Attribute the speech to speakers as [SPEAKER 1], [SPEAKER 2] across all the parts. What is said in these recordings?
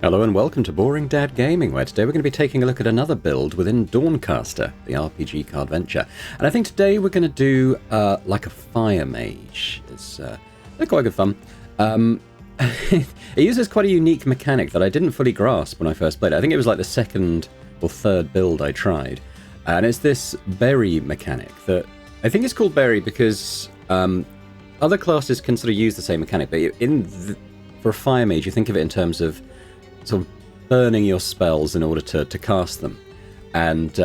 [SPEAKER 1] Hello and welcome to Boring Dad Gaming, where today we're going to be taking a look at another build within Dawncaster, the RPG card venture. And I think today we're going to do like a fire mage. It's quite good fun. It uses quite a unique mechanic that I didn't fully grasp when I first played it. I think it was like the second or third build I tried. And it's this berry mechanic that I think it's called berry because other classes can sort of use the same mechanic, but for a fire mage you think of it in terms of sort of burning your spells in order to cast them. And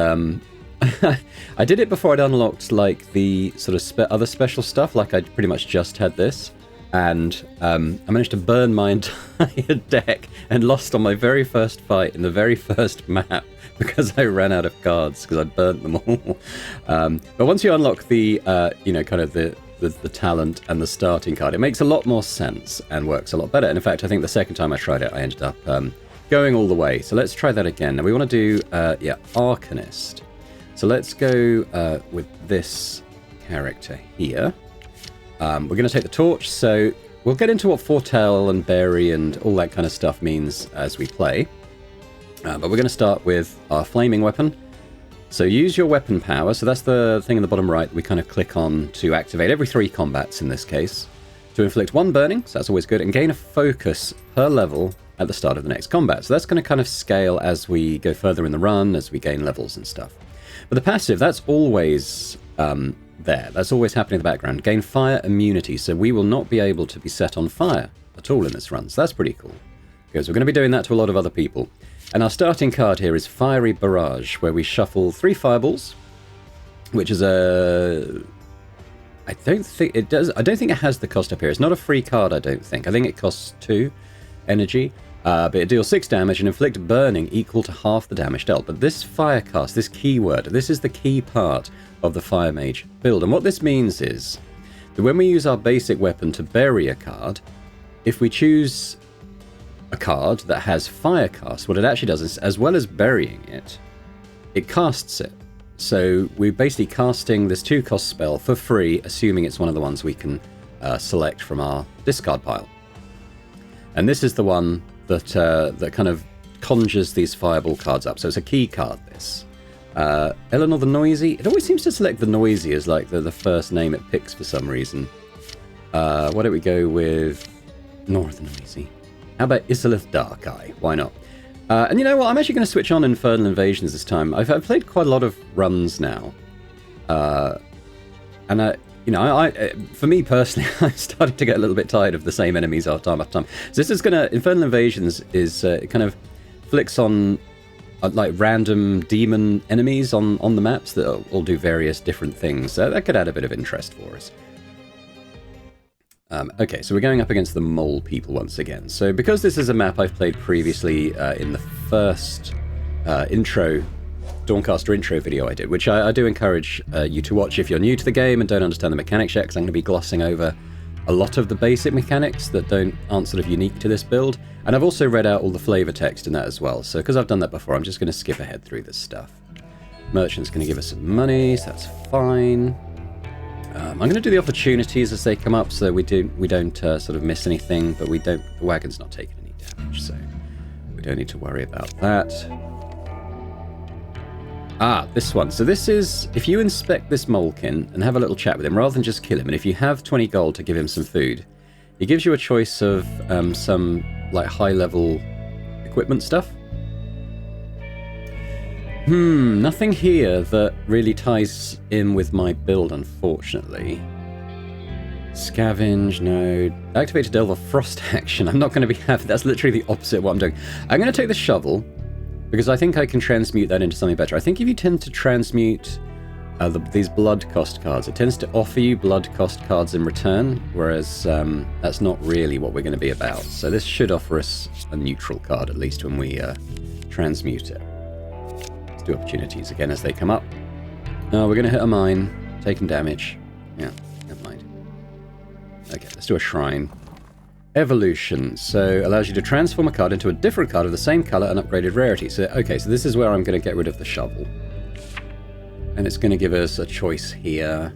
[SPEAKER 1] I did it before I'd unlocked like the sort of other special stuff, like I pretty much just had this, and I managed to burn my entire deck and lost on my very first fight in the very first map because I ran out of cards because I burnt them all. But once you unlock the kind of the talent and the starting card, it makes a lot more sense and works a lot better. And in fact, I think the second time I tried it, I ended up going all the way. So let's try that again. Now we want to do, Arcanist. So let's go with this character here. We're going to take the torch. So we'll get into what foretell and bury and all that kind of stuff means as we play. But we're going to start with our flaming weapon. So use your weapon power, so that's the thing in the bottom right that we kind of click on to activate every 3 combats in this case, to inflict 1 burning, so that's always good, and gain a focus per level at the start of the next combat. So that's going to kind of scale as we go further in the run, as we gain levels and stuff. But the passive, that's always there. That's always happening in the background. Gain fire immunity, so we will not be able to be set on fire at all in this run. So that's pretty cool, because we're going to be doing that to a lot of other people. And our starting card here is Fiery Barrage, where we shuffle 3 fireballs, which is a... I don't think it has the cost up here. It's not a free card, I don't think. I think it costs 2 energy, but it deals 6 damage and inflict burning equal to half the damage dealt. But this fire cast, this keyword, this is the key part of the Fire Mage build. And what this means is that when we use our basic weapon to bury a card, if we choose a card that has fire cast, what it actually does is, as well as burying it, it casts it. So we're basically casting this 2-cost spell for free, assuming it's one of the ones we can select from our discard pile. And this is the one that kind of conjures these fireball cards up. So it's a key card, this. Eleanor the Noisy. It always seems to select the Noisy as like the first name it picks for some reason. Why don't we go with Nora the Noisy? How about Isolith Darkeye? Why not? And you know what? I'm actually going to switch on Infernal Invasions this time. I've played quite a lot of runs now. And for me personally, I'm starting to get a little bit tired of the same enemies time after time. So this is going to... Infernal Invasions is... it kind of flicks on like random demon enemies on the maps that all do various different things. So that could add a bit of interest for us. Okay, so we're going up against the mole people once again. So because this is a map I've played previously in the first Dawncaster intro video I did, which I do encourage you to watch if you're new to the game and don't understand the mechanics yet, because I'm going to be glossing over a lot of the basic mechanics that aren't sort of unique to this build. And I've also read out all the flavor text in that as well. So because I've done that before, I'm just going to skip ahead through this stuff. Merchant's going to give us some money, so that's fine. I'm going to do the opportunities as they come up, so we don't sort of miss anything, but the wagon's not taking any damage, so we don't need to worry about that. This one. So this is, if you inspect this molekin and have a little chat with him, rather than just kill him, and if you have 20 gold to give him some food, he gives you a choice of some like high-level equipment stuff. Nothing here that really ties in with my build, unfortunately. Scavenge, no. Activate to Delve a Frost action. I'm not going to be happy. That's literally the opposite of what I'm doing. I'm going to take the shovel, because I think I can transmute that into something better. I think if you tend to transmute these blood cost cards, it tends to offer you blood cost cards in return, whereas that's not really what we're going to be about. So this should offer us a neutral card, at least when we transmute it. Do opportunities again as they come up. We're going to hit a mine, taking damage. Yeah, never mind. Okay, let's do a shrine. Evolution. So allows you to transform a card into a different card of the same color and upgraded rarity. So okay, so this is where I'm going to get rid of the shovel. And it's going to give us a choice here.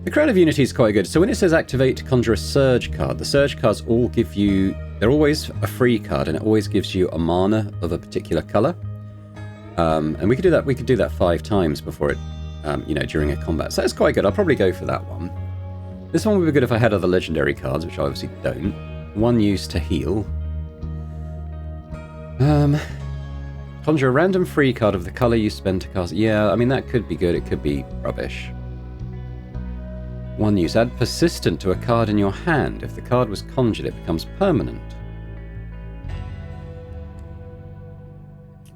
[SPEAKER 1] The The Crown of Unity is quite good. So when it says activate to conjure a Surge card, the Surge cards all give you... They're always a free card, and it always gives you a mana of a particular colour. And we could do that. We could do that 5 times before it, you know, during a combat. So that's quite good. I'll probably go for that one. This one would be good if I had other legendary cards, which I obviously don't. 1 use to heal. Conjure a random free card of the colour you spend to cast. Yeah, I mean, that could be good. It could be rubbish. 1 use. Add persistent to a card in your hand. If the card was conjured, it becomes permanent.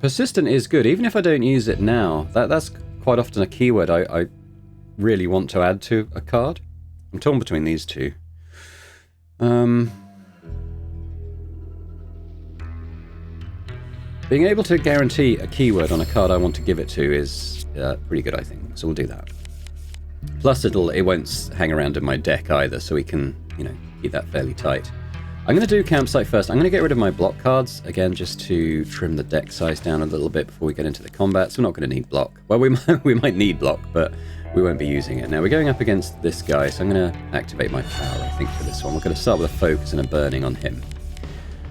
[SPEAKER 1] Persistent is good, even if I don't use it now. That's quite often a keyword I really want to add to a card. I'm torn between these two. Being able to guarantee a keyword on a card I want to give it to is pretty good, I think. So we'll do that. Plus, it won't hang around in my deck either, so we can, you know, keep that fairly tight. I'm going to do Campsite first. I'm going to get rid of my block cards, again, just to trim the deck size down a little bit before we get into the combat. So we're not going to need block. Well, we might need block, but we won't be using it. Now, we're going up against this guy, so I'm going to activate my power, I think, for this one. We're going to start with a focus and a burning on him.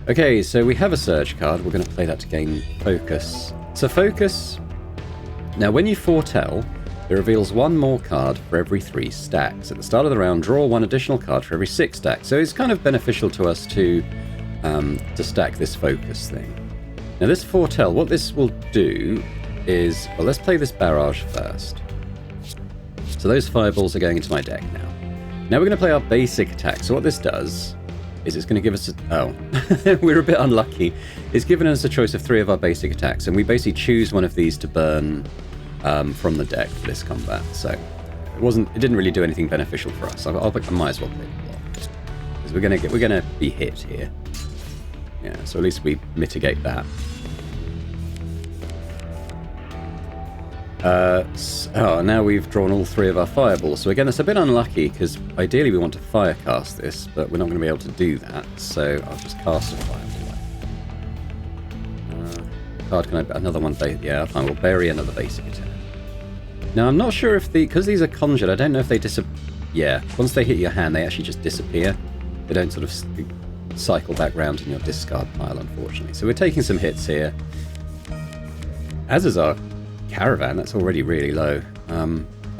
[SPEAKER 1] Okay, so we have a Surge card. We're going to play that to gain focus. So focus... Now, when you foretell... It reveals 1 more card for every 3 stacks. At the start of the round, draw 1 additional card for every 6 stacks. So it's kind of beneficial to us to stack this focus thing. Now this foretell, what this will do is... Well, let's play this barrage first. So those fireballs are going into my deck now. Now we're going to play our basic attack. So what this does is it's going to give us... we're a bit unlucky. It's given us a choice of 3 of our basic attacks, and we basically choose one of these to burn... from the deck for this combat, so it didn't really do anything beneficial for us. I might as well play the block because we're gonna be hit here. Yeah, so at least we mitigate that. Now we've drawn all 3 of our fireballs. So again, it's a bit unlucky because ideally we want to fire cast this, but we're not going to be able to do that. So I'll just cast a fireball. Card can I another one? Yeah, fine. We'll bury another basic attack. Now I'm not sure if because these are conjured, I don't know if they disappear. Yeah, once they hit your hand, they actually just disappear. They don't sort of cycle back round in your discard pile, unfortunately. So we're taking some hits here. As is our caravan, that's already really low.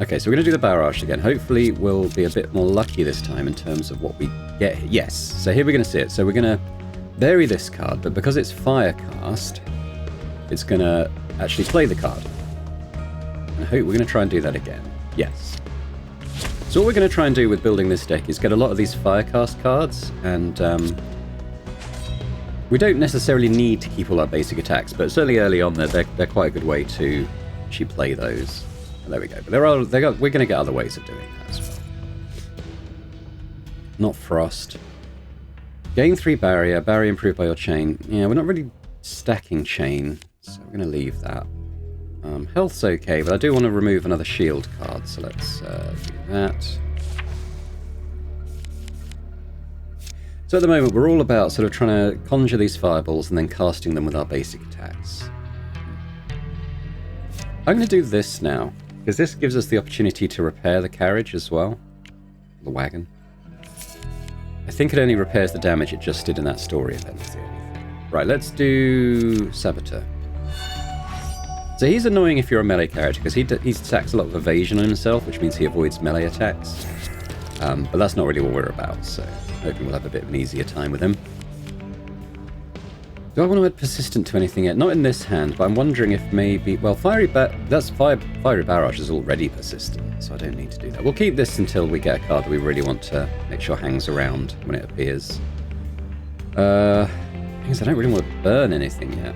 [SPEAKER 1] Okay, so we're going to do the barrage again. Hopefully we'll be a bit more lucky this time in terms of what we get. Yes, so here we're going to see it. So we're going to bury this card, but because it's fire cast, it's going to actually play the card. And I hope we're going to try and do that again. Yes. So what we're going to try and do with building this deck is get a lot of these Firecast cards, and we don't necessarily need to keep all our basic attacks, but certainly early on they're quite a good way to actually play those. And there we go. But we're going to get other ways of doing that as well. Not Frost. Gain 3 barrier. Barrier improved by your chain. Yeah, we're not really stacking chain, so we're going to leave that. Health's okay, but I do want to remove another shield card, so let's do that. So at the moment, we're all about sort of trying to conjure these fireballs and then casting them with our basic attacks. I'm going to do this now, because this gives us the opportunity to repair the carriage as well. The wagon. I think it only repairs the damage it just did in that story event. Right, let's do Saboteur. So he's annoying if you're a melee character, because he stacks a lot of evasion on himself, which means he avoids melee attacks. But that's not really what we're about, so hoping we'll have a bit of an easier time with him. Do I want to add Persistent to anything yet? Not in this hand, but I'm wondering if maybe... Well, Fiery Barrage is already Persistent, so I don't need to do that. We'll keep this until we get a card that we really want to make sure hangs around when it appears. I don't really want to burn anything yet.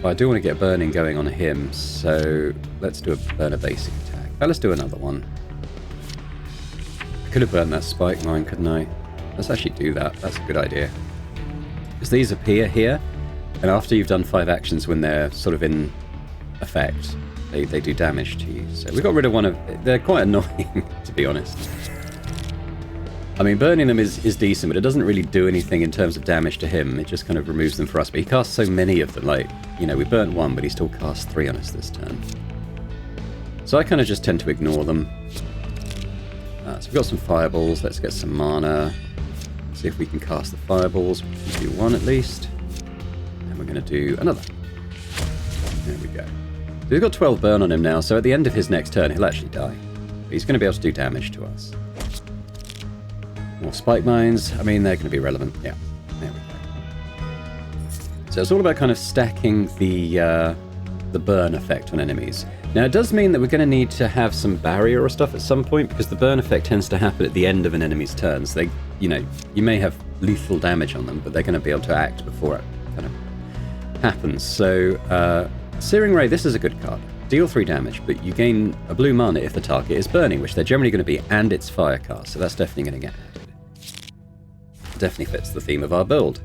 [SPEAKER 1] But I do want to get burning going on him, so let's do a basic attack. Let's do another one. I could have burned that spike mine, couldn't I? Let's actually do that. That's a good idea. Because these appear here, and after you've done 5 actions when they're sort of in effect, they do damage to you. So we got rid of one of... They're quite annoying, to be honest. I mean, burning them is decent, but it doesn't really do anything in terms of damage to him. It just kind of removes them for us. But he casts so many of them, like, you know, we burnt 1, but he still casts 3 on us this turn. So I kind of just tend to ignore them. So we've got some fireballs. Let's get some mana. See if we can cast the fireballs. We can do one at least. And we're going to do another. There we go. So we've got 12 burn on him now, so at the end of his next turn, he'll actually die. But he's going to be able to do damage to us. More spike mines. I mean, they're going to be relevant. Yeah, there we go. So it's all about kind of stacking the burn effect on enemies. Now, it does mean that we're going to need to have some barrier or stuff at some point, because the burn effect tends to happen at the end of an enemy's turn. So they, you know, you may have lethal damage on them, but they're going to be able to act before it kind of happens. So, Searing Ray, this is a good card. Deal 3 damage, but you gain a blue mana if the target is burning, which they're generally going to be, and it's fire cast, so that's definitely going to get added. Definitely fits the theme of our build.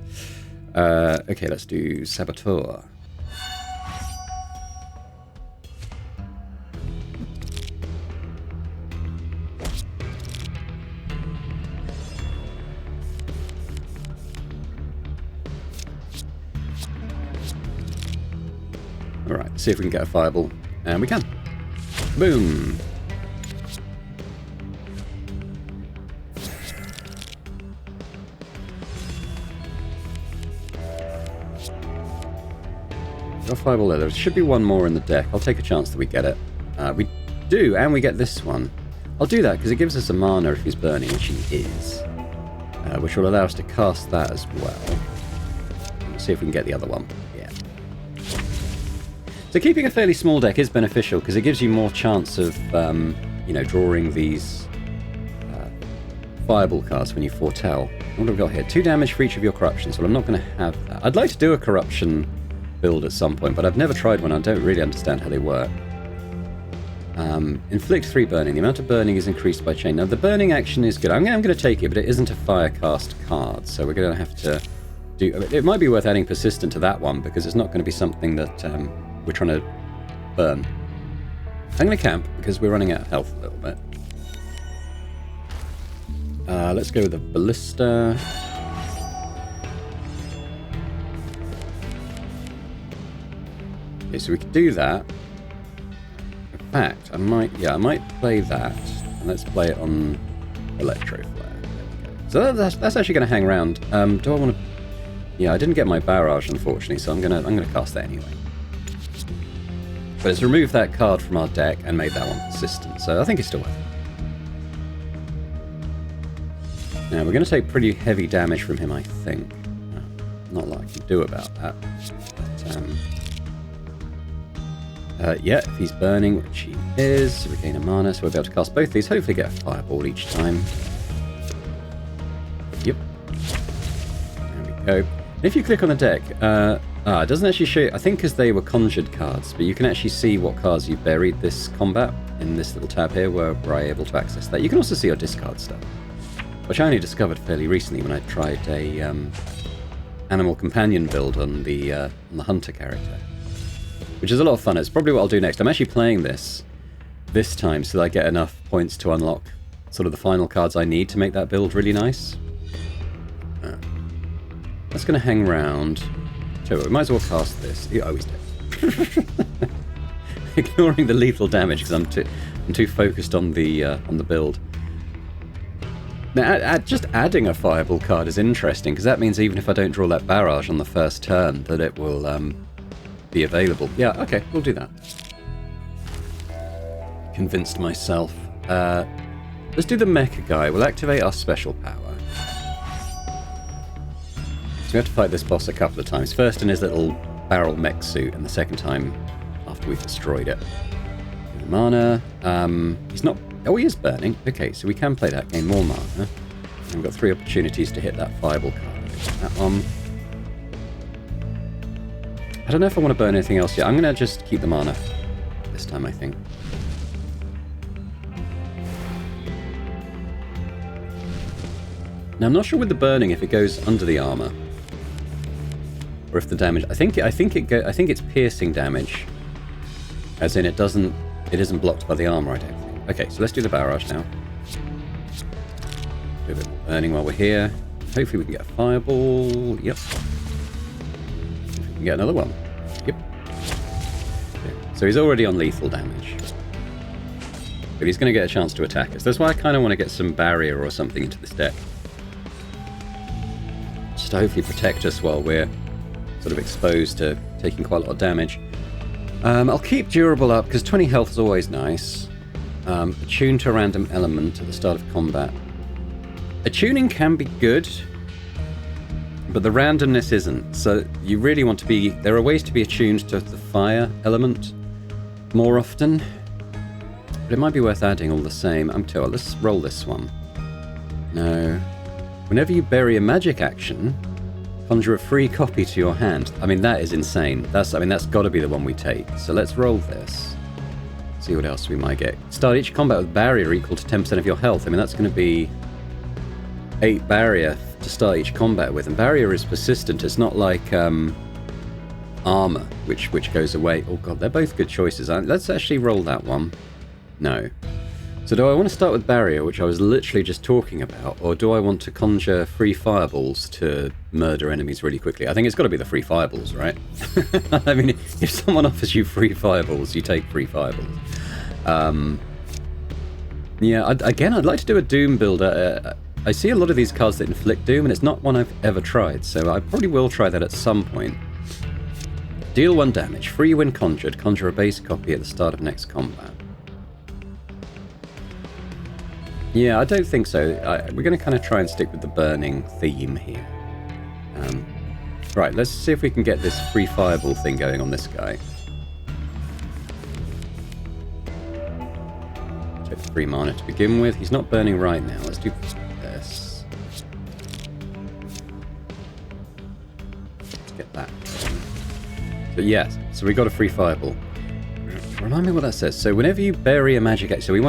[SPEAKER 1] Okay, let's do Saboteur. Alright, see if we can get a fireball. And we can. Boom! Got a fireball there. There should be one more in the deck. I'll take a chance that we get it. We do, and we get this one. I'll do that because it gives us a mana if he's burning, which he is. Which will allow us to cast that as well. Let's see if we can get the other one. Yeah. So keeping a fairly small deck is beneficial because it gives you more chance of, you know, drawing these fireball cards when you foretell. What have we got here? 2 damage for each of your corruptions. Well, I'm not going to have that. I'd like to do a corruption build at some point, but I've never tried one. I don't really understand how they work. Inflict 3 burning. The amount of burning is increased by chain. Now, the burning action is good. I'm going to take it, but it isn't a fire cast card, so we're going to have to do... It might be worth adding persistent to that one because it's not going to be something that we're trying to burn. I'm going to camp because we're running out of health a little bit. Let's go with the ballista. Okay, so we could do that. In fact, I might play that. And let's play it on Electro Flare. So that's actually going to hang around. Do I want to... Yeah, I didn't get my barrage, unfortunately, so I'm gonna cast that anyway. But it's removed that card from our deck and made that one persistent, so I think it's still worth it. Now, we're going to take pretty heavy damage from him, I think. Not a lot I can do about that. But, yeah, if he's burning, which he is, we gain a mana, so we'll be able to cast both these, hopefully get a fireball each time. Yep. There we go. If you click on the deck, it doesn't actually show you, I think because they were conjured cards, but you can actually see what cards you've buried this combat in this little tab here where I'm able to access that. You can also see your discard stuff, which I only discovered fairly recently when I tried a animal companion build on the hunter character, which is a lot of fun. It's probably what I'll do next. I'm actually playing this time so that I get enough points to unlock sort of the final cards I need to make that build really nice. That's going to hang around. So we might as well cast this. Oh, he's dead. Ignoring the lethal damage because I'm too focused on the build. Now, just adding a fireball card is interesting because that means even if I don't draw that barrage on the first turn, that it will be available. Yeah, okay, we'll do that. Convinced myself. Let's do the mecha guy. We'll activate our special power. We have to fight this boss a couple of times. First in his little barrel mech suit, and the second time after we've destroyed it. Mana. He's not... Oh, he is burning. Okay, so we can play that, gain more mana. And we've got 3 opportunities to hit that fireball card. That one. I don't know if I want to burn anything else yet. I'm going to just keep the mana this time, I think. Now, I'm not sure with the burning if it goes under the armor. Or if the damage, I think it's piercing damage, as in it isn't blocked by the armor. I don't think. Okay, so let's do the barrage now. Do a bit more burning while we're here. Hopefully we can get a fireball. Yep. If we can get another one. Yep. Okay. So he's already on lethal damage. but he's going to get a chance to attack us. That's why I kind of want to get some barrier or something into this deck. Just to hopefully protect us while we're sort of exposed to taking quite a lot of damage. I'll keep durable up, because 20 health is always nice. Attune to a random element at the start of combat. Attuning can be good, but the randomness isn't. So you really want to be... There are ways to be attuned to the fire element more often. But it might be worth adding all the same. Let's roll this one. No. Whenever you bury a magic action, conjure a free copy to your hand. I mean, that is insane. That's got to be the one we take. So let's roll this. See what else we might get. Start each combat with barrier equal to 10% of your health. I mean, that's going to be 8 barrier to start each combat with. And barrier is persistent. It's not like armor, which goes away. Oh god, they're both good choices. Let's actually roll that one. No. So do I want to start with barrier, which I was literally just talking about, or do I want to conjure free fireballs to murder enemies really quickly? I think it's got to be the free fireballs, right? I mean, if someone offers you free fireballs, you take free fireballs. Yeah, I'd like to do a Doom builder. I see a lot of these cards that inflict Doom, and it's not one I've ever tried, so I probably will try that at some point. Deal 1 damage. Free when conjured. Conjure a base copy at the start of next combat. Yeah, I don't think so. We're going to kind of try and stick with the burning theme here. Right, let's see if we can get this free fireball thing going on this guy. Take 3 mana to begin with. He's not burning right now. Let's do this. Let's get that going. But yes, so we got a free fireball. Remind me what that says. So whenever you bury a magic action, so we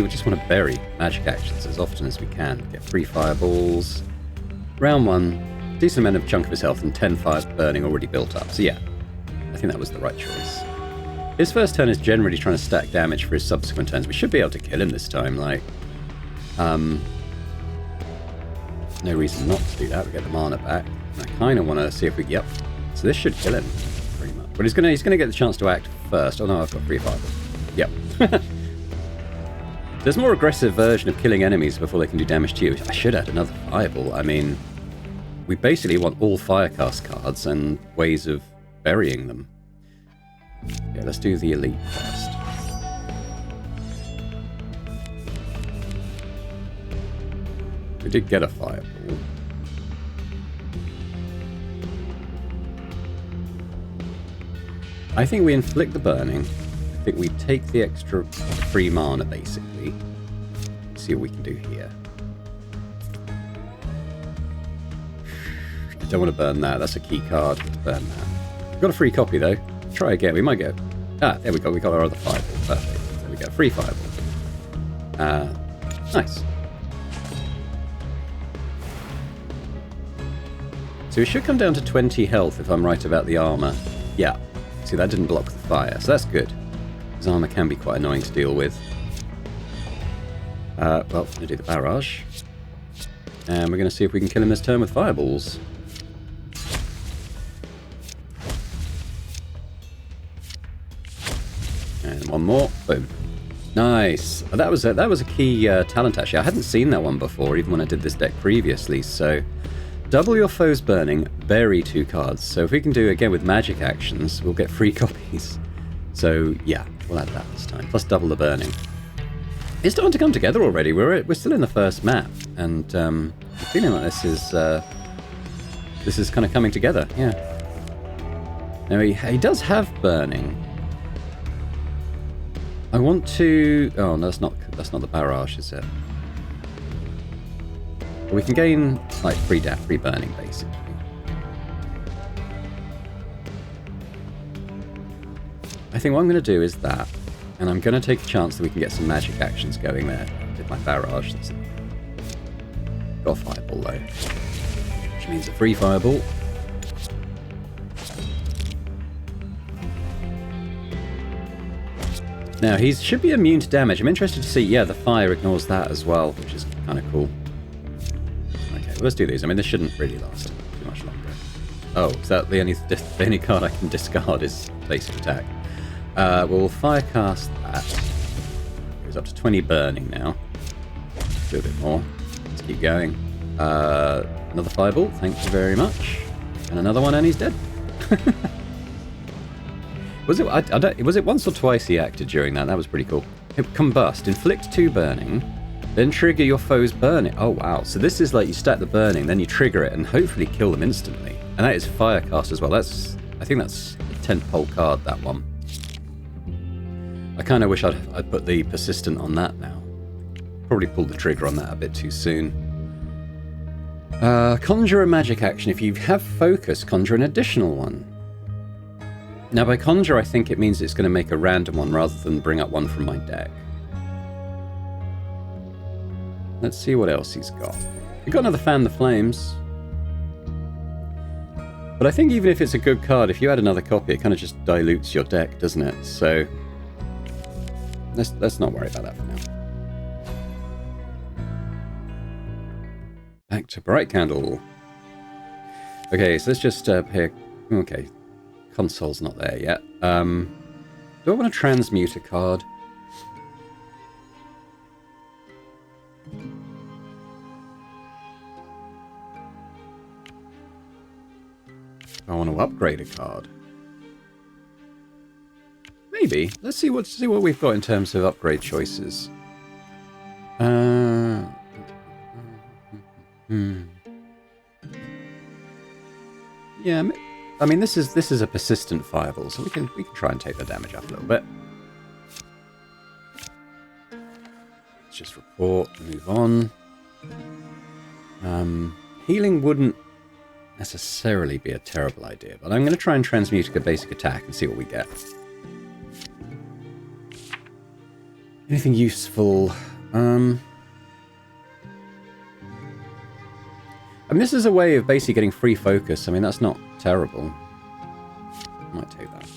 [SPEAKER 1] just want to bury magic actions as often as we can. Get 3 fireballs. Round 1, decent amount of chunk of his health and 10 fires burning already built up. So yeah, I think that was the right choice. His first turn is generally trying to stack damage for his subsequent turns. We should be able to kill him this time. Like, no reason not to do that. We get the mana back. And I kind of want to see if we... Yep. So this should kill him, pretty much. But he's gonna get the chance to act first. Oh no, I've got 3 fireballs. Yep. There's a more aggressive version of killing enemies before they can do damage to you. I should add another fireball. I mean, we basically want all firecast cards and ways of burying them. Okay, let's do the elite first. We did get a fireball. I think we inflict the burning. I think we take the extra 3 mana, basically. See what we can do here. I don't want to burn that. That's a key card to burn that. We've got a free copy, though. Try again. We might go... Ah, there we go. We got our other fireball. Perfect. There we go. Free fireball. Nice. So we should come down to 20 health if I'm right about the armor. Yeah. See, that didn't block the fire, so that's good. His armor can be quite annoying to deal with. Well, we're going to do the barrage. And we're going to see if we can kill him this turn with fireballs. And one more. Boom. Nice. That was a key talent, actually. I hadn't seen that one before, even when I did this deck previously, so... Double your foe's burning, bury 2 cards. So if we can do again with magic actions, we'll get 3 copies. So yeah, we'll add that this time. Plus double the burning. It's starting to come together already. We're still in the first map, and I'm feeling like this is kind of coming together. Yeah. Now he does have burning. I want to. Oh no, that's not the barrage, is it? We can gain, like, free burning, basically. I think what I'm going to do is that, and I'm going to take a chance that we can get some magic actions going there. Did my barrage. That's it. Got a fireball, though. Which means a free fireball. Now, he should be immune to damage. I'm interested to see, yeah, the fire ignores that as well, which is kind of cool. Well, let's do these. I mean, this shouldn't really last too much longer. Oh, is that the only card I can discard is basic attack? We'll firecast that. Goes It's up to 20 burning now. Do a bit more. Let's keep going. Another fireball, thank you very much. And another one, and he's dead. Was it? Was it once or twice he acted during that? That was pretty cool. Combust, inflict 2 burning, then trigger your foe's burning. Oh wow! So this is like you stack the burning, then you trigger it, and hopefully kill them instantly. And that is Firecast as well. I think that's a 10th card. That one. I kind of wish I'd put the persistent on that now. Probably pulled the trigger on that a bit too soon. Conjure a magic action. If you have focus, conjure an additional one. Now by conjure, I think it means it's going to make a random one rather than bring up one from my deck. Let's see what else he's got. He's got another Fan the Flames. But I think even if it's a good card, if you add another copy, it kind of just dilutes your deck, doesn't it? So let's not worry about that for now. Back to Bright Candle. Okay, so let's just pick... Okay, console's not there yet. Do I want to transmute a card? I want to upgrade a card. Maybe. Let's see what we've got in terms of upgrade choices. Yeah, I mean this is a persistent fireball, so we can try and take the damage up a little bit. Let's just report, move on. Healing wouldn't necessarily be a terrible idea, but I'm going to try and transmute a basic attack and see what we get. Anything useful? I mean, this is a way of basically getting free focus. I mean, that's not terrible. I might take that.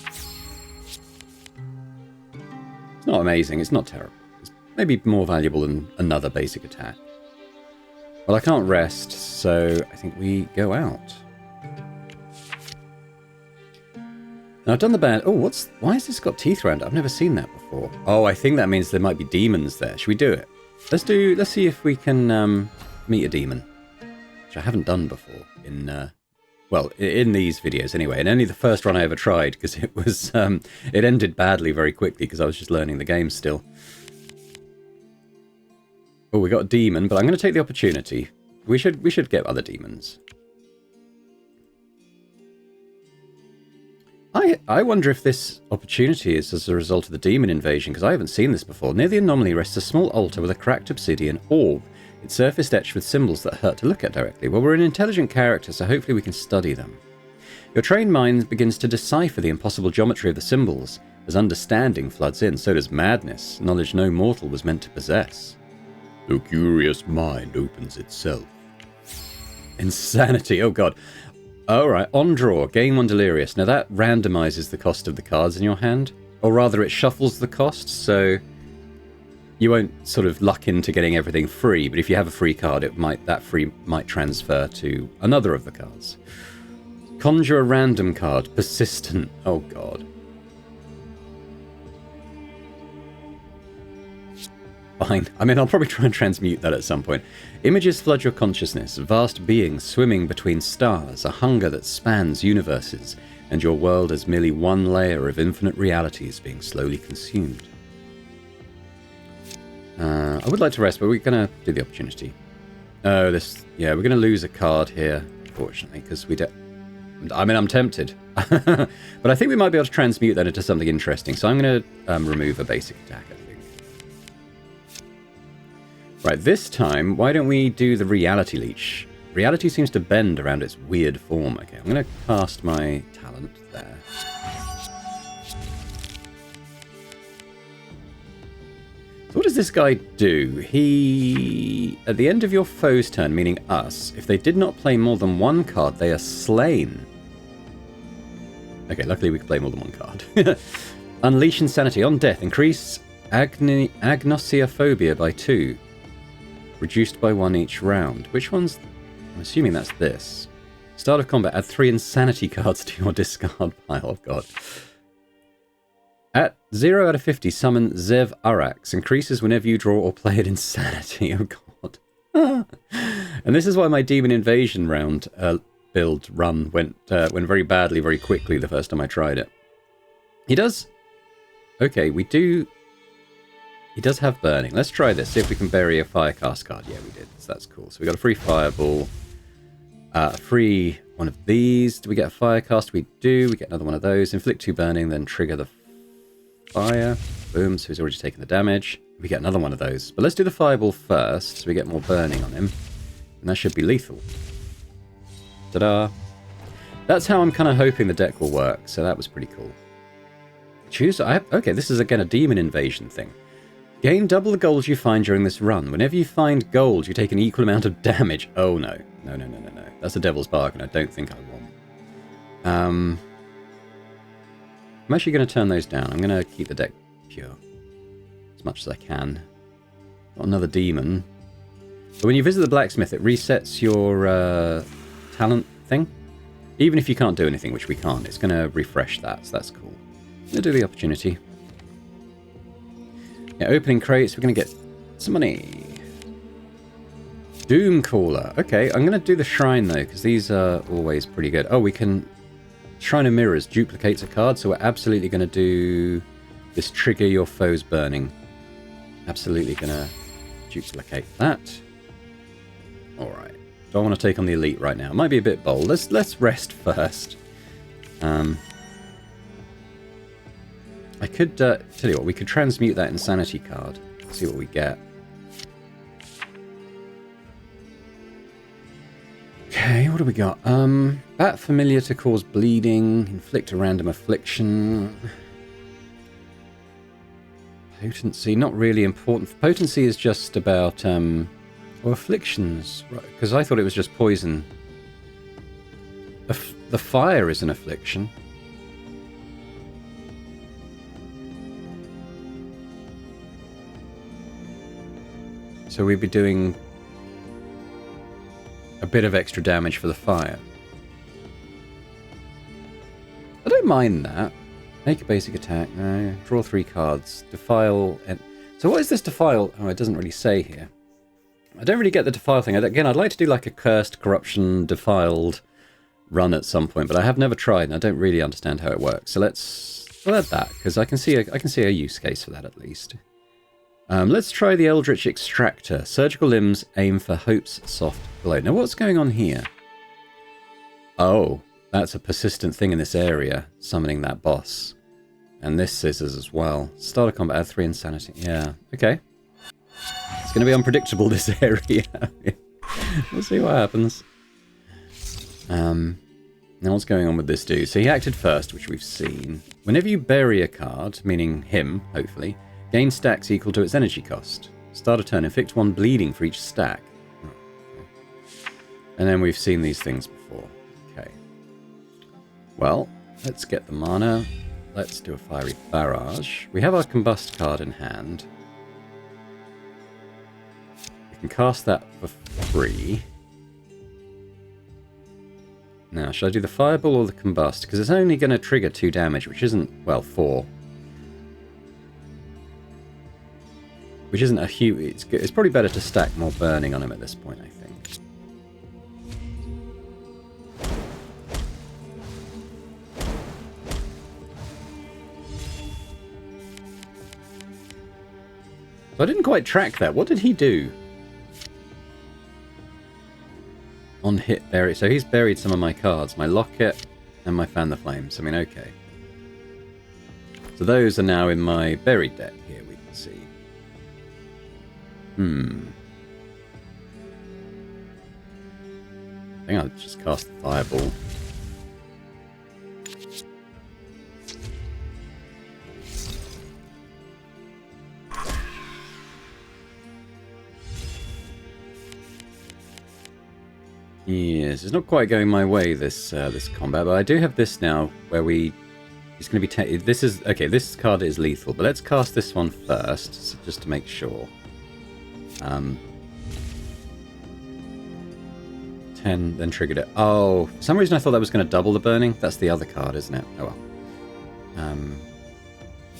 [SPEAKER 1] It's not amazing. It's not terrible. It's maybe more valuable than another basic attack. Well, I can't rest, so I think we go out. Now, I've done the band... Oh, why has this got teeth around it? I've never seen that before. Oh, I think that means there might be demons there. Should we do it? Let's see if we can meet a demon. Which I haven't done before in... well, in these videos anyway. And only the first run I ever tried, because it was... it ended badly very quickly, because I was just learning the game still. Oh, we got a demon, but I'm going to take the opportunity. We should get other demons. I wonder if this opportunity is as a result of the demon invasion, because I haven't seen this before. Near the anomaly rests a small altar with a cracked obsidian orb. Its surface etched with symbols that hurt to look at directly. Well, we're an intelligent character, so hopefully we can study them. Your trained mind begins to decipher the impossible geometry of the symbols. As understanding floods in, so does madness, knowledge no mortal was meant to possess. The curious mind opens itself. Insanity, oh god. Alright, on draw, gain 1 delirious. Now that randomizes the cost of the cards in your hand. Or rather, it shuffles the costs, so you won't sort of luck into getting everything free, but if you have a free card, that free might transfer to another of the cards. Conjure a random card. Persistent. Oh god. Fine. I mean, I'll probably try and transmute that at some point. Images flood your consciousness, vast beings swimming between stars, a hunger that spans universes, and your world as merely one layer of infinite realities being slowly consumed. I would like to rest, but we're going to do the opportunity. Oh, yeah, we're going to lose a card here, unfortunately, because we don't... I mean, I'm tempted. But I think we might be able to transmute that into something interesting, so I'm going to remove a basic attack, I think. Right, this time, why don't we do the Reality Leech? Reality seems to bend around its weird form. Okay, I'm going to cast my talent there. So what does this guy do? He... At the end of your foe's turn, meaning us, if they did not play more than one card, they are slain. Okay, luckily we can play more than one card. Unleash Insanity. On death, increase agnosiophobia by 2. Reduced by 1 each round. Which one's... I'm assuming that's this. Start of combat, add 3 insanity cards to your discard pile. Oh god. At 0 out of 50, summon Zev Arax. Increases whenever you draw or play it insanity. Oh god. And this is why my Demon Invasion round build run went very badly very quickly the first time I tried it. He does... Okay, we do... He does have burning. Let's try this. See if we can bury a Firecast card. Yeah, we did. So that's cool. So we got a free Fireball. A free one of these. Do we get a Firecast? We do. We get another one of those. Inflict 2 burning, then trigger the fire. Boom. So he's already taken the damage. We get another one of those. But let's do the Fireball first, so we get more burning on him. And that should be lethal. Ta-da. That's how I'm kind of hoping the deck will work. So that was pretty cool. Choose... Okay, this is again a Demon Invasion thing. Gain double the gold you find during this run. Whenever you find gold, you take an equal amount of damage. Oh, no. No. That's a devil's bargain. I don't think I want. I'm actually going to turn those down. I'm going to keep the deck pure as much as I can. Got another demon. But when you visit the blacksmith, it resets your talent thing. Even if you can't do anything, which we can't, it's going to refresh that, so that's cool. I'm going to do the opportunity. Yeah, opening crates, we're going to get some money. Doomcaller. Okay, I'm going to do the Shrine, though, because these are always pretty good. Oh, we can... Shrine of Mirrors duplicates a card, so we're absolutely going to do this trigger your foes burning. Absolutely going to duplicate that. Alright. Don't want to take on the elite right now. It might be a bit bold. Let's rest first. I could, tell you what, we could transmute that Insanity card. See what we get. Okay, what do we got? Bat Familiar to cause bleeding. Inflict a random affliction. Potency, not really important. Potency is just about, or afflictions. Right, because I thought it was just poison. The fire is an affliction. So we'd be doing a bit of extra damage for the fire. I don't mind that. Make a basic attack. No. Draw 3 cards. Defile. So what is this defile? Oh, it doesn't really say here. I don't really get the defile thing. Again, I'd like to do like a cursed, corruption, defiled run at some point, but I have never tried and I don't really understand how it works. So we'll add that, because I can see a use case for that at least. Let's try the Eldritch Extractor. Surgical limbs aim for Hope's soft glow. Now, what's going on here? Oh, that's a persistent thing in this area, summoning that boss. And this scissors as well. Start of combat, add 3 insanity. Yeah, okay. It's going to be unpredictable, this area. We'll see what happens. Now, what's going on with this dude? So he acted first, which we've seen. Whenever you bury a card, meaning him, hopefully, gain stacks equal to its energy cost. Start a turn, inflict 1 bleeding for each stack. And then we've seen these things before. Okay. Well, let's get the mana. Let's do a Fiery Barrage. We have our Combust card in hand. We can cast that for free. Now, should I do the Fireball or the Combust? Because it's only going to trigger 2 damage, which isn't, well, 4. Which isn't a huge... It's probably better to stack more burning on him at this point, I think. So I didn't quite track that. What did he do? On hit bury. So he's buried some of my cards. My Locket and my Fan the Flames. I mean, okay. So those are now in my buried deck here, we can see. I think I'll just cast the Fireball. Yes, it's not quite going my way, this combat, but I do have this now where it's going to be... This is... Okay, this card is lethal, but let's cast this one first, just to make sure. 10, then triggered it. Oh, for some reason I thought that was going to double the burning. That's the other card, isn't it? Oh well.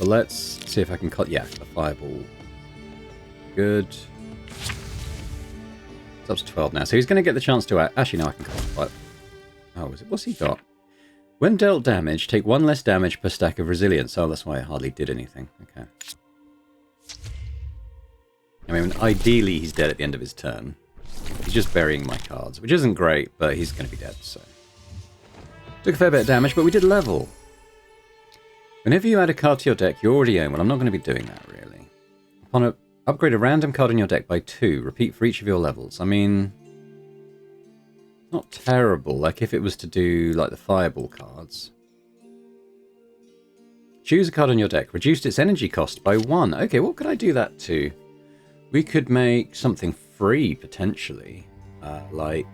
[SPEAKER 1] But let's see if I can cut. Yeah, the fireball. Good. It's up to 12 now, so he's going to get the chance to... Actually, no, I can cut it. Oh, what's he got? When dealt damage, take 1 less damage per stack of resilience. Oh, that's why it hardly did anything. Okay. I mean, ideally, he's dead at the end of his turn. He's just burying my cards, which isn't great, but he's going to be dead, so... Took a fair bit of damage, but we did level. Whenever you add a card to your deck you already own, well, I'm not going to be doing that, really. Upgrade a random card in your deck by 2. Repeat for each of your levels. I mean... Not terrible, like if it was to do, like, the fireball cards. Choose a card on your deck. Reduced its energy cost by 1. Okay, what could I do that to? We could make something free, potentially. Like...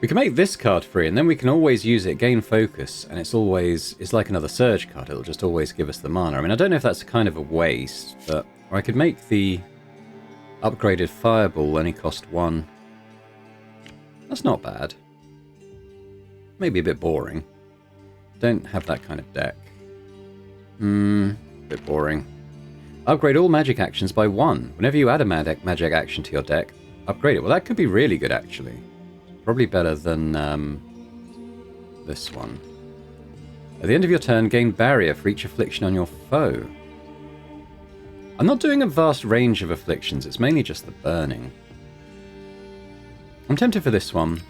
[SPEAKER 1] We can make this card free, and then we can always use it, gain focus, and it's like another surge card. It'll just always give us the mana. I mean, I don't know if that's kind of a waste, but... Or I could make the upgraded fireball only cost 1. That's not bad. Maybe a bit boring. Don't have that kind of deck. Bit boring. Upgrade all magic actions by 1. Whenever you add a magic action to your deck, upgrade it. Well, that could be really good, actually. Probably better than this one. At the end of your turn, gain barrier for each affliction on your foe. I'm not doing a vast range of afflictions. It's mainly just the burning. I'm tempted for this one.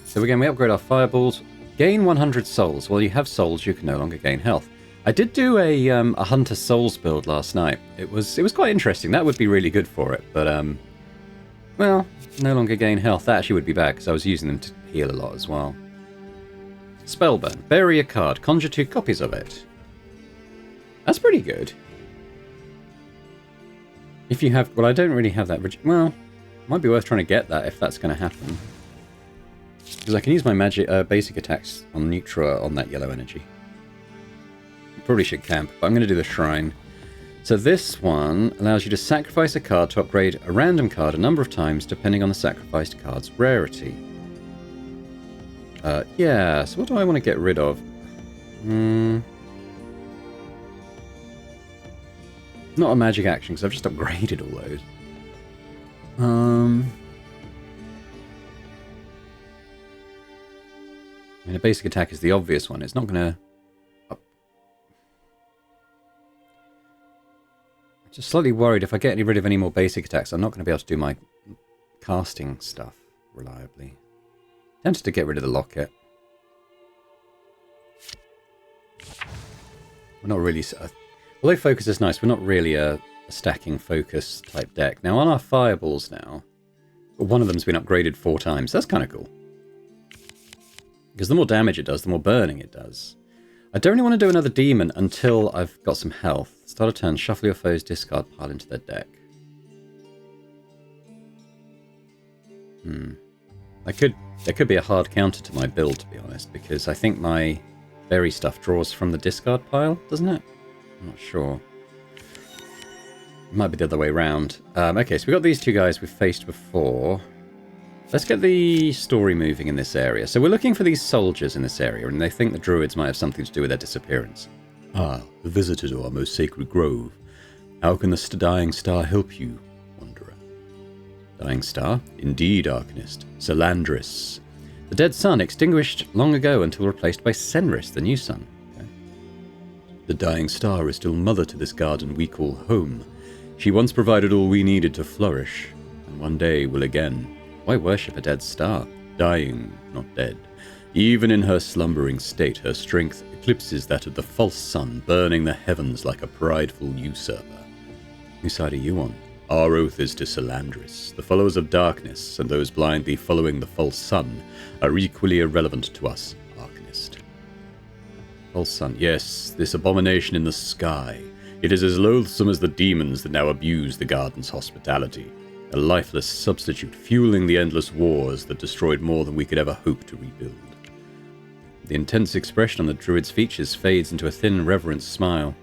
[SPEAKER 1] So again, we upgrade our fireballs. Gain 100 souls. While you have souls, you can no longer gain health. I did do a Hunter Souls build last night. It was quite interesting. That would be really good for it, but well, no longer gain health. That actually would be bad because I was using them to heal a lot as well. Spellburn. Bury a card. Conjure 2 copies of it. That's pretty good. If you have... Well, I don't really have that... Well, might be worth trying to get that if that's going to happen. Because I can use my magic basic attacks on neutral on that yellow energy. Probably should camp, but I'm going to do the shrine. So this one allows you to sacrifice a card to upgrade a random card a number of times depending on the sacrificed card's rarity. Yeah, so what do I want to get rid of? Not a magic action, because I've just upgraded all those. I mean, a basic attack is the obvious one. It's not going to... Just slightly worried if I get rid of any more basic attacks, I'm not going to be able to do my casting stuff reliably. Tempted to get rid of the locket. We're not really... Although focus is nice, we're not really a stacking focus type deck. Now on our fireballs now, one of them's been upgraded 4 times. That's kind of cool. Because the more damage it does, the more burning it does. I don't really want to do another demon until I've got some health. Start a turn, shuffle your foe's discard pile into their deck. There could be a hard counter to my build, to be honest, because I think my berry stuff draws from the discard pile, doesn't it? I'm not sure. It might be the other way around. Okay, so we've got these 2 guys we've faced before. Let's get the story moving in this area. So we're looking for these soldiers in this area, and they think the druids might have something to do with their disappearance. Ah, the visitor to our most sacred grove. How can the dying star help you, wanderer? Dying star? Indeed, Arcanist. Salandris. The dead sun extinguished long ago until replaced by Senris, the new sun. Okay. The dying star is still mother to this garden we call home. She once provided all we needed to flourish, and one day will again. Why worship a dead star? Dying, not dead. Even in her slumbering state, her strength eclipses that of the false sun, burning the heavens like a prideful usurper. Whose side are you on? Our oath is to Salandris. The followers of darkness, and those blindly following the false sun, are equally irrelevant to us, Arcanist. False sun. Yes, this abomination in the sky. It is as loathsome as the demons that now abuse the garden's hospitality. A lifeless substitute, fueling the endless wars that destroyed more than we could ever hope to rebuild. The intense expression on the druid's features fades into a thin, reverent smile.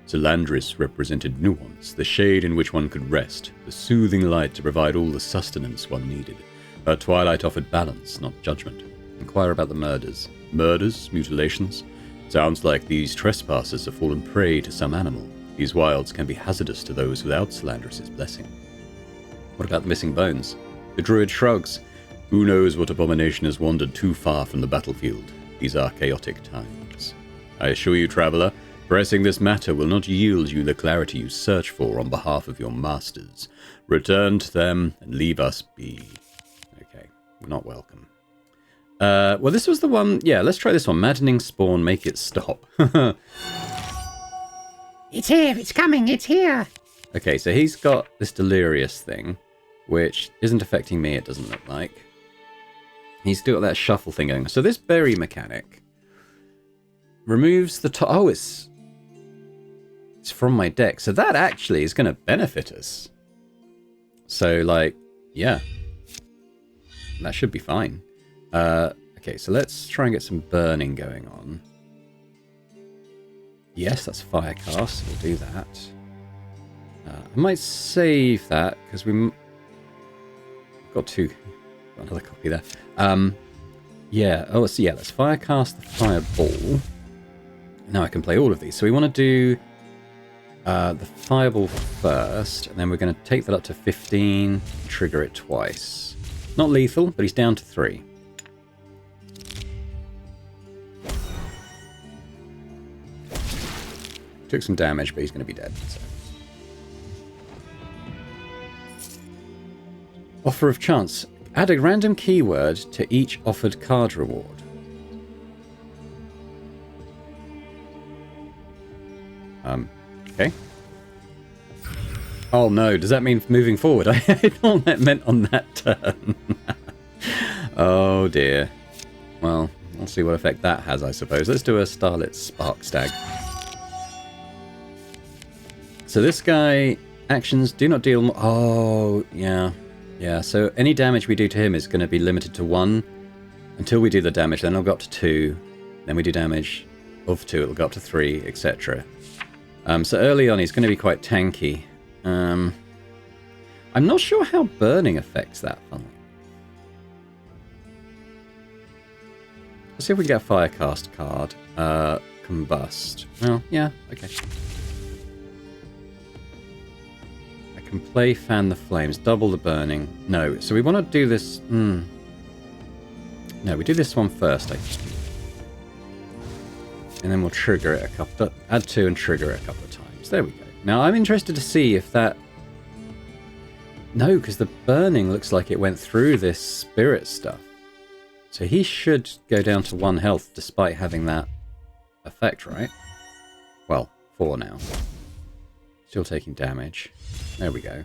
[SPEAKER 1] Salandris represented nuance, the shade in which one could rest, the soothing light to provide all the sustenance one needed. Her twilight offered balance, not judgment. Inquire about the murders. Murders? Mutilations? Sounds like these trespassers have fallen prey to some animal. These wilds can be hazardous to those without Salandris' blessing. What about the missing bones? The druid shrugs. Who knows what abomination has wandered too far from the battlefield? These are chaotic times. I assure you, traveller, pressing this matter will not yield you the clarity you search for on behalf of your masters. Return to them and leave us be. Okay, we're not welcome. Well, this was the one... Yeah, let's try this one. Maddening Spawn, make it stop.
[SPEAKER 2] It's here, it's coming, it's here.
[SPEAKER 1] Okay, so he's got this delirious thing, which isn't affecting me, it doesn't look like. He's still got that shuffle thing going. So this berry mechanic removes the top... Oh, it's from my deck. So that actually is going to benefit us. So, like, yeah. That should be fine. Okay, so let's try and get some burning going on. Yes, that's Firecast. We'll do that. I might save that, because we... Got another copy there. Yeah. Oh, so yeah, let's Firecast the Fireball. Now I can play all of these. So we want to do the Fireball first, and then we're going to take that up to 15, trigger it twice. Not lethal, but he's down to 3. Took some damage, but he's going to be dead. So. Offer of chance. Add a random keyword to each offered card reward. Okay. Oh no, does that mean moving forward? I thought that meant on that turn. Oh dear. Well, we'll see what effect that has, I suppose. Let's do a Starlit Spark Stag. So this guy, actions do not deal... Oh, yeah. Yeah, so any damage we do to him is going to be limited to 1 until we do the damage. Then it'll go up to 2. Then we do damage of 2. It'll go up to 3, etc. So early on, he's going to be quite tanky. I'm not sure how burning affects that funnel. Let's see if we can get a Firecast card. Combust. Well, yeah, okay. Can play Fan the Flames, double the burning. No, so we want to do this... No, we do this one first, I think. And then we'll trigger it a couple... Add 2 and trigger it a couple of times. There we go. Now, I'm interested to see if that... No, because the burning looks like it went through this spirit stuff. So he should go down to 1 health despite having that effect, right? Well, 4 now. Still taking damage. There we go.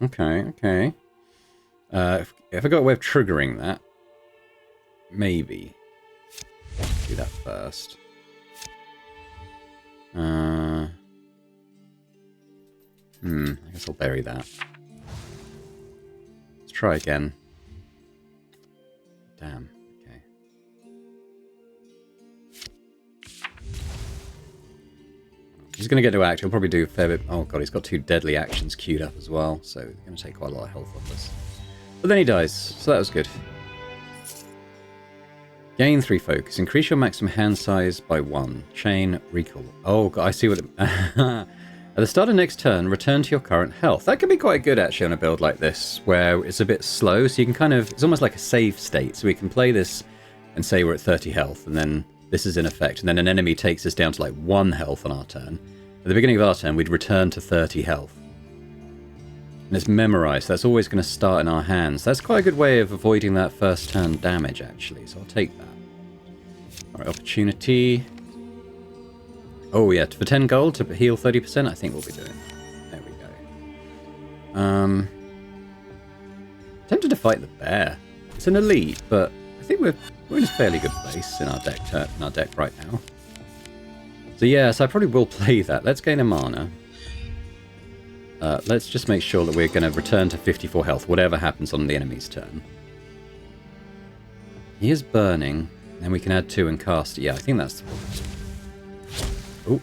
[SPEAKER 1] Okay, okay. If I got a way of triggering that, maybe. Do that first. I guess I'll bury that. Let's try again. Damn. Okay. He's going to get to act. He'll probably do a fair bit. Oh god, he's got 2 deadly actions queued up as well, so he's going to take quite a lot of health off us. But then he dies, so that was good. Gain 3 focus. Increase your maximum hand size by 1. Chain recall. Oh god, I see what it... At the start of next turn, return to your current health. That could be quite good actually on a build like this, where it's a bit slow, so you can kind of... It's almost like a save state, so we can play this and say we're at 30 health, and then this is in effect, and then an enemy takes us down to like 1 health on our turn. At the beginning of our turn, we'd return to 30 health. And it's memorized, so that's always going to start in our hands. That's quite a good way of avoiding that first turn damage, actually, so I'll take that. Alright, opportunity. Oh yeah, for 10 gold to heal 30%, I think we'll be doing. There we go. Tempted to fight the bear. It's an elite, but I think we're in a fairly good place in our deck right now. So yeah, so I probably will play that. Let's gain a mana. Let's just make sure that we're going to return to 54 health, whatever happens on the enemy's turn. He is burning, then we can add 2 and cast. Yeah, I think that's the one.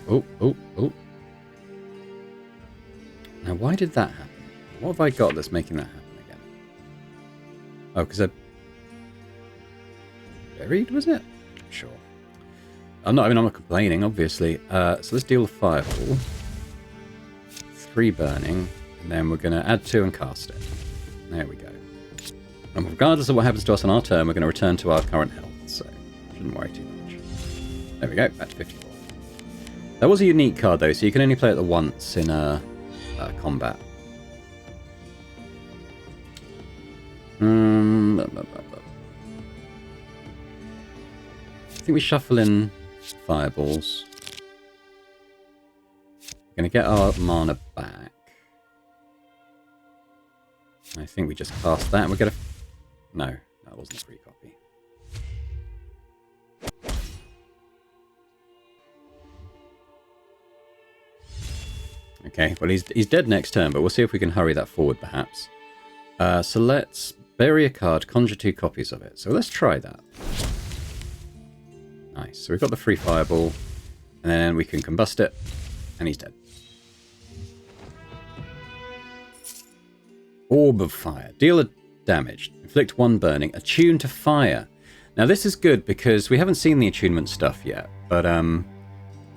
[SPEAKER 1] Oh. Now, why did that happen? What have I got that's making that happen again? Oh, because buried, was it? Sure. I'm not complaining, obviously. So let's deal a fireball. 3 burning, and then we're going to add 2 and cast it. There we go. And regardless of what happens to us on our turn, we're going to return to our current health, so shouldn't worry too much. There we go, back to 54. That was a unique card, though, so you can only play it once in combat. I think we shuffle in fireballs. We're going to get our mana back. I think we just cast that and we get a... No, that wasn't a free copy. Okay, well he's dead next turn, but we'll see if we can hurry that forward perhaps. So let's bury a card, conjure 2 copies of it. So let's try that. Nice, so we've got the free fireball, and then we can combust it, and he's dead. Orb of Fire. Deal a damage. Inflict 1 burning. Attune to fire. Now this is good because we haven't seen the attunement stuff yet, but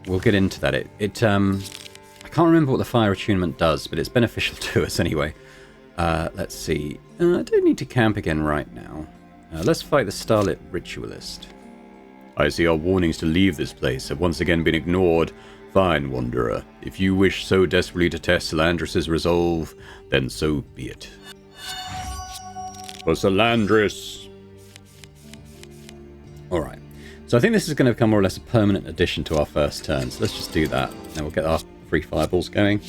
[SPEAKER 1] we'll get into that. I can't remember what the fire attunement does, but it's beneficial to us anyway. Let's see. I don't need to camp again right now. Let's fight the Starlit Ritualist. I see our warnings to leave this place have once again been ignored. Fine, Wanderer. If you wish so desperately to test Salandris' resolve, then so be it. For Salandris! Alright. So I think this is going to become more or less a permanent addition to our first turn. So let's just do that. Then we'll get our free fireballs going.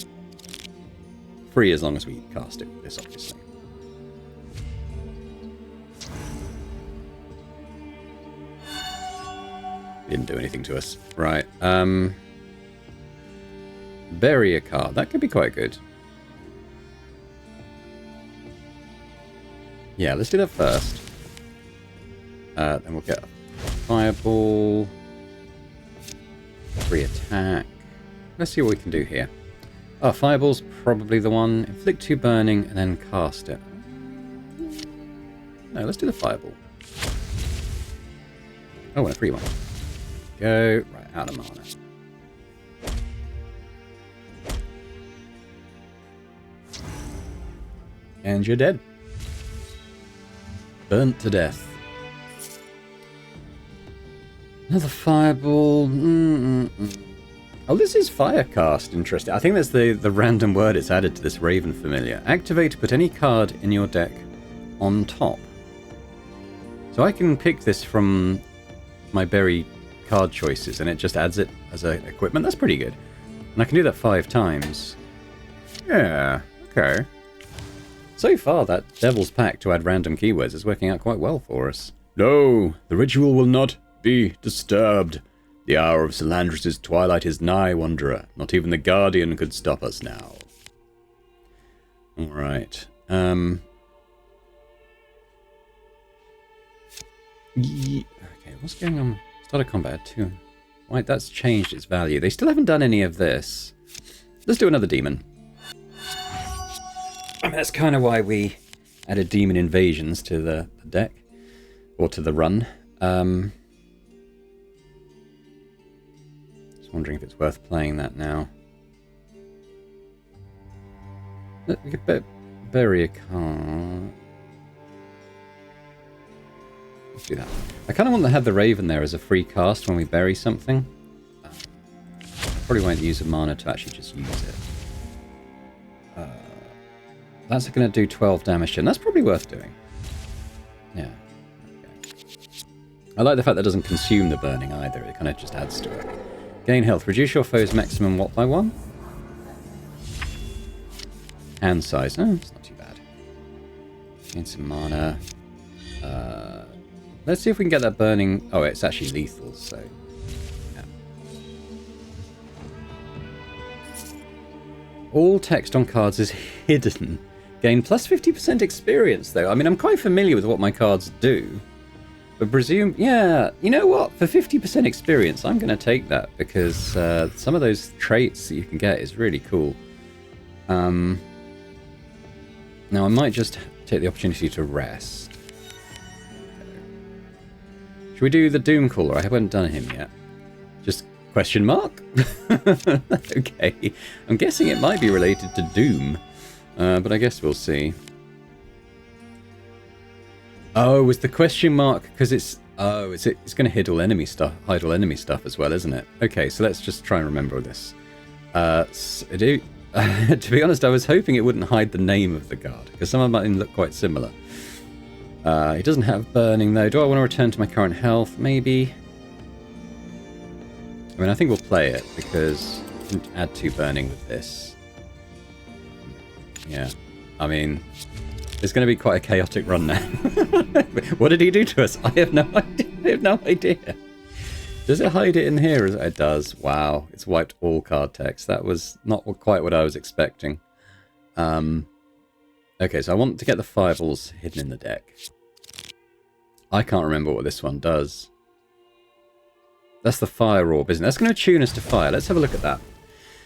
[SPEAKER 1] Free as long as we cast it with this, obviously. Didn't do anything to us. Right. Bury a card. That could be quite good. Yeah, let's do that first. Then we'll get a fireball. Free attack. Let's see what we can do here. Oh, fireball's probably the one. Inflict 2 burning and then cast it. No, let's do the fireball. Oh, and a free one. Go. Right, out of mana. And you're dead. Burnt to death. Another fireball. Oh, this is Firecast. Interesting. I think that's the random word it's added to this Raven familiar. Activate to put any card in your deck on top. So I can pick this from my berry card choices and it just adds it as an equipment. That's pretty good. And I can do that 5 times. Yeah, okay. So far, that Devil's Pact to add random keywords is working out quite well for us. No, the ritual will not be disturbed. The hour of Salandris' twilight is nigh, Wanderer. Not even the Guardian could stop us now. Alright. Okay, what's going on? Start a combat 2. Right, that's changed its value. They still haven't done any of this. Let's do another demon. I mean, that's kind of why we added demon invasions to the deck. Or to the run. Just wondering if it's worth playing that now. We could bury a card. Let's do that. I kind of want to have the Raven there as a free cast when we bury something. Probably won't use a mana to actually just use it. That's going to do 12 damage, and that's probably worth doing. Yeah. Okay. I like the fact that it doesn't consume the burning either. It kind of just adds to it. Gain health. Reduce your foe's maximum what by 1? Hand size. Oh, it's not too bad. Gain some mana. Let's see if we can get that burning... Oh, it's actually lethal, so... Yeah. All text on cards is hidden. Gain plus 50% experience, though. I mean, I'm quite familiar with what my cards do. But presume... Yeah, you know what? For 50% experience, I'm going to take that. Because some of those traits that you can get is really cool. Now, I might just take the opportunity to rest. Should we do the Doom Caller? I haven't done him yet. Just question mark? Okay. I'm guessing it might be related to Doom. But I guess we'll see. Oh, was the question mark because it's... Oh, it's going to hide all enemy stuff as well, isn't it? Okay, so let's just try and remember this. To be honest, I was hoping it wouldn't hide the name of the guard, because some of them look quite similar. He doesn't have burning, though. Do I want to return to my current health? Maybe. I mean, I think we'll play it, because we can add 2 burning with this. Yeah. I mean, it's going to be quite a chaotic run now. What did he do to us? I have no idea. Does it hide it in here? It does. Wow. It's wiped all card text. That was not quite what I was expecting. Okay, so I want to get the fireballs hidden in the deck. I can't remember what this one does. That's the fire orb, isn't it? That's going to attune us to fire. Let's have a look at that.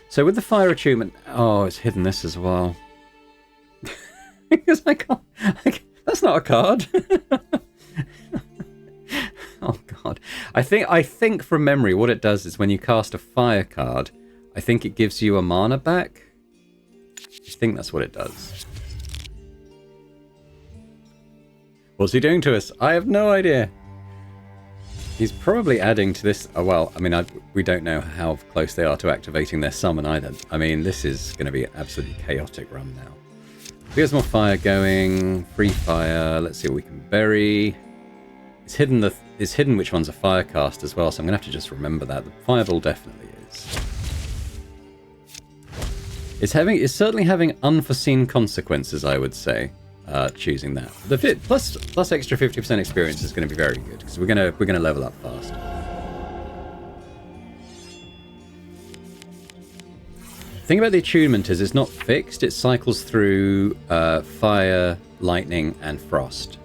[SPEAKER 1] So with the fire attunement... Oh, it's hidden this as well. Because I can't... That's not a card. Oh god. I think from memory what it does is when you cast a fire card, I think it gives you a mana back. I think that's what it does. What's he doing to us? I have no idea. He's probably adding to this... Oh, well, I mean, we don't know how close they are to activating their summon either. I mean, this is going to be an absolutely chaotic run now. Here's more fire going. Free fire. Let's see what we can bury. It's hidden which one's a fire cast as well, so I'm going to have to just remember that. The fireball definitely is. It's certainly having unforeseen consequences, I would say, choosing that. The plus extra 50% experience is going to be very good, because we're going to level up fast. The thing about the attunement is it's not fixed. It cycles through fire, lightning, and frost.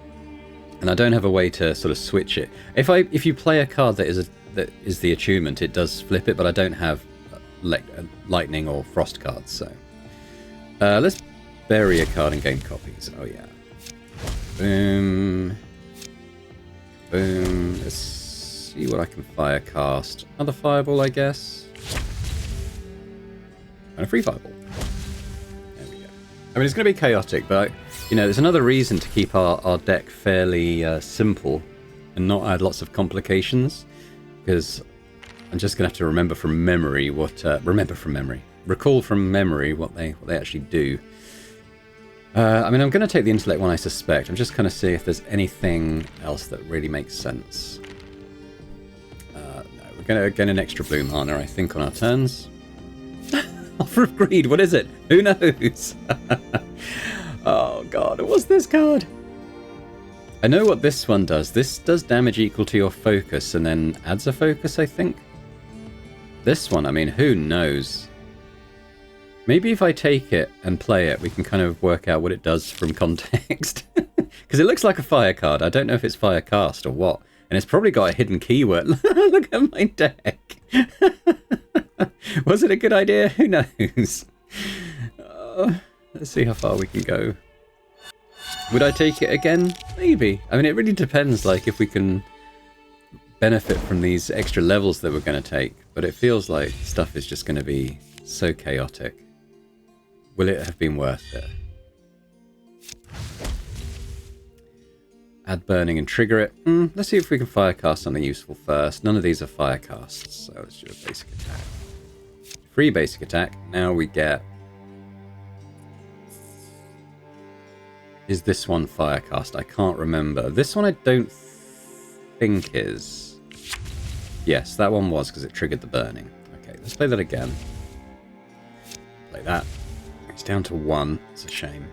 [SPEAKER 1] And I don't have a way to sort of switch it. If you play a card that is the attunement, it does flip it, but I don't have lightning or frost cards. So let's bury a card and gain copies. Oh yeah. Boom. Boom. Let's see what I can fire cast. Another fireball, I guess. And a free fireball. There we go. I mean, it's going to be chaotic, but you know, there's another reason to keep our deck fairly simple and not add lots of complications, because I'm just going to have to remember from memory recall from memory what they actually do. I mean, I'm going to take the intellect one, I suspect. I'm just going to see if there's anything else that really makes sense. No, we're going to get an extra blue mana, I think, on our turns. Offer of Greed, what is it? Who knows? Oh god, what's this card? I know what this one does. This does damage equal to your focus and then adds a focus, I think. This one, I mean, who knows? Maybe if I take it and play it, we can kind of work out what it does from context. Because it looks like a fire card. I don't know if it's fire cast or what. And it's probably got a hidden keyword. Look at my deck. Was it a good idea? Who knows? Let's see how far we can go. Would I take it again? Maybe. I mean, it really depends, like, if we can benefit from these extra levels that we're going to take. But it feels like stuff is just going to be so chaotic. Will it have been worth it? Add burning and trigger it. Let's see if we can firecast something useful first. None of these are firecasts, so let's do a basic attack. Free basic attack. Now we get... Is this one firecast? I can't remember. This one I don't think is. Yes, that one was because it triggered the burning. Okay, let's play that again. Play that. It's down to 1. It's a shame.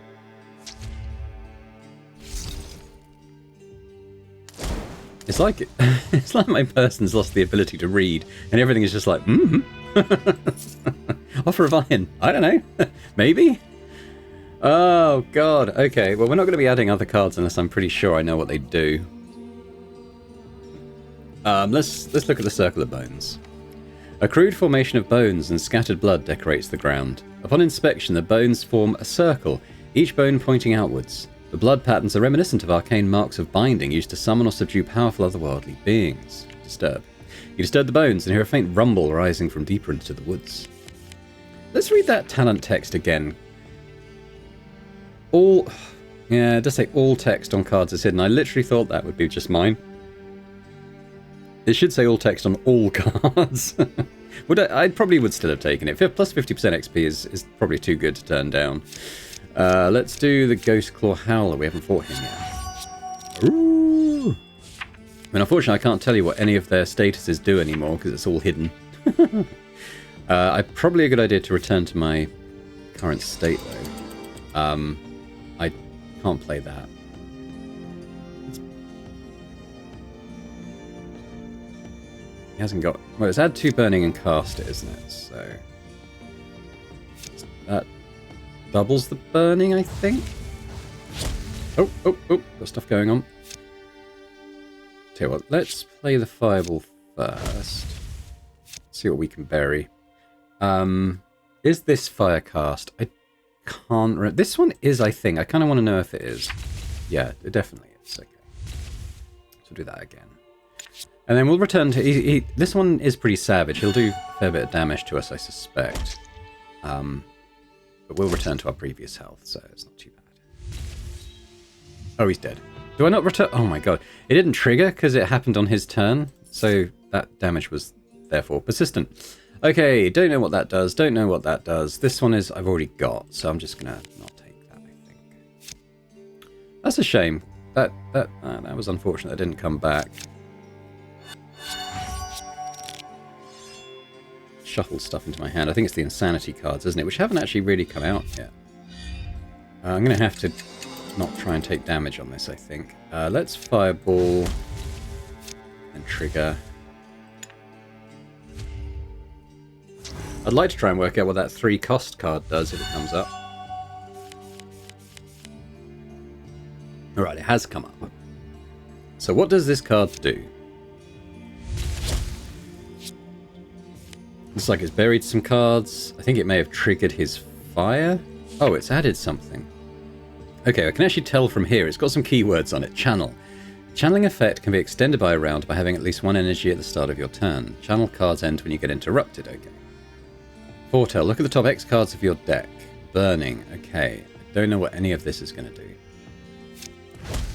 [SPEAKER 1] It's like it's like my person's lost the ability to read, and everything is just like, Offer of Iron. I don't know. Maybe. Oh god. Okay. Well, we're not going to be adding other cards unless I'm pretty sure I know what they do. Let's look at the Circle of Bones. A crude formation of bones and scattered blood decorates the ground. Upon inspection, the bones form a circle, each bone pointing outwards. The blood patterns are reminiscent of arcane marks of binding used to summon or subdue powerful otherworldly beings. Disturb. You disturb the bones and hear a faint rumble rising from deeper into the woods. Let's read that talent text again. Yeah, it does say all text on cards is hidden. I literally thought that would be just mine. It should say all text on all cards. I probably would still have taken it. Plus 50% XP is probably too good to turn down. Let's do the Ghost Claw Howler. We haven't fought him yet. Ooh. I mean, unfortunately, I can't tell you what any of their statuses do anymore because it's all hidden. Probably a good idea to return to my current state, though. I can't play that. He hasn't got... Well, it's add 2 burning and cast it, isn't it? So... that doubles the burning, I think? Oh, got stuff going on. Tell you what, let's play the fireball first. See what we can bury. Is this fire cast? I can't remember. This one is, I think. I kind of want to know if it is. Yeah, it definitely is. Okay. So we'll do that again. And then we'll return to... this one is pretty savage. He'll do a fair bit of damage to us, I suspect. But we'll return to our previous health, so it's not too bad. Oh, he's dead. Do I not return? Oh my god. It didn't trigger because it happened on his turn. So that damage was therefore persistent. Okay, don't know what that does. Don't know what that does. This one is I've already got, so I'm just going to not take that, I think. That's a shame. That was unfortunate. That didn't come back. Shuffle stuff into my hand. I think it's the Insanity cards, isn't it? Which haven't actually really come out yet. I'm going to have to not try and take damage on this, I think. Let's Fireball and trigger. I'd like to try and work out what that 3 cost card does if it comes up. Alright, it has come up. So what does this card do? Looks like it's buried some cards. I think it may have triggered his fire. Oh, it's added something. Okay, I can actually tell from here. It's got some keywords on it. Channel. Channeling effect can be extended by a round by having at least 1 energy at the start of your turn. Channel cards end when you get interrupted. Okay. Foretell. Look at the top X cards of your deck. Burning. Okay. I don't know what any of this is going to do.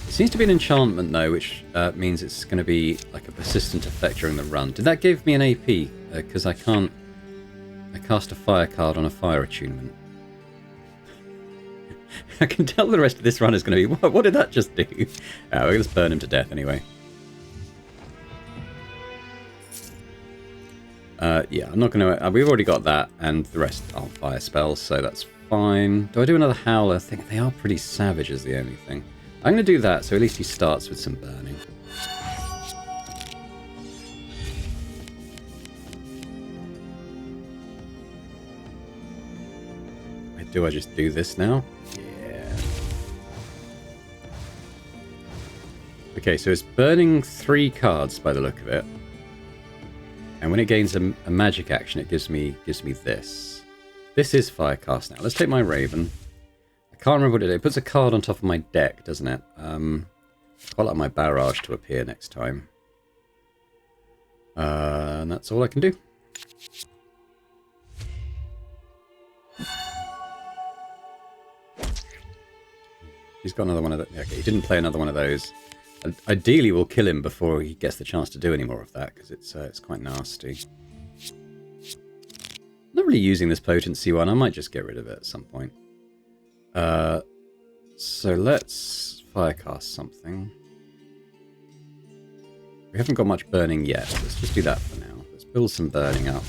[SPEAKER 1] It seems to be an enchantment, though, which means it's going to be like a persistent effect during the run. Did that give me an AP? Because I can't... I cast a fire card on a fire attunement. I can tell the rest of this run is going to be... What did that just do? We're going to burn him to death anyway. Yeah, I'm not going to... we've already got that, and the rest are fire spells, so that's fine. Do I do another Howler? I think they are pretty savage is the only thing. I'm going to do that, so at least he starts with some burning. Do I just do this now? Yeah. Okay, so it's burning 3 cards by the look of it. And when it gains a magic action, it gives me this. This is Firecast now. Let's take my Raven. I can't remember what it is. It puts a card on top of my deck, doesn't it? Quite like my Barrage to appear next time. And that's all I can do. He's got another one of those. Okay, he didn't play another one of those. Ideally, we'll kill him before he gets the chance to do any more of that, because it's quite nasty. Not really using this potency one. I might just get rid of it at some point. So let's Firecast something. We haven't got much burning yet. So let's just do that for now. Let's build some burning up.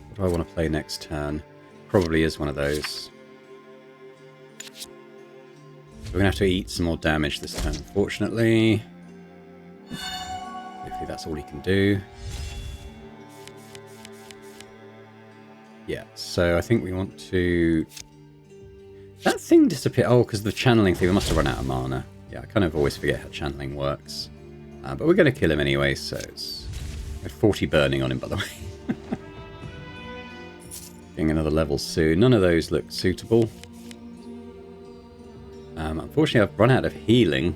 [SPEAKER 1] What do I want to play next turn? Probably is one of those. We're going to have to eat some more damage this turn, unfortunately. Hopefully that's all he can do. Yeah, so I think we want to... That thing disappeared. Oh, because the channeling thing, we must have run out of mana. Yeah, I kind of always forget how channeling works. But we're going to kill him anyway, so it's... We have 40 burning on him, by the way. Getting another level soon. None of those look suitable. Unfortunately, I've run out of healing.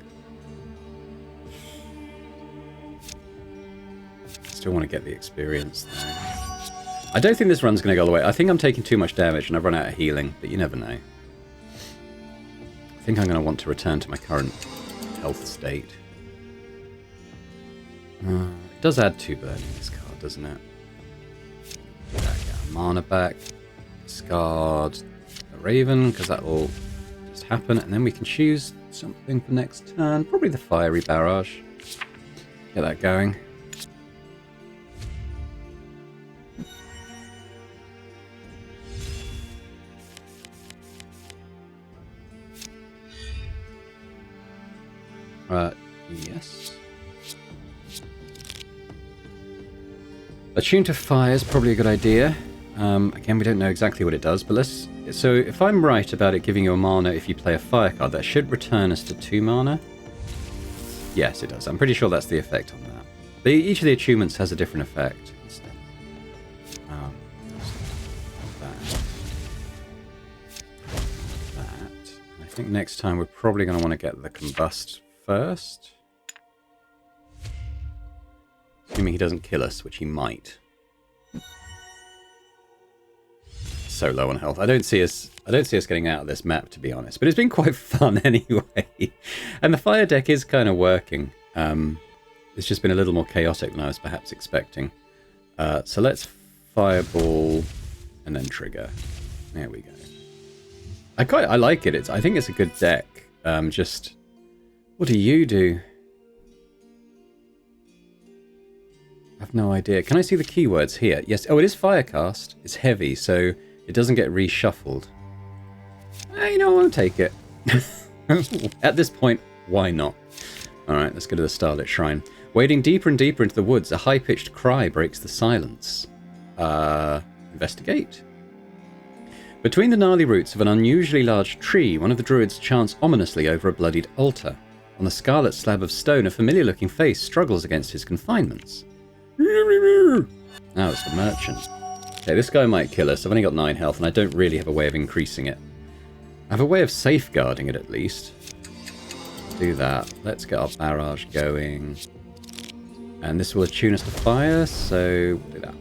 [SPEAKER 1] Still want to get the experience, though. I don't think this run's going to go all the way. I think I'm taking too much damage and I've run out of healing, but you never know. I think I'm going to want to return to my current health state. It does add 2 burning, this card, doesn't it? Get our mana back. Discard a Raven, because that will just happen. And then we can choose something for next turn. Probably the Fiery Barrage. Get that going. Yes. Attune to Fire is probably a good idea. Again, we don't know exactly what it does, but let's... So if I'm right about it giving you a mana if you play a fire card, that should return us to 2 mana. Yes, it does. I'm pretty sure that's the effect on that. Each of the attunements has a different effect. That. I think next time we're probably going to want to get the Combust first. Assuming he doesn't kill us, which he might. So low on health. I don't see us getting out of this map, to be honest. But it's been quite fun anyway. And the fire deck is kind of working. It's just been a little more chaotic than I was perhaps expecting. So let's fireball and then trigger. There we go. I like it. I think it's a good deck. Just what do you do? I have no idea. Can I see the keywords here? Yes. Oh, it is Firecast. It's heavy, so it doesn't get reshuffled. You know, I'll take it. At this point, why not? Alright, let's go to the Starlit Shrine. Wading deeper and deeper into the woods, a high-pitched cry breaks the silence. Investigate. Between the gnarly roots of an unusually large tree, one of the druids chants ominously over a bloodied altar. On the scarlet slab of stone, a familiar-looking face struggles against his confinements. Oh, it's the merchant. Okay, this guy might kill us. I've only got 9 health, and I don't really have a way of increasing it. I have a way of safeguarding it, at least. Do that. Let's get our barrage going. And this will attune us to fire, so we'll do that.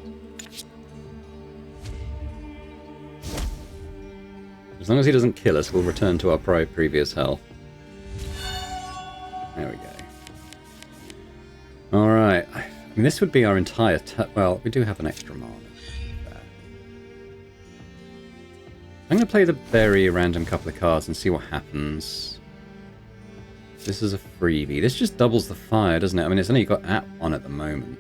[SPEAKER 1] As long as he doesn't kill us, we'll return to our previous health. There we go. Alright. I mean, this would be our entire... well, we do have an extra mana. There. I'm going to play the very random couple of cards and see what happens. This is a freebie. This just doubles the fire, doesn't it? I mean, it's only got @1 at the moment.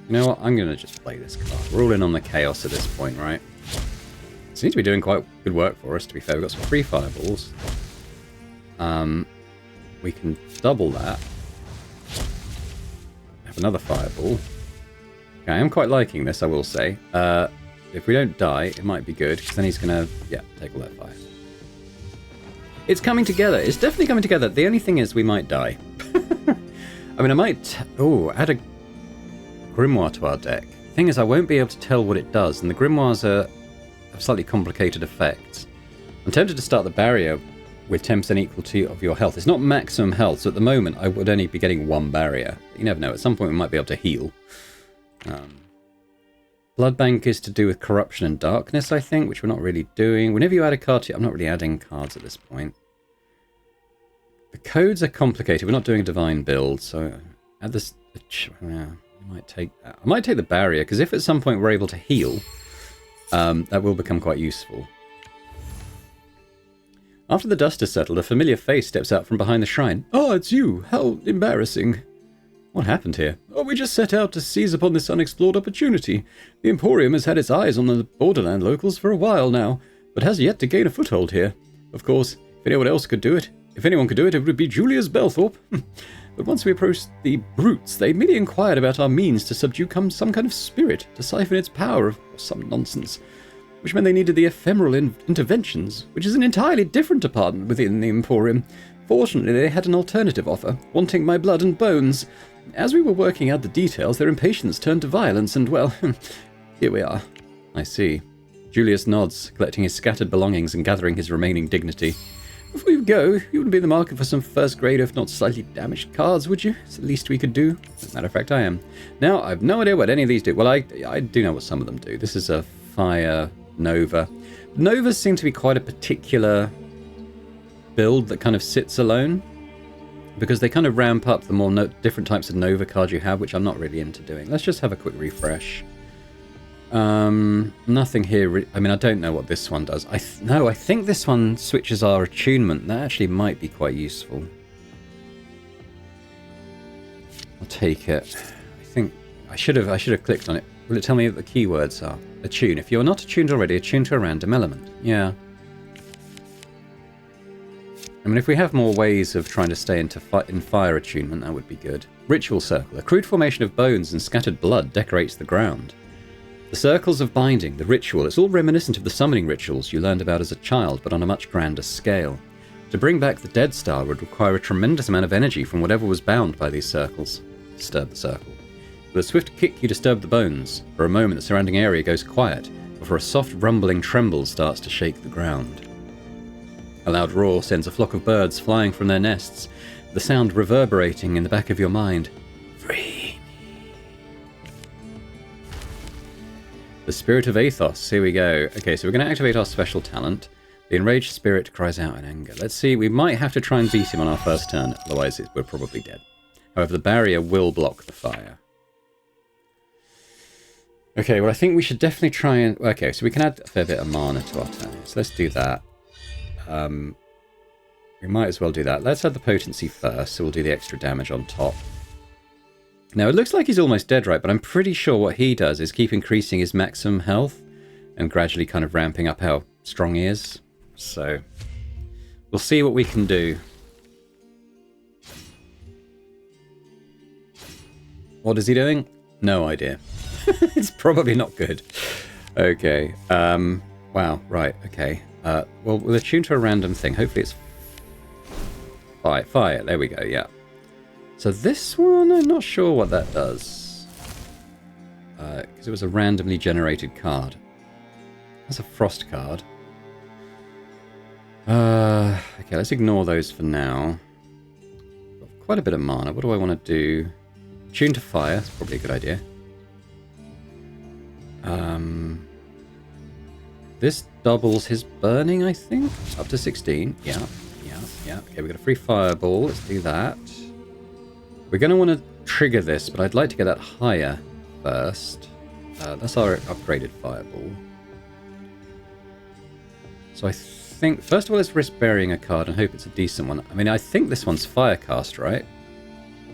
[SPEAKER 1] You know what? I'm going to just play this card. We're all in on the chaos at this point, right? It seems to be doing quite good work for us, to be fair. We've got some free fireballs. We can double that. Have another fireball. Okay, I am quite liking this, I will say. If we don't die, it might be good, because then he's going to, yeah, take all that fire. It's coming together. It's definitely coming together. The only thing is we might die. I mean, I might... add a grimoire to our deck. The thing is, I won't be able to tell what it does, and the grimoires have slightly complicated effects. I'm tempted to start the barrier with 10% equal to of your health. It's not maximum health, so at the moment I would only be getting 1 barrier. You never know. At some point we might be able to heal. Blood Bank is to do with corruption and darkness, I think, which we're not really doing. Whenever you add a card to... I'm not really adding cards at this point. The codes are complicated. We're not doing a divine build, so add this... I might take that. I might take the barrier, because if at some point we're able to heal, that will become quite useful. After the dust has settled, a familiar face steps out from behind the shrine. Oh, it's you. How embarrassing. What happened here? Oh, we just set out to seize upon this unexplored opportunity. The Emporium has had its eyes on the borderland locals for a while now, but has yet to gain a foothold here. Of course, if anyone could do it, it would be Julius Belthorpe. But once we approached the brutes, they merely inquired about our means to subdue some kind of spirit, to siphon its power of some nonsense, which meant they needed the ephemeral interventions, which is an entirely different department within the Emporium. Fortunately, they had an alternative offer, wanting my blood and bones. As we were working out the details, their impatience turned to violence, and, well, here we are. I see. Julius nods, collecting his scattered belongings and gathering his remaining dignity. Before you go, you wouldn't be in the market for some first grade, if not slightly damaged cards, would you? It's the least we could do. As a matter of fact, I am. Now, I've no idea what any of these do. Well, I do know what some of them do. This is a fire Nova. Novas seem to be quite a particular build that kind of sits alone, because they kind of ramp up the more different types of Nova cards you have, which I'm not really into doing. Let's just have a quick refresh. Nothing here. I mean, I don't know what this one does. I think this one switches our attunement. That actually might be quite useful. I'll take it. I think I should have clicked on it. Will it tell me what the keywords are? Attune. If you're not attuned already, attune to a random element. Yeah. I mean, if we have more ways of trying to stay in fire attunement, that would be good. Ritual circle. A crude formation of bones and scattered blood decorates the ground. The circles of binding, the ritual, it's all reminiscent of the summoning rituals you learned about as a child, but on a much grander scale. To bring back the Dead Star would require a tremendous amount of energy from whatever was bound by these circles. Disturb the circle. With a swift kick, you disturb the bones. For a moment, the surrounding area goes quiet, before a soft rumbling tremble starts to shake the ground. A loud roar sends a flock of birds flying from their nests, the sound reverberating in the back of your mind. Free. The Spirit of Athos. Here we go. Okay, so we're going to activate our special talent. The enraged spirit cries out in anger. Let's see, we might have to try and beat him on our first turn, otherwise we're probably dead. However, the barrier will block the fire. Okay, well I think we should definitely try and... Okay, so we can add a fair bit of mana to our turn. So let's do that. We might as well do that. Let's add the potency first, so we'll do the extra damage on top. Now, it looks like he's almost dead, right? But I'm pretty sure what he does is keep increasing his maximum health and gradually kind of ramping up how strong he is. So, we'll see what we can do. What is he doing? No idea. It's probably not good. Okay. Wow, right, okay. Well, we'll attune to a random thing. Hopefully it's... Fire. There we go, yeah. So this one, I'm not sure what that does. Because it was a randomly generated card. That's a frost card. Okay, let's ignore those for now. Got quite a bit of mana. What do I want to do? Tune to fire. That's probably a good idea. This doubles his burning, I think. Up to 16. Yeah. Okay, we've got a free fireball. Let's do that. We're going to want to trigger this, but I'd like to get that higher first. That's our upgraded fireball. So I think, first of all, let's risk burying a card and hope it's a decent one. I mean, I think this one's Firecast, right?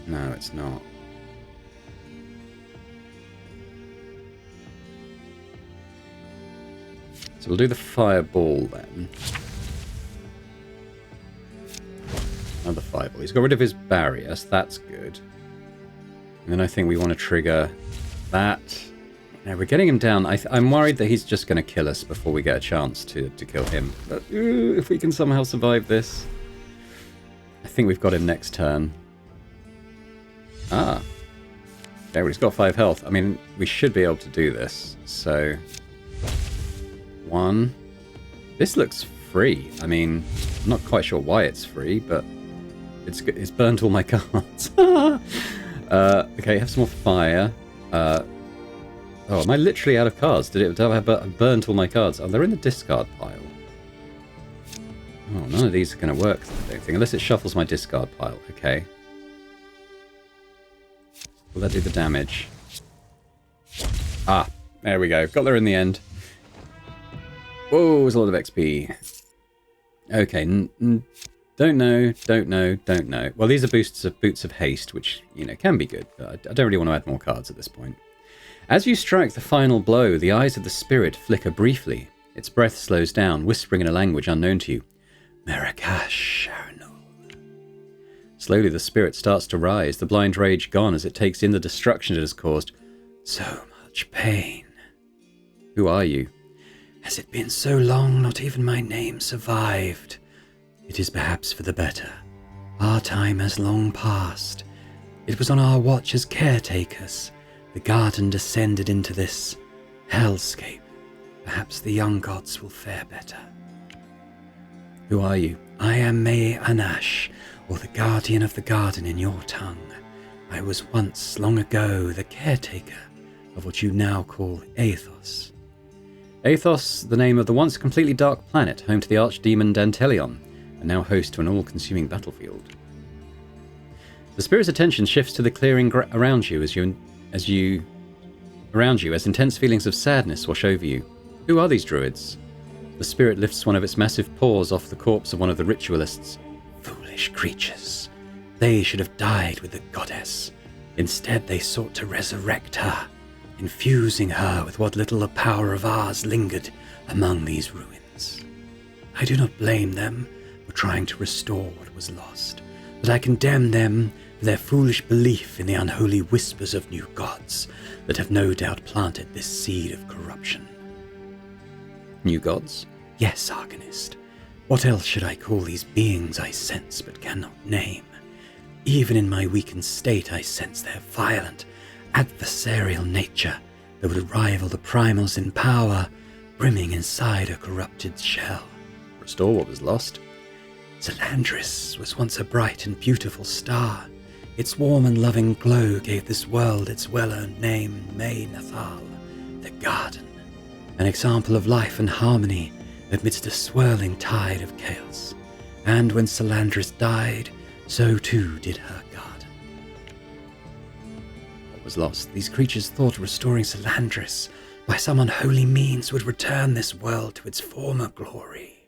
[SPEAKER 1] No, it's not. So we'll do the fireball then. Another fireball. He's got rid of his barrier, so that's good. And then I think we want to trigger that. Now we're getting him down. I'm worried that he's just going to kill us before we get a chance to kill him. But if we can somehow survive this. I think we've got him next turn. Ah. Okay, well, he's got 5 health. I mean, we should be able to do this. So... 1. This looks free. I mean, I'm not quite sure why it's free, but it's burnt all my cards. Okay, have some more fire. Oh, am I literally out of cards? Did I have burnt all my cards? Oh, they're in the discard pile. Oh, none of these are going to work, I don't think, unless it shuffles my discard pile. Okay. Will that do the damage? Ah, there we go. Got there in the end. Whoa, there's a lot of XP. Okay, don't know. Well, these are boots of haste, which, you know, can be good, but I don't really want to add more cards at this point. As you strike the final blow, the eyes of the spirit flicker briefly. Its breath slows down, whispering in a language unknown to you. Marakash Sharanol. Slowly the spirit starts to rise, the blind rage gone as it takes in the destruction it has caused. So much pain. Who are you? Has it been so long, not even my name survived? It is perhaps for the better. Our time has long passed. It was on our watch as caretakers. The garden descended into this hellscape. Perhaps the young gods will fare better. Who are you? I am May Anash, or the guardian of the garden in your tongue. I was once, long ago, the caretaker of what you now call Athos. Athos, the name of the once completely dark planet, home to the archdemon Dantelion, and now host to an all-consuming battlefield. The spirit's attention shifts to the clearing around you as intense feelings of sadness wash over you. Who are these druids? The spirit lifts one of its massive paws off the corpse of one of the ritualists. Foolish creatures. They should have died with the goddess. Instead, they sought to resurrect her, infusing her with what little power of ours lingered among these ruins. I do not blame them for trying to restore what was lost, but I condemn them for their foolish belief in the unholy whispers of new gods that have no doubt planted this seed of corruption. New gods? Yes, Arcanist. What else should I call these beings I sense but cannot name? Even in my weakened state, I sense their violent, adversarial nature that would rival the primals in power, brimming inside a corrupted shell. Restore what was lost? Zelandris was once a bright and beautiful star. Its warm and loving glow gave this world its well-earned name, May Nathal, the Garden, an example of life and harmony amidst a swirling tide of chaos. And when Zelandris died, so too did her garden. What was lost? These creatures thought restoring Zelandris by some unholy means would return this world to its former glory.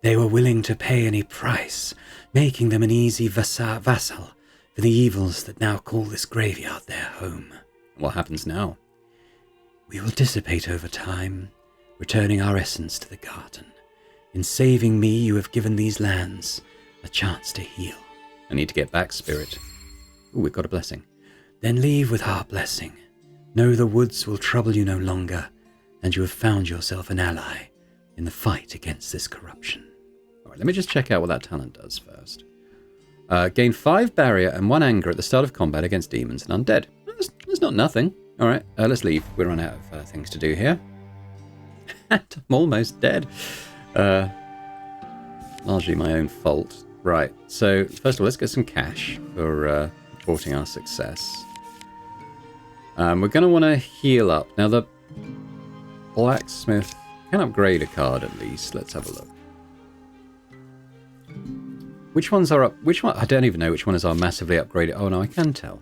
[SPEAKER 1] They were willing to pay any price, making them an easy vassal for the evils that now call this graveyard their home. What happens now? We will dissipate over time, returning our essence to the garden. In saving me, you have given these lands a chance to heal. I need to get back, spirit. Ooh, we've got a blessing. Then leave with our blessing. Know the woods will trouble you no longer, and you have found yourself an ally in the fight against this corruption. All right, let me just check out what that talent does first. Gain 5 barrier and 1 anger at the start of combat against demons and undead. That's not nothing. All right, let's leave. We're run out of things to do here. I'm almost dead. Largely my own fault. Right, so first of all, let's get some cash for reporting our success. We're going to want to heal up. Now, the blacksmith can upgrade a card at least. Let's have a look. Which ones are up? Which one? I don't even know which one is our massively upgraded. Oh, no, I can tell.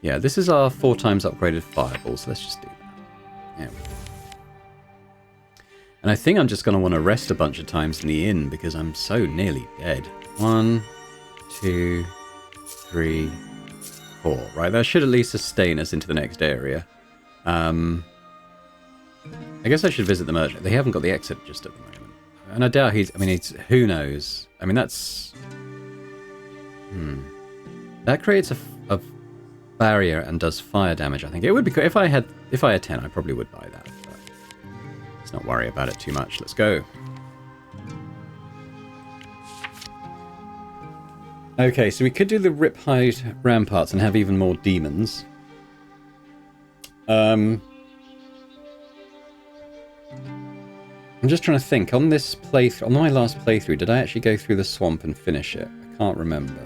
[SPEAKER 1] Yeah, this is our 4 times upgraded fireball, so let's just do that. There we go. And I think I'm just going to want to rest a bunch of times in the inn because I'm so nearly dead. 1, 2, 3, 4. Right, that should at least sustain us into the next area. I guess I should visit the merchant. They haven't got the exit just at the moment. And I doubt he's... I mean, it's... Who knows? I mean, that's... That creates a barrier and does fire damage, I think. It would be... If I had 10, I probably would buy that. But let's not worry about it too much. Let's go. Okay, so we could do the Riphide Ramparts and have even more demons. I'm just trying to think. On this playthrough, on my last playthrough, did I actually go through the swamp and finish it? I can't remember.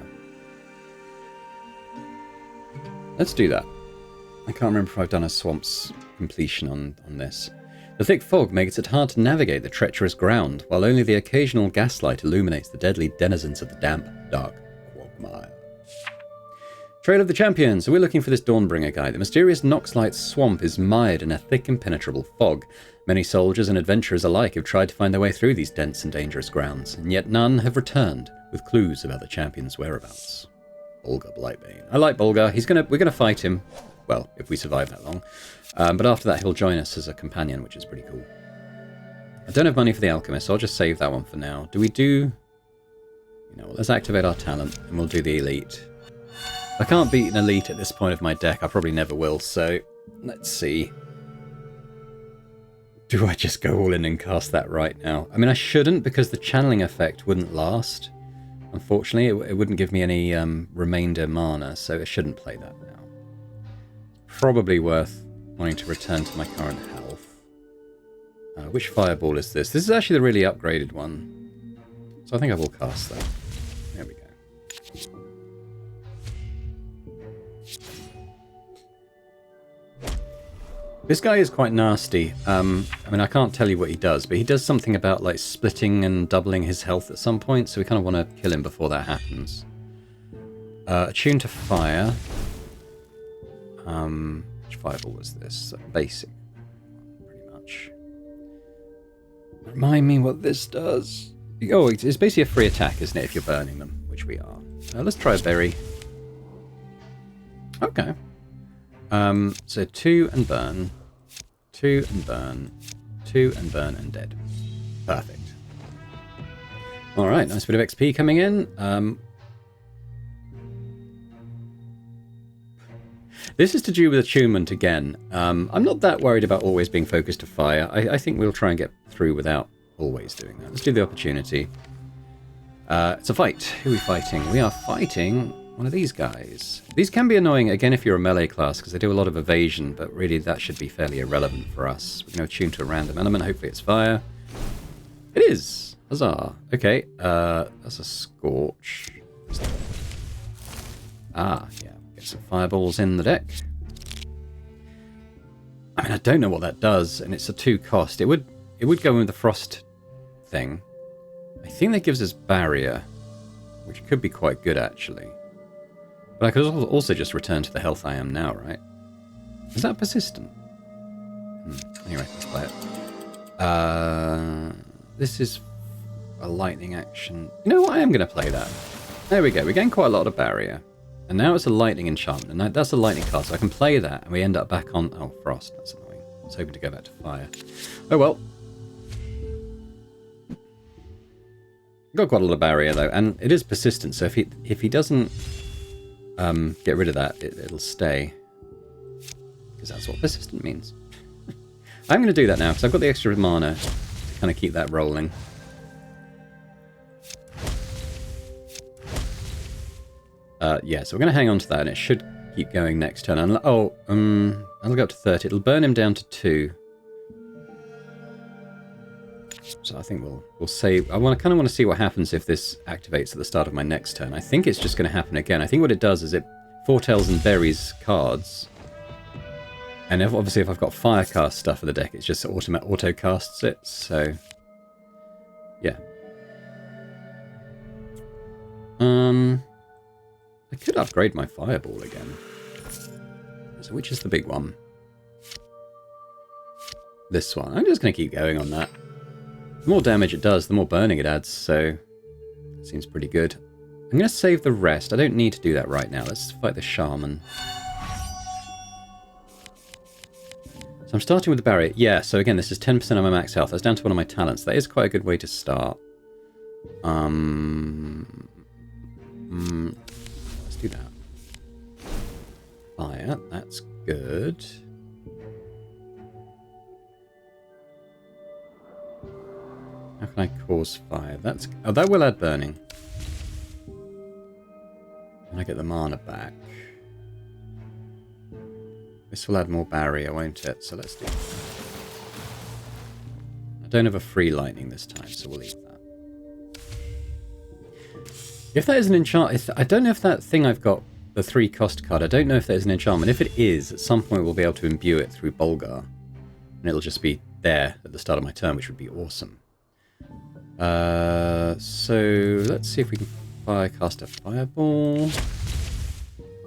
[SPEAKER 1] Let's do that. I can't remember if I've done a swamp's completion on this. The thick fog makes it hard to navigate the treacherous ground, while only the occasional gaslight illuminates the deadly denizens of the damp, dark quagmire. Trail of the Champions. So we're looking for this Dawnbringer guy. The mysterious Noxlight swamp is mired in a thick impenetrable fog. Many soldiers and adventurers alike have tried to find their way through these dense and dangerous grounds, and yet none have returned with clues about the champion's whereabouts. Bolgar Blightbane. I like Bolgar. We're gonna fight him. Well, if we survive that long. But after that, he'll join us as a companion, which is pretty cool. I don't have money for the alchemist, so I'll just save that one for now. Do we do... You know, let's activate our talent, and we'll do the elite. I can't beat an elite at this point of my deck. I probably never will, so let's see. Do I just go all in and cast that right now? I mean, I shouldn't, because the channeling effect wouldn't last. Unfortunately, it wouldn't give me any remainder mana, so I shouldn't play that now. Probably worth wanting to return to my current health. Which fireball is this? This is actually the really upgraded one. So I think I will cast that. There we go. This guy is quite nasty. I mean, I can't tell you what he does, but he does something about like splitting and doubling his health at some point, so we kind of want to kill him before that happens. Attuned to fire. Which fireball was this? Basic, pretty much. Remind me what this does. Oh, it's basically a free attack, isn't it, if you're burning them, which we are. Let's try a berry. Okay. So 2 and burn, 2 and burn, 2 and burn and dead. Perfect. Alright, nice bit of XP coming in. This is to do with attunement again. I'm not that worried about always being focused to fire. I think we'll try and get through without always doing that. Let's do the opportunity. It's a fight. Who are we fighting? We are fighting one of these guys. These can be annoying, again, if you're a melee class, because they do a lot of evasion, but really that should be fairly irrelevant for us. We're going to attune to a random element. Hopefully it's fire. It is! Huzzah. Okay, that's a scorch. Ah, yeah. Get some fireballs in the deck. I mean, I don't know what that does, and it's a 2 cost. It would go with the frost thing. I think that gives us barrier, which could be quite good, actually. But I could also just return to the health I am now, right? Is that persistent? Anyway, let's play it. This is a lightning action. You know what? I am going to play that. There we go. We're getting quite a lot of barrier. And now it's a lightning enchantment. And that's a lightning cast, so I can play that. And we end up back on... Oh, frost. That's annoying. I was hoping to go back to fire. Oh, well. Got quite a lot of barrier, though. And it is persistent, so if he doesn't... get rid of that, it'll stay. Because that's what persistent means. I'm going to do that now, because I've got the extra mana to kind of keep that rolling. Yeah, so we're going to hang on to that, and it should keep going next turn. That'll go up to 30. It'll burn him down to 2. So I think we'll save. I kind of want to see what happens if this activates at the start of my next turn. I think it's just going to happen again. I think what it does is it foretells and buries cards. And obviously if I've got firecast stuff in the deck, it's just auto casts it. So, yeah. I could upgrade my fireball again. So which is the big one? This one. I'm just going to keep going on that. The more damage it does, the more burning it adds, so it seems pretty good. I'm going to save the rest. I don't need to do that right now. Let's fight the shaman. So I'm starting with the barrier. Yeah, so again, this is 10% of my max health. That's down to one of my talents. That is quite a good way to start. Let's do that. Fire, that's good. How can I cause fire? That will add burning. And I get the mana back. This will add more barrier, won't it? So let's do that. I don't have a free lightning this time, so we'll leave that. If that is an enchantment, I don't know if that thing I've got, the 3 cost card, I don't know if that is an enchantment. If it is, at some point we'll be able to imbue it through Bolgar. And it'll just be there at the start of my turn, which would be awesome. So let's see if we can cast a fireball. Do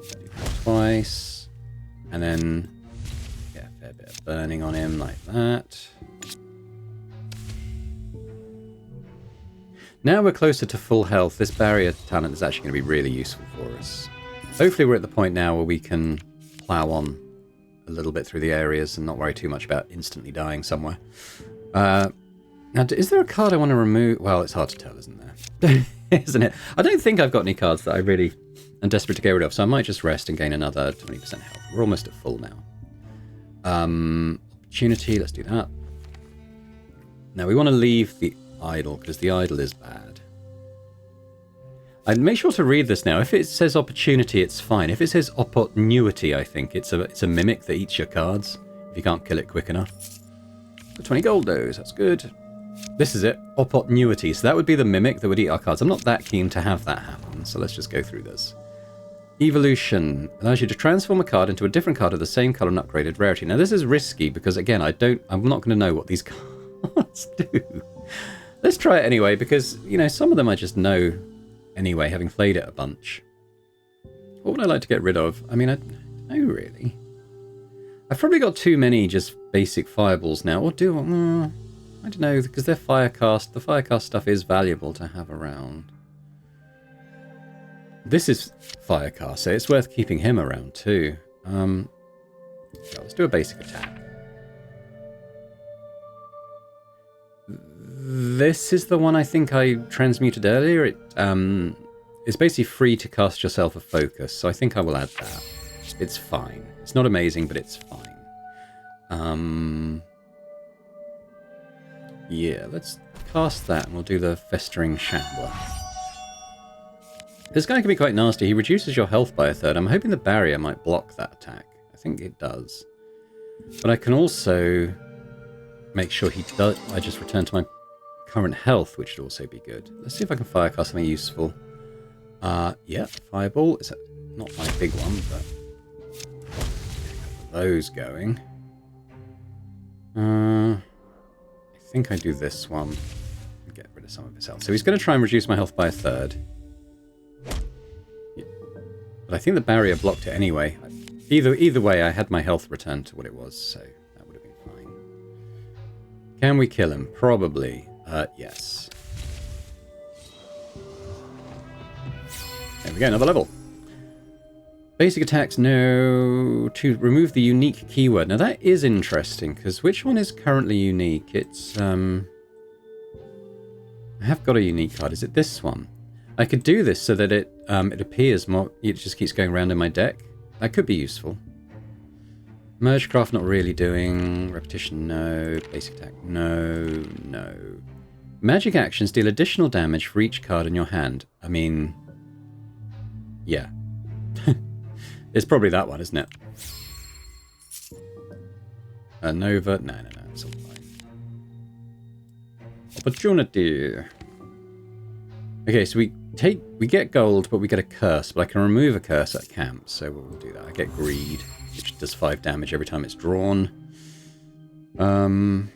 [SPEAKER 1] that twice. And then get a fair bit of burning on him like that. Now we're closer to full health. This barrier talent is actually going to be really useful for us. Hopefully we're at the point now where we can plow on a little bit through the areas and not worry too much about instantly dying somewhere. Now, is there a card I want to remove? Well, it's hard to tell, isn't there? Isn't it? I don't think I've got any cards that I really am desperate to get rid of, so I might just rest and gain another 20% health. We're almost at full now. Opportunity, let's do that. Now, we want to leave the idol, because the idol is bad. I'd make sure to read this now. If it says opportunity, it's fine. If it says opportunity, I think it's a mimic that eats your cards if you can't kill it quick enough. 20 gold those, that's good. This is it. Opportunity. So that would be the mimic that would eat our cards. I'm not that keen to have that happen, so let's just go through this. Evolution allows you to transform a card into a different card of the same color and upgraded rarity. Now this is risky because again, I'm not going to know what these cards do. Let's try it anyway because, you know, some of them I just know anyway, having played it a bunch. What would I like to get rid of? I mean, I don't know really. I've probably got too many just basic fireballs now. Or do I don't know, because they're firecast. The firecast stuff is valuable to have around. This is firecast, so it's worth keeping him around too. Yeah, let's do a basic attack. This is the one I think I transmuted earlier. It's basically free to cast yourself a focus, so I think I will add that. It's fine. It's not amazing, but it's fine. Yeah, let's cast that and we'll do the Festering Shambler. This guy can be quite nasty. He reduces your health by a third. I'm hoping the barrier might block that attack. I think it does. But I can also make sure he does. I just return to my current health, which would also be good. Let's see if I can firecast something useful. Yeah, fireball. It's not my big one, but get a couple of those going. I think I do this one. Get rid of some of his health. So he's going to try and reduce my health by a third. Yeah. But I think the barrier blocked it anyway. Either way, I had my health returned to what it was, so that would have been fine. Can we kill him? Probably. Yes. There we go, another level. Basic attacks, no. To remove the unique keyword. Now that is interesting, because which one is currently unique? It's, I have got a unique card. Is it this one? I could do this so that it appears more, it just keeps going around in my deck. That could be useful. Mergecraft not really doing. Repetition, no. Basic attack, no. Magic actions deal additional damage for each card in your hand. I mean, yeah. It's probably that one, isn't it? Nova, no, it's all fine. Opportunity. Okay, so we get gold, but we get a curse. But I can remove a curse at camp, so we'll do that. I get greed, which does 5 damage every time it's drawn. I'll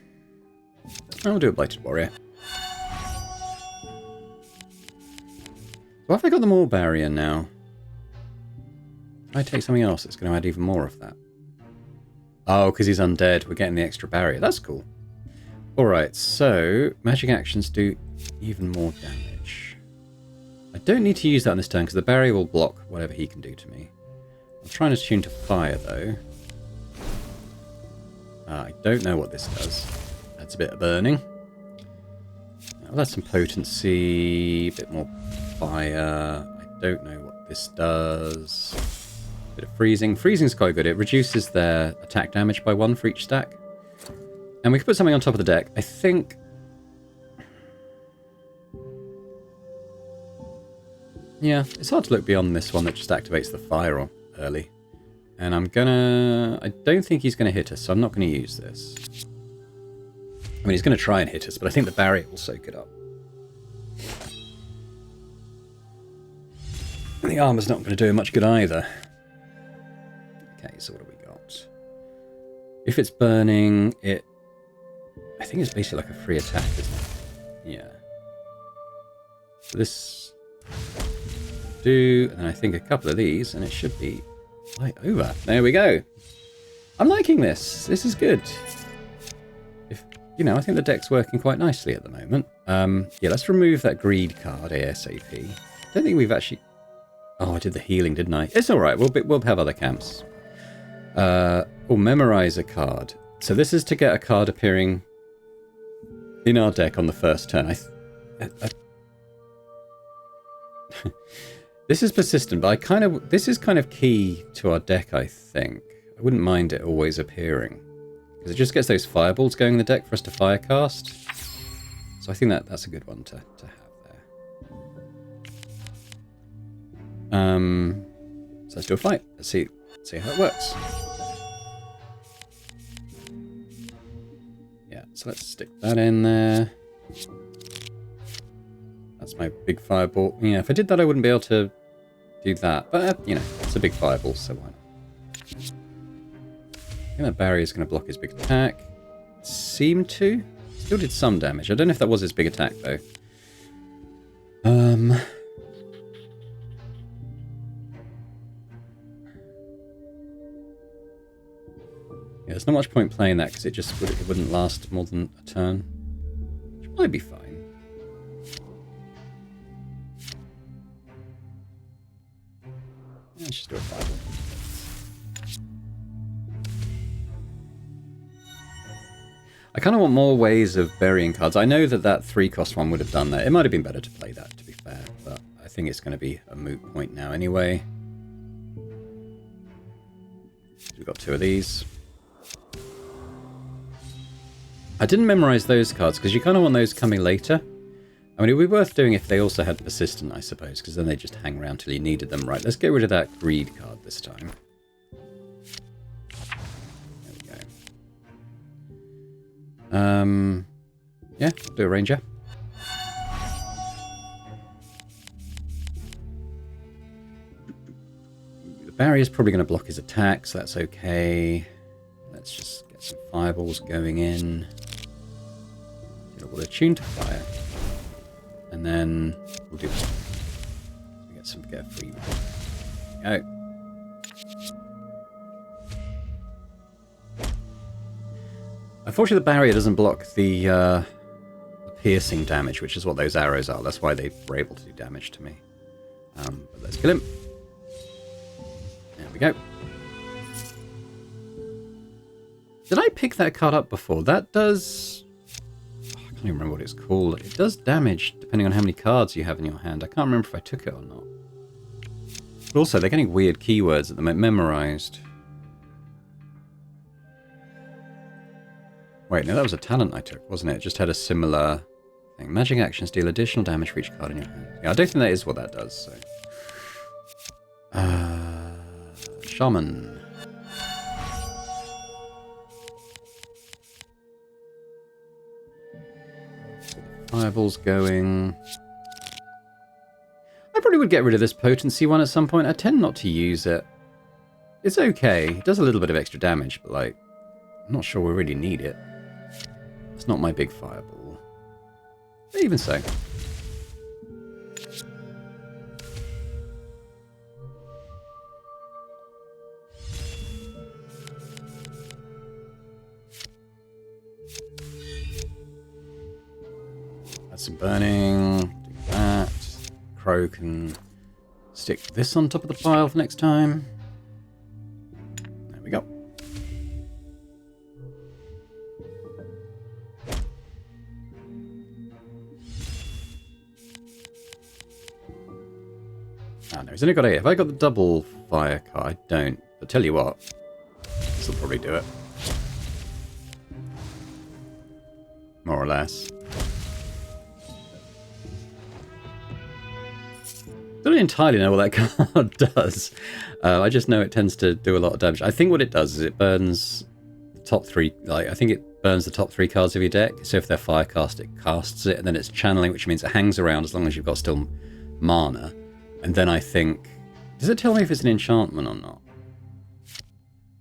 [SPEAKER 1] do a blighted warrior. Why have I got the more barrier now? If I take something else, it's going to add even more of that. Oh, because he's undead. We're getting the extra barrier. That's cool. Alright, so magic actions do even more damage. I don't need to use that on this turn because the barrier will block whatever he can do to me. I'm trying to tune to fire, though. I don't know what this does. That's a bit of burning. Well, that's some potency. A bit more fire. I don't know what this does. Bit of freezing. Freezing's quite good. It reduces their attack damage by 1 for each stack. And we can put something on top of the deck. I think... yeah, it's hard to look beyond this one that just activates the fire early. And I'm gonna... I don't think he's gonna hit us, so I'm not gonna use this. I mean, he's gonna try and hit us, but I think the barrier will soak it up. And the armor's not gonna do him much good either. Okay, so what have we got? If it's burning, it... I think it's basically like a free attack, isn't it? Yeah. So this... do, and then I think a couple of these, and it should be light over. There we go. I'm liking this. This is good. If you know, I think the deck's working quite nicely at the moment. Yeah, let's remove that greed card ASAP. I don't think we've actually... oh, I did the healing, didn't I? It's all right. We'll have other camps. We'll memorize a card. So this is to get a card appearing in our deck on the first turn. This is persistent, but this is kind of key to our deck, I think. I wouldn't mind it always appearing. Because it just gets those fireballs going in the deck for us to firecast. So I think that's a good one to have there. So let's do a fight. Let's see how it works. Yeah, so let's stick that in there. That's my big fireball. Yeah, if I did that, I wouldn't be able to do that. But, you know, it's a big fireball, so why not? I think that barrier is going to block his big attack. Seemed to. Still did some damage. I don't know if that was his big attack, though. Yeah, there's not much point playing that because it wouldn't last more than a turn. Which might be fine. Yeah, let's just do a fireball. I kind of want more ways of burying cards. I know that 3-cost one would have done that. It might have been better to play that, to be fair, but I think it's going to be a moot point now anyway. We've got 2 of these. I didn't memorize those cards because you kind of want those coming later. I mean, it would be worth doing if they also had Persistent, I suppose, because then they just hang around till you needed them. Right, let's get rid of that Greed card this time. Yeah, do a Ranger. The barrier's probably going to block his attack, so that's okay. Let's just get some fireballs going in. We'll attune to fire. And then we'll do this. We get a free. Go. Unfortunately, the barrier doesn't block the piercing damage, which is what those arrows are. That's why they were able to do damage to me. But let's kill him. There we go. Did I pick that card up before? That does... I can't even remember what it's called. It does damage depending on how many cards you have in your hand. I can't remember if I took it or not. But also, they're getting weird keywords at the moment. Memorized. Wait, no, that was a talent I took, wasn't it? It just had a similar thing. Magic actions deal additional damage for each card in your hand. Yeah, I don't think that is what that does, so... Shaman. So the fireball's going... I probably would get rid of this potency one at some point. I tend not to use it. It's okay. It does a little bit of extra damage, but, like, I'm not sure we really need it. It's not my big fireball. But even so. Add some burning. Do that. Crow can stick this on top of the pile for next time. There we go. Ah, no, he's only got 8. Have I got the double fire card? I don't. But tell you what, this will probably do it. More or less. Don't entirely know what that card does. I just know it tends to do a lot of damage. I think what it does is it burns the top 3. Like, I think it burns the top 3 cards of your deck. So if they're Firecast, it casts it, and then it's channeling, which means it hangs around as long as you've got still mana. And then I think... Does it tell me if it's an enchantment or not?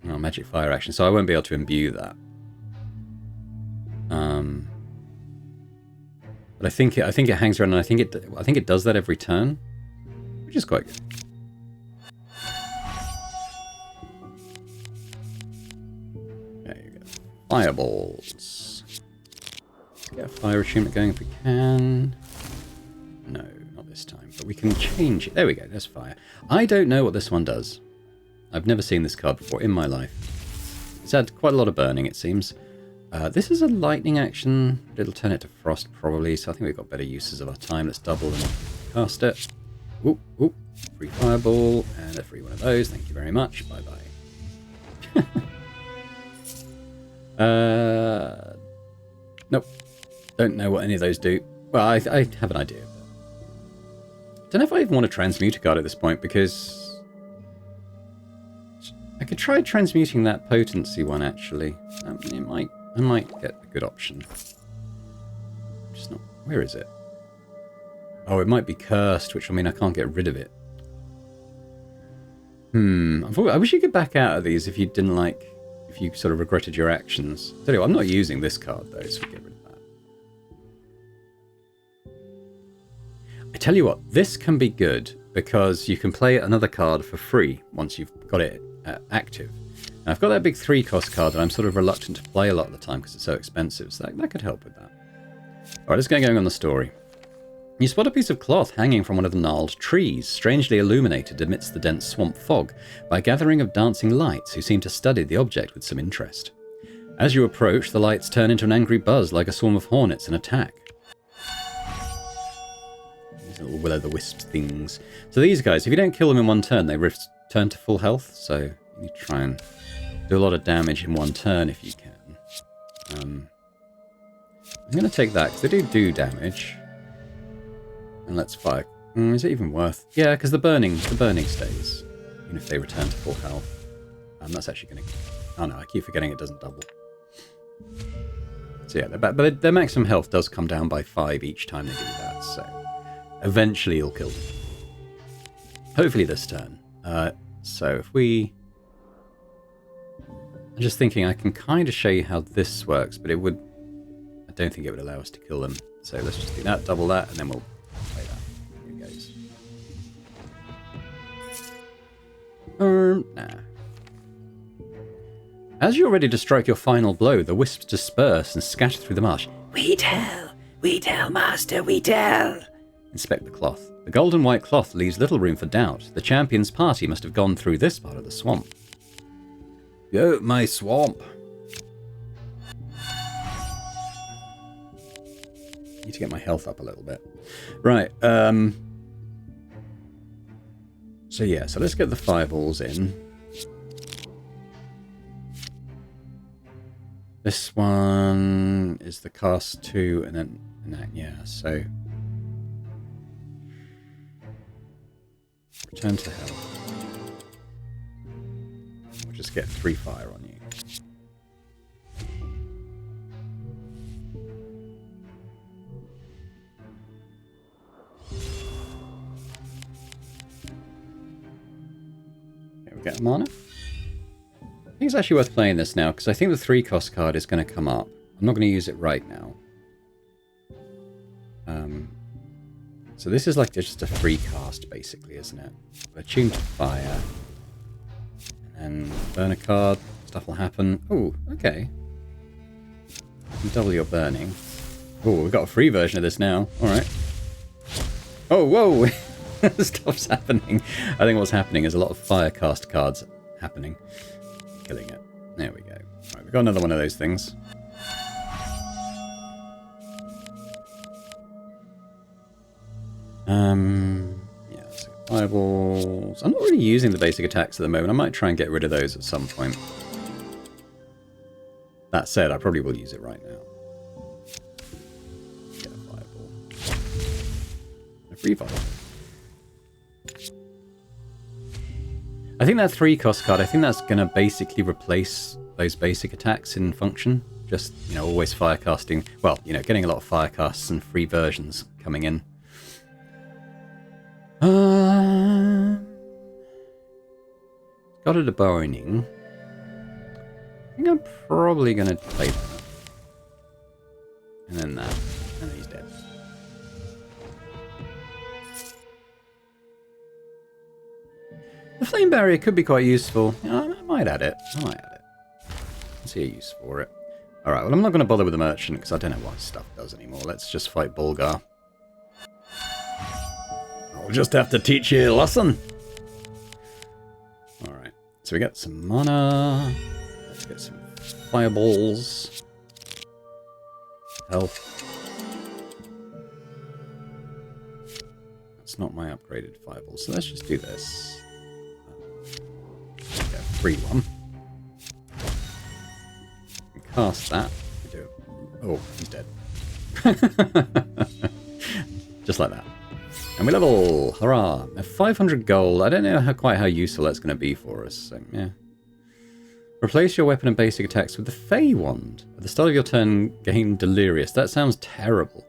[SPEAKER 1] No, magic fire action. So I won't be able to imbue that. But I think it hangs around, and I think it does that every turn, which is quite good. There you go. Fireballs. Let's get a fire attunement going if we can. No, not this time, but we can change it. There we go, there's fire. I don't know what this one does. I've never seen this card before in my life. It's had quite a lot of burning, it seems. This is a lightning action. It'll turn it to frost, probably, so I think we've got better uses of our time. Let's double and cast it. Oop, oop. Free fireball, and a free one of those. Thank you very much. Bye-bye. Nope. Don't know what any of those do. Well, I have an idea. But don't know if I even want to transmute a card at this point, because I could try transmuting that potency one, actually. I might get a good option. I'm just not... Where is it? Oh, it might be cursed, which will mean I can't get rid of it. I wish you could back out of these if you didn't like... If you sort of regretted your actions. Tell you what, I'm not using this card, though, so we get rid of that. I tell you what, this can be good, because you can play another card for free once you've got it active. Now, I've got that big 3-cost card that I'm sort of reluctant to play a lot of the time because it's so expensive, so that could help with that. Alright, let's get going on the story. You spot a piece of cloth hanging from one of the gnarled trees, strangely illuminated amidst the dense swamp fog by a gathering of dancing lights who seem to study the object with some interest. As you approach, the lights turn into an angry buzz like a swarm of hornets and attack. These little will-o'-the-wisp things. So these guys, if you don't kill them in one turn, they return to full health, so you need to try and do a lot of damage in one turn if you can. I'm going to take that, because they do damage. And let's fire. Is it even worth? Yeah, because the burning stays, even if they return to full health. That's actually going to... Oh no, I keep forgetting it doesn't double. So yeah, but their maximum health does come down by 5 each time they do that, so eventually you'll kill them. Hopefully this turn. So if we... I'm just thinking I can kind of show you how this works, but it would... I don't think it would allow us to kill them. So let's just do that, double that, and then we'll... Nah. As you're ready to strike your final blow, the wisps disperse and scatter through the marsh.
[SPEAKER 2] We tell, master, we tell.
[SPEAKER 1] Inspect the cloth. The golden white cloth leaves little room for doubt. The champion's party must have gone through this part of the swamp. Yo, my swamp. Need to get my health up a little bit. Right, so yeah, so let's get the fireballs in. This one is the cast 2, and then yeah, so return to health. We'll just get 3 fire on you. Get a mana. I think it's actually worth playing this now, because I think the 3-cost card is going to come up. I'm not going to use it right now. So this is like just a free cast, basically, isn't it? Attune to fire. And then burn a card. Stuff will happen. Oh, okay. You can double your burning. Oh, we've got a free version of this now. Alright. Oh, whoa! Stuff's happening. I think what's happening is a lot of fire cast cards happening. Killing it. There we go. Right, we've got another one of those things. Yeah, so fireballs. I'm not really using the basic attacks at the moment. I might try and get rid of those at some point. That said, I probably will use it right now. Get a fireball. A free fireball. I think that 3-cost card, I think that's going to basically replace those basic attacks in function. Just, you know, always fire casting. Well, you know, getting a lot of fire casts and free versions coming in. Got it a burning. I think I'm probably going to play that. And then that. And then he's dead. The flame barrier could be quite useful. I might add it. I see a use for it. Alright, well I'm not going to bother with the merchant because I don't know what stuff does anymore. Let's just fight Bulgar. I'll just have to teach you a lesson. Alright, so we get some mana. Let's get some fireballs. Health. That's not my upgraded fireball, so let's just do this. Free one. Cast that. Do it. Oh, he's dead. Just like that. And we level! Hurrah! 500 gold. I don't know quite how useful that's going to be for us, so yeah. Replace your weapon and basic attacks with the Fey Wand. At the start of your turn, gain Delirious. That sounds terrible.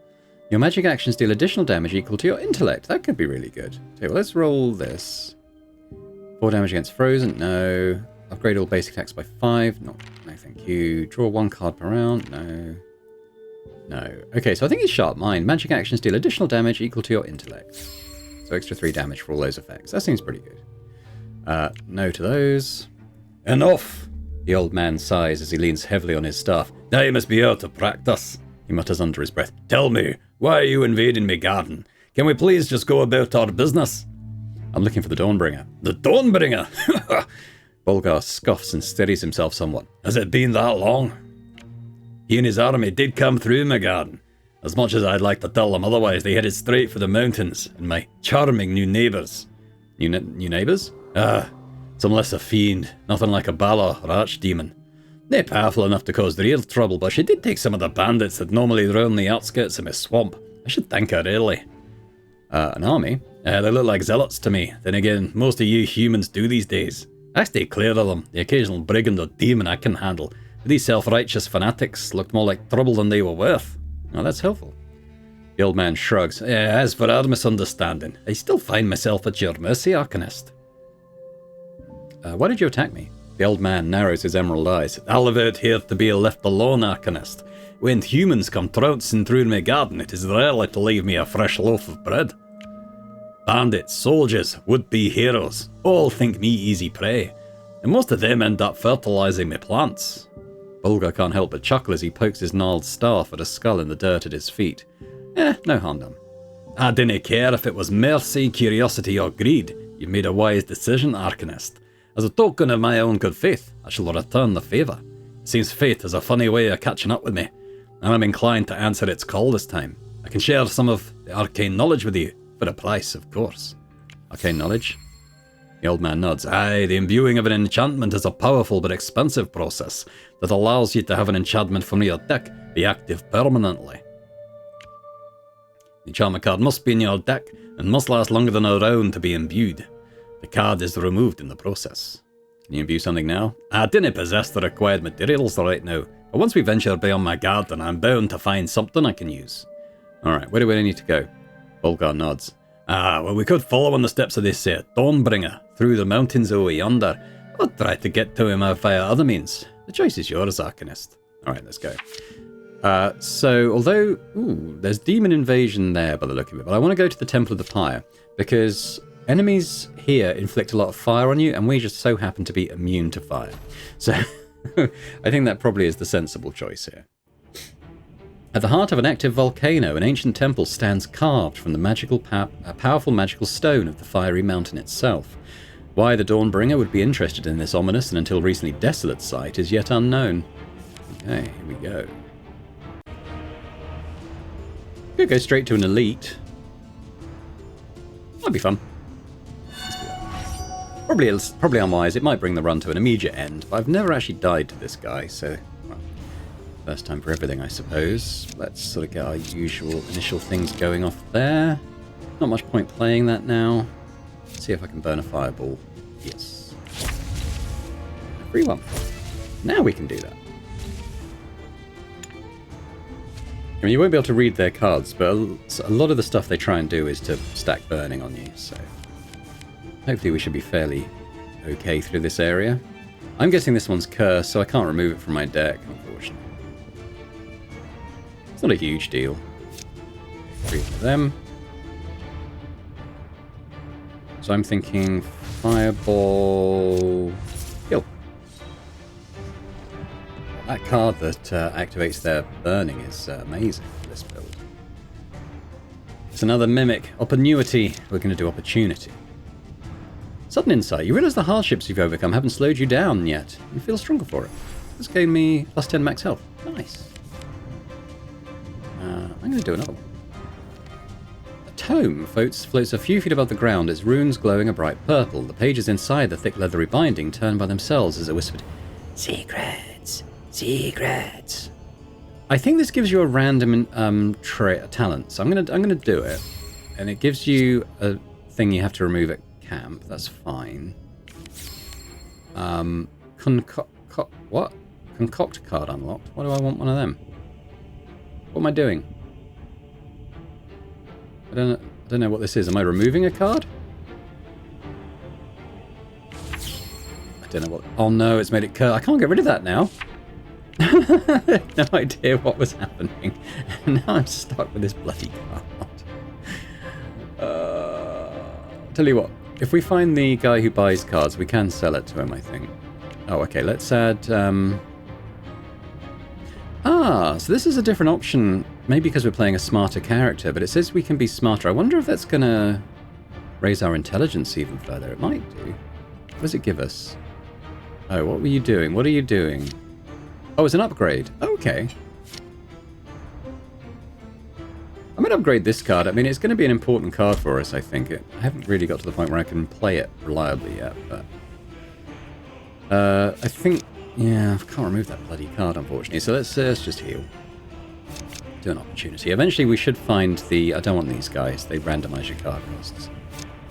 [SPEAKER 1] Your magic actions deal additional damage equal to your intellect. That could be really good. Okay, well, let's roll this. 4 damage against frozen. No. Upgrade all basic attacks by 5. No, thank you. Draw 1 card per round. No. No. Okay, so I think it's Sharp Mind. Magic actions deal additional damage equal to your intellect. So extra 3 damage for all those effects. That seems pretty good. No to those. Enough! The old man sighs as he leans heavily on his staff. Now you must be out of practice, he mutters under his breath. Tell me, why are you invading my garden? Can we please just go about our business? I'm looking for the Dawnbringer. The Dawnbringer? Bolgar scoffs and steadies himself somewhat. Has it been that long? He and his army did come through my garden. As much as I'd like to tell them otherwise, they headed straight for the mountains and my charming new neighbours. New neighbours? Some less a fiend, nothing like a Bala or archdemon. They're powerful enough to cause real trouble, but she did take some of the bandits that normally roam the outskirts of my swamp. I should thank her really. An army? They look like zealots to me. Then again, most of you humans do these days. I stay clear of them. The occasional brigand or demon I can handle. But these self-righteous fanatics looked more like trouble than they were worth. Oh, that's helpful. The old man shrugs. As for our misunderstanding, I still find myself at your mercy, Arcanist. Why did you attack me? The old man narrows his emerald eyes. I'll live out here to be left alone, Arcanist. When humans come trouncing through my garden, it is rarely to leave me a fresh loaf of bread. Bandits, soldiers, would-be heroes, all think me easy prey, and most of them end up fertilizing my plants. Bolgar can't help but chuckle as he pokes his gnarled staff at a skull in the dirt at his feet. No harm done. I didn't care if it was mercy, curiosity, or greed. You've made a wise decision, Arcanist. As a token of my own good faith, I shall return the favour. It seems fate has a funny way of catching up with me, and I'm inclined to answer its call this time. I can share some of the arcane knowledge with you, for a price, of course. Arcane knowledge? The old man nods. Aye, the imbuing of an enchantment is a powerful but expensive process that allows you to have an enchantment from your deck be active permanently. The enchantment card must be in your deck and must last longer than a round to be imbued. The card is removed in the process. Can you imbue something now? I didn't possess the required materials right now, but once we venture beyond my garden, I'm bound to find something I can use. Alright, where do we need to go? Bolgar nods. Well, we could follow on the steps of this Dawnbringer through the mountains over yonder, or try to get to him via other means. The choice is yours, Arcanist. Alright, let's go. So, although, there's demon invasion there by the look of it, but I want to go to the Temple of the Pyre, because enemies here inflict a lot of fire on you, and we just so happen to be immune to fire. So, I think that probably is the sensible choice here. At the heart of an active volcano, an ancient temple stands carved from the powerful magical stone of the fiery mountain itself. Why the Dawnbringer would be interested in this ominous and until recently desolate site is yet unknown. Okay, here we go. Could go straight to an elite. That'd be fun. Probably unwise. It might bring the run to an immediate end, but I've never actually died to this guy, so first time for everything, I suppose. Let's sort of get our usual initial things going off there. Not much point playing that now. Let's see if I can burn a fireball. Yes. Free one. Now we can do that. I mean, you won't be able to read their cards, but a lot of the stuff they try and do is to stack burning on you, so hopefully we should be fairly okay through this area. I'm guessing this one's cursed, so I can't remove it from my deck, unfortunately. It's not a huge deal. 3 of them. So I'm thinking fireball kill. That card that activates their burning is amazing for this build. It's another mimic. Opportunity. We're going to do opportunity. Sudden insight. You realize the hardships you've overcome haven't slowed you down yet. You feel stronger for it. This gave me plus 10 max health. Nice. I'm going to do another one. A tome floats a few feet above the ground, its runes glowing a bright purple. The pages inside the thick leathery binding turn by themselves as it whispered,
[SPEAKER 2] Secrets. Secrets.
[SPEAKER 1] I think this gives you a random talent, so I'm gonna do it, and it gives you a thing you have to remove at camp. That's fine. What? Concoct card unlocked. Why do I want one of them? What am I doing? I don't know what this is. Am I removing a card? I don't know what... Oh no, it's made it curl. I can't get rid of that now. No idea what was happening. Now I'm stuck with this bloody card. Tell you what, if we find the guy who buys cards, we can sell it to him, I think. Oh, okay, let's add... so this is a different option. Maybe because we're playing a smarter character, but it says we can be smarter. I wonder if that's going to raise our intelligence even further. It might do. What does it give us? Oh, what were you doing? What are you doing? Oh, it's an upgrade. Okay. I might upgrade this card. I mean, it's going to be an important card for us, I think. I haven't really got to the point where I can play it reliably yet, but... I think... Yeah, I can't remove that bloody card, unfortunately. So let's just heal. Do an opportunity. Eventually we should find the... I don't want these guys. They randomize your card costs.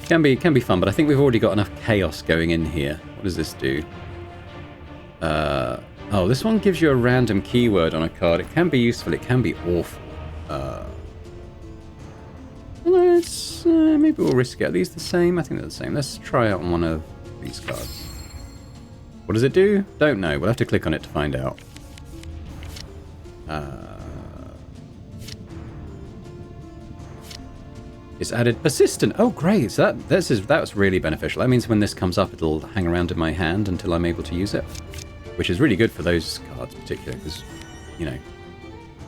[SPEAKER 1] Can be fun, but I think we've already got enough chaos going in here. What does this do? Oh, this one gives you a random keyword on a card. It can be useful. It can be awful. Let's... maybe we'll risk it. Are these the same? I think they're the same. Let's try out on one of these cards. What does it do? Don't know. We'll have to click on it to find out. It's added persistent. Oh, great. So that's really beneficial. That means when this comes up, it'll hang around in my hand until I'm able to use it. Which is really good for those cards particularly, because, you know,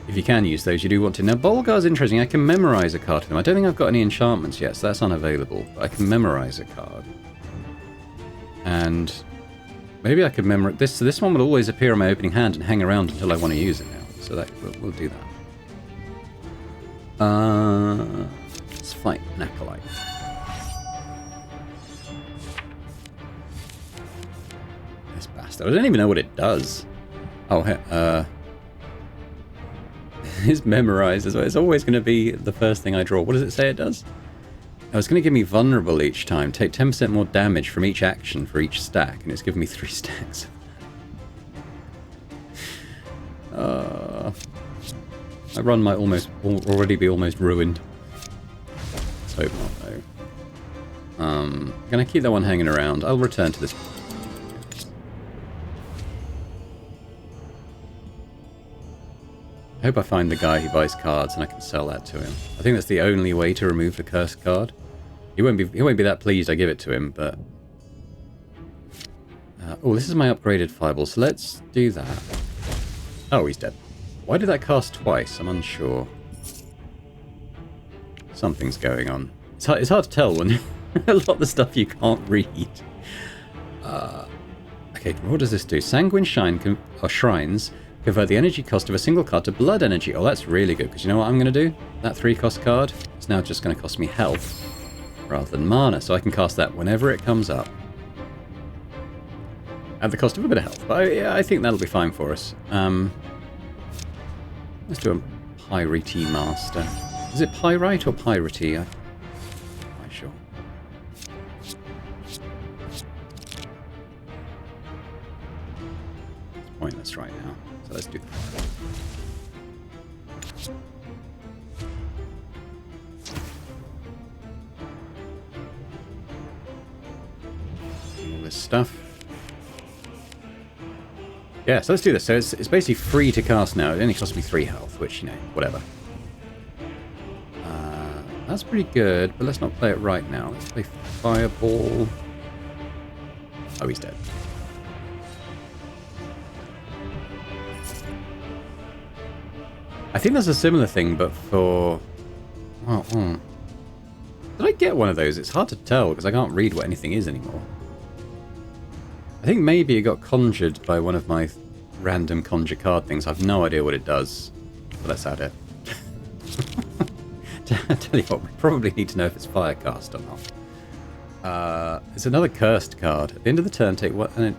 [SPEAKER 1] if you can use those, you do want to. Now, Bolgar's interesting. I can memorize a card for them. I don't think I've got any enchantments yet, so that's unavailable. But I can memorize a card. And... maybe I could memorize this. So this one will always appear on my opening hand and hang around until I want to use it now. So that we'll do that. Let's fight an acolyte. This bastard. I don't even know what it does. Oh, it's memorized as well. It's always going to be the first thing I draw. What does it say it does? Oh, it's going to give me vulnerable each time. Take 10% more damage from each action for each stack, and it's given me 3 stacks. My run might already be almost ruined. Let's hope not, though. I'm going to keep that one hanging around. I'll return to this. I hope I find the guy who buys cards and I can sell that to him. I think that's the only way to remove the cursed card. He won't be that pleased I give it to him, but... oh, this is my upgraded fireball, so let's do that. Oh, he's dead. Why did that cast twice? I'm unsure. Something's going on. It's hard to tell when a lot of the stuff you can't read. Okay, what does this do? Sanguine Shrines convert the energy cost of a single card to blood energy. Oh, that's really good, because you know what I'm going to do? That 3-cost card is now just going to cost me health rather than mana, so I can cast that whenever it comes up. At the cost of a bit of health, but I think that'll be fine for us. Let's do a Pyrite Master. Is it Pyrite or Pyrite? I'm not quite sure. It's pointless right now, so let's do that. All this stuff. Yeah, so let's do this. So it's basically free to cast now. It only costs me 3 health, which, you know, whatever. That's pretty good, but let's not play it right now. Let's play Fireball. Oh, he's dead. I think there's a similar thing, but for... Oh, did I get one of those? It's hard to tell, because I can't read what anything is anymore. I think maybe it got conjured by one of my random conjure card things. I have no idea what it does, but let's add it. I tell you what, we probably need to know if it's Firecast or not. It's another cursed card. At the end of the turn, take what? And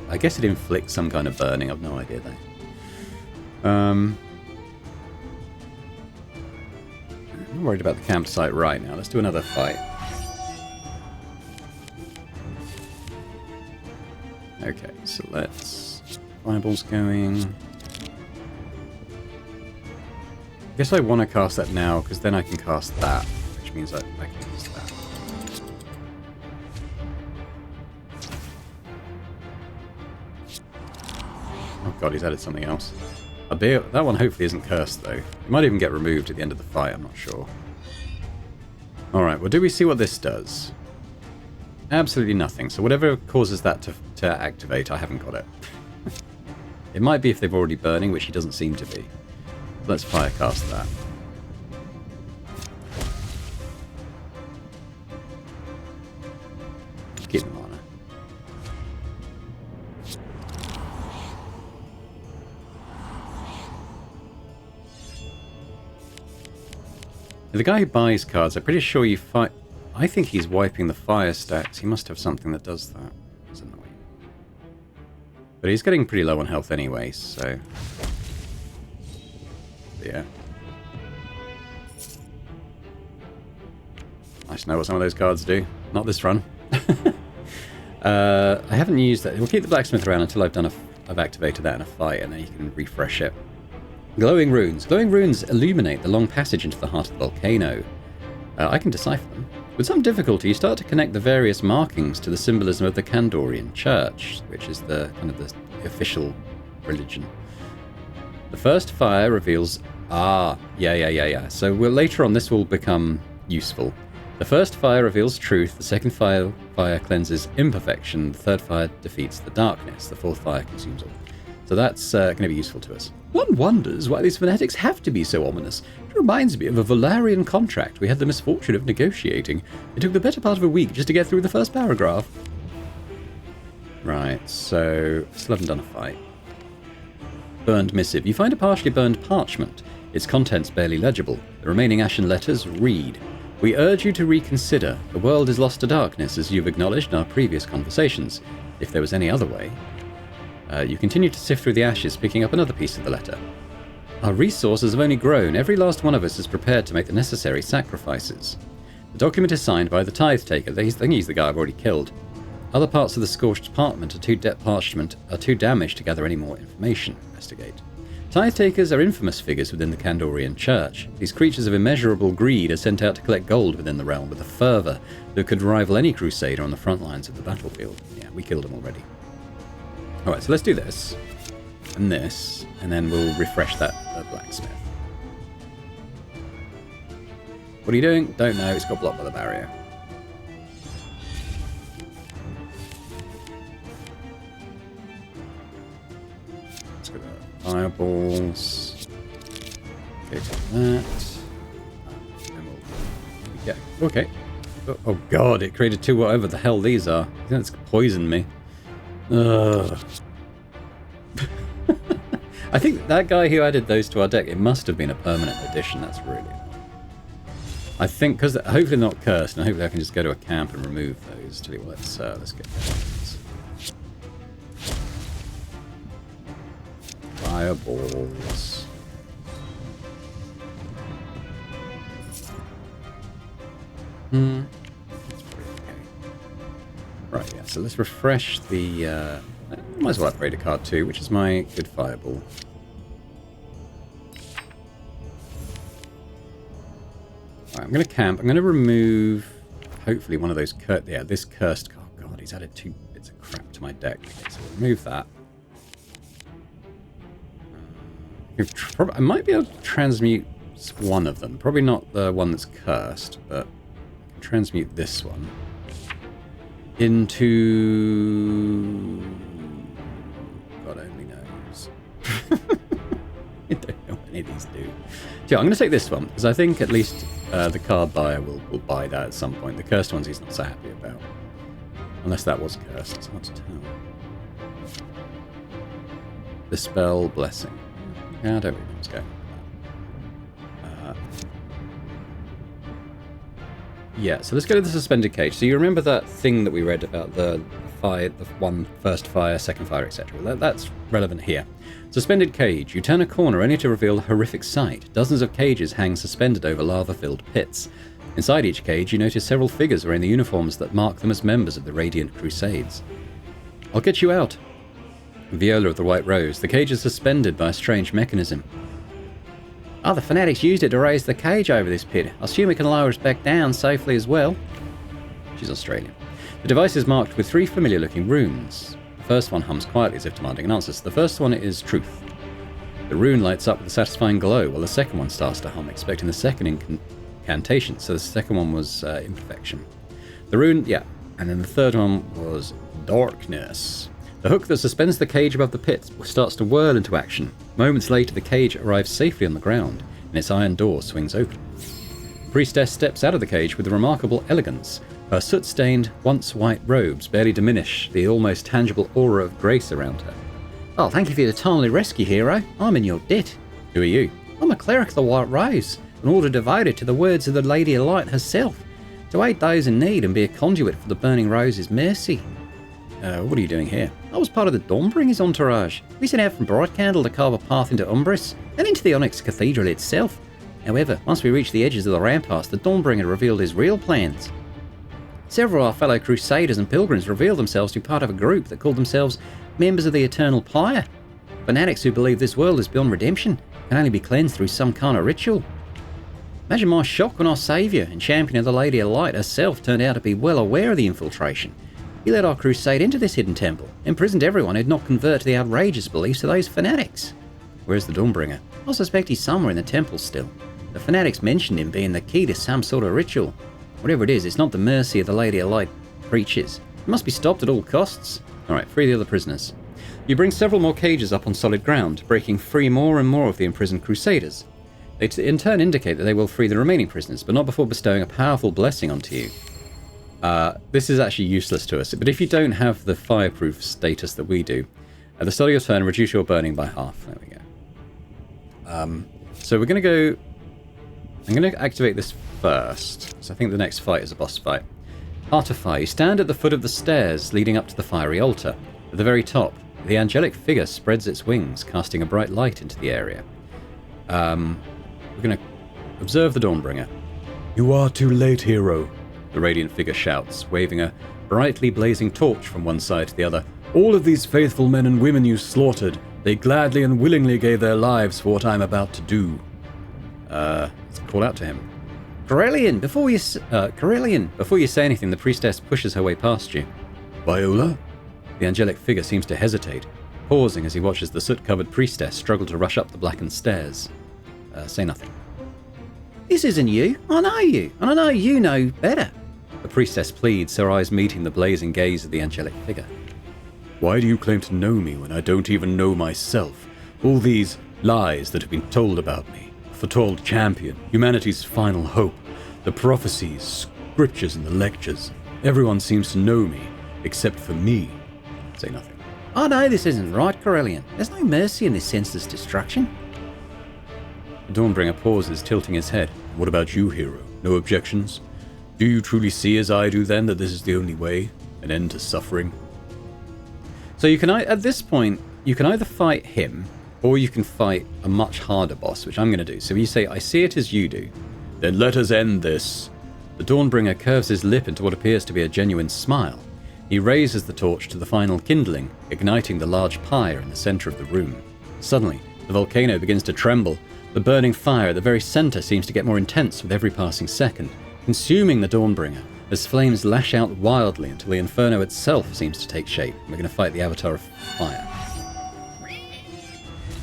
[SPEAKER 1] I guess it inflicts some kind of burning. I've no idea though. I'm not worried about the campsite right now. Let's do another fight. Okay, so let's... Fireball's going... I guess I want to cast that now, because then I can cast that. which means I can use that. Oh god, he's added something else. That one hopefully isn't cursed, though. It might even get removed at the end of the fight, I'm not sure. Alright, well, do we see what this does? Absolutely nothing. So whatever causes that to activate, I haven't got it. It might be if they're already burning, which he doesn't seem to be. Let's firecast that. Keep them on. The guy who buys cards, I'm pretty sure you fight. I think he's wiping the fire stacks. He must have something that does that. It's annoying. But he's getting pretty low on health anyway, so. Yeah. Nice to know what some of those cards do. Not this run. I haven't used that. We'll keep the blacksmith around until I've activated that in a fight, and then you can refresh it. Glowing runes. Glowing runes illuminate the long passage into the heart of the volcano. I can decipher them. With some difficulty, you start to connect the various markings to the symbolism of the Kandorian Church, which is the kind of the official religion. The first fire reveals... Yeah. So later on this will become useful. The first fire reveals truth, the second fire cleanses imperfection, the third fire defeats the darkness, the fourth fire consumes all. So that's going to be useful to us. One wonders why these fanatics have to be so ominous. It reminds me of a Valarian contract we had the misfortune of negotiating. It took the better part of a week just to get through the first paragraph. Right, so still haven't done a fight. Burned missive. You find a partially burned parchment. Its contents barely legible. The remaining ashen letters read: "We urge you to reconsider. The world is lost to darkness, as you've acknowledged in our previous conversations. If there was any other way..." You continue to sift through the ashes, picking up another piece of the letter. "Our resources have only grown. Every last one of us is prepared to make the necessary sacrifices." The document is signed by the tithe taker. I think he's the guy I've already killed. Other parts of the scorched parchment are too damaged to gather any more information. Investigate. Tithe takers are infamous figures within the Kandorian Church. These creatures of immeasurable greed are sent out to collect gold within the realm with a fervour that could rival any crusader on the front lines of the battlefield. Yeah, we killed him already. Alright, so let's do this, and then we'll refresh that blacksmith. What are you doing? Don't know, it's got blocked by the barrier. Let's go to fireballs. Okay, take that. And we'll get... Okay. Oh god, it created two whatever the hell these are. I think it's poisoned me. I think that guy who added those to our deck, it must have been a permanent addition. That's really annoying. I think, because hopefully not cursed, and hopefully I can just go to a camp and remove those. Tell you what, let's get those. Fireballs. That's pretty okay. Right, yeah, so let's refresh the... might as well upgrade a card too, which is my good fireball. Alright, I'm going to camp. I'm going to remove, hopefully, one of those this cursed... Oh god, he's added two bits of crap to my deck. Okay, so we'll remove that. I might be able to transmute one of them. Probably not the one that's cursed, but I can transmute this one into... God only knows. I don't know what any of these do. So I'm going to take this one, because I think at least the card buyer will buy that at some point. The cursed ones he's not so happy about. Unless that was cursed, it's hard to tell. Dispel Blessing. Yeah, I don't really know what's going on. Yeah, so let's go to the suspended cage. So you remember that thing that we read about the fire, first fire, second fire, etc. Well, that's relevant here. Suspended cage. You turn a corner only to reveal a horrific sight. Dozens of cages hang suspended over lava-filled pits. Inside each cage, you notice several figures wearing the uniforms that mark them as members of the Radiant Crusades. I'll get you out. Viola of the White Rose. The cage is suspended by a strange mechanism. Oh, the fanatics used it to raise the cage over this pit. I assume we can lower us back down safely as well. She's Australian. The device is marked with 3 familiar-looking runes. The first one hums quietly as if demanding an answer. So the first one is truth. The rune lights up with a satisfying glow, while the second one starts to hum, expecting the second incantation. So the second one was imperfection. The rune, yeah. And then the third one was darkness. The hook that suspends the cage above the pit starts to whirl into action. Moments later, the cage arrives safely on the ground, and its iron door swings open. The priestess steps out of the cage with remarkable elegance. Her soot-stained, once white robes barely diminish the almost tangible aura of grace around her. Oh, thank you for your timely rescue, hero. I'm in your debt. Who are you? I'm a cleric of the White Rose, an order devoted to the words of the Lady of Light herself, to aid those in need and be a conduit for the Burning Rose's mercy. What are you doing here? I was part of the Dawnbringer's entourage. We set out from Brightcandle to carve a path into Umbris, and into the Onyx Cathedral itself. However, once we reached the edges of the ramparts, the Dawnbringer revealed his real plans. Several of our fellow Crusaders and Pilgrims revealed themselves to be part of a group that called themselves members of the Eternal Pyre. Fanatics who believe this world is beyond redemption can only be cleansed through some kind of ritual. Imagine my shock when our saviour and champion of the Lady of Light herself turned out to be well aware of the infiltration. He led our crusade into this hidden temple, imprisoned everyone who'd not converted to the outrageous beliefs of those fanatics. Where's the Dawnbringer? I suspect he's somewhere in the temple still. The fanatics mentioned him being the key to some sort of ritual. Whatever it is, it's not the mercy of the Lady of Light preaches. It must be stopped at all costs. Alright, free the other prisoners. You bring several more cages up on solid ground, breaking free more and more of the imprisoned Crusaders. They in turn indicate that they will free the remaining prisoners, but not before bestowing a powerful blessing onto you. This is actually useless to us, but if you don't have the fireproof status that we do, at the start of your turn, reduce your burning by half. There we go. So we're going to go... I'm going to activate this first, so I think the next fight is a boss fight. Heart of Fire. You stand at the foot of the stairs leading up to the fiery altar. At the very top, the angelic figure spreads its wings, casting a bright light into the area. We're going to observe the Dawnbringer.
[SPEAKER 3] You are too late, hero.
[SPEAKER 1] The radiant figure shouts, waving a brightly blazing torch from one side to the other.
[SPEAKER 3] All of these faithful men and women you slaughtered, they gladly and willingly gave their lives for what I am about to do.
[SPEAKER 1] Let's call out to him. Corellian, before you say anything, the priestess pushes her way past you.
[SPEAKER 3] Viola?
[SPEAKER 1] The angelic figure seems to hesitate, pausing as he watches the soot-covered priestess struggle to rush up the blackened stairs. Say nothing. This isn't you. I know you, and I know you know better. The priestess pleads, her eyes meeting the blazing gaze of the angelic figure.
[SPEAKER 3] Why do you claim to know me when I don't even know myself? All these lies that have been told about me. Foretold champion, humanity's final hope, the prophecies, scriptures and the lectures. Everyone seems to know me, except for me.
[SPEAKER 1] Say nothing.
[SPEAKER 2] I know this isn't right, Corellian. There's no mercy in this senseless destruction.
[SPEAKER 1] The Dawnbringer pauses, tilting his head.
[SPEAKER 3] What about you, hero? No objections? Do you truly see as I do then that this is the only way? An end to suffering?
[SPEAKER 1] So you can, at this point, you can either fight him, or you can fight a much harder boss, which I'm going to do. So you say, I see it as you do.
[SPEAKER 3] Then let us end this.
[SPEAKER 1] The Dawnbringer curves his lip into what appears to be a genuine smile. He raises the torch to the final kindling, igniting the large pyre in the center of the room. Suddenly, the volcano begins to tremble. The burning fire at the very center seems to get more intense with every passing second, consuming the Dawnbringer as flames lash out wildly until the inferno itself seems to take shape. We're going to fight the Avatar of Fire,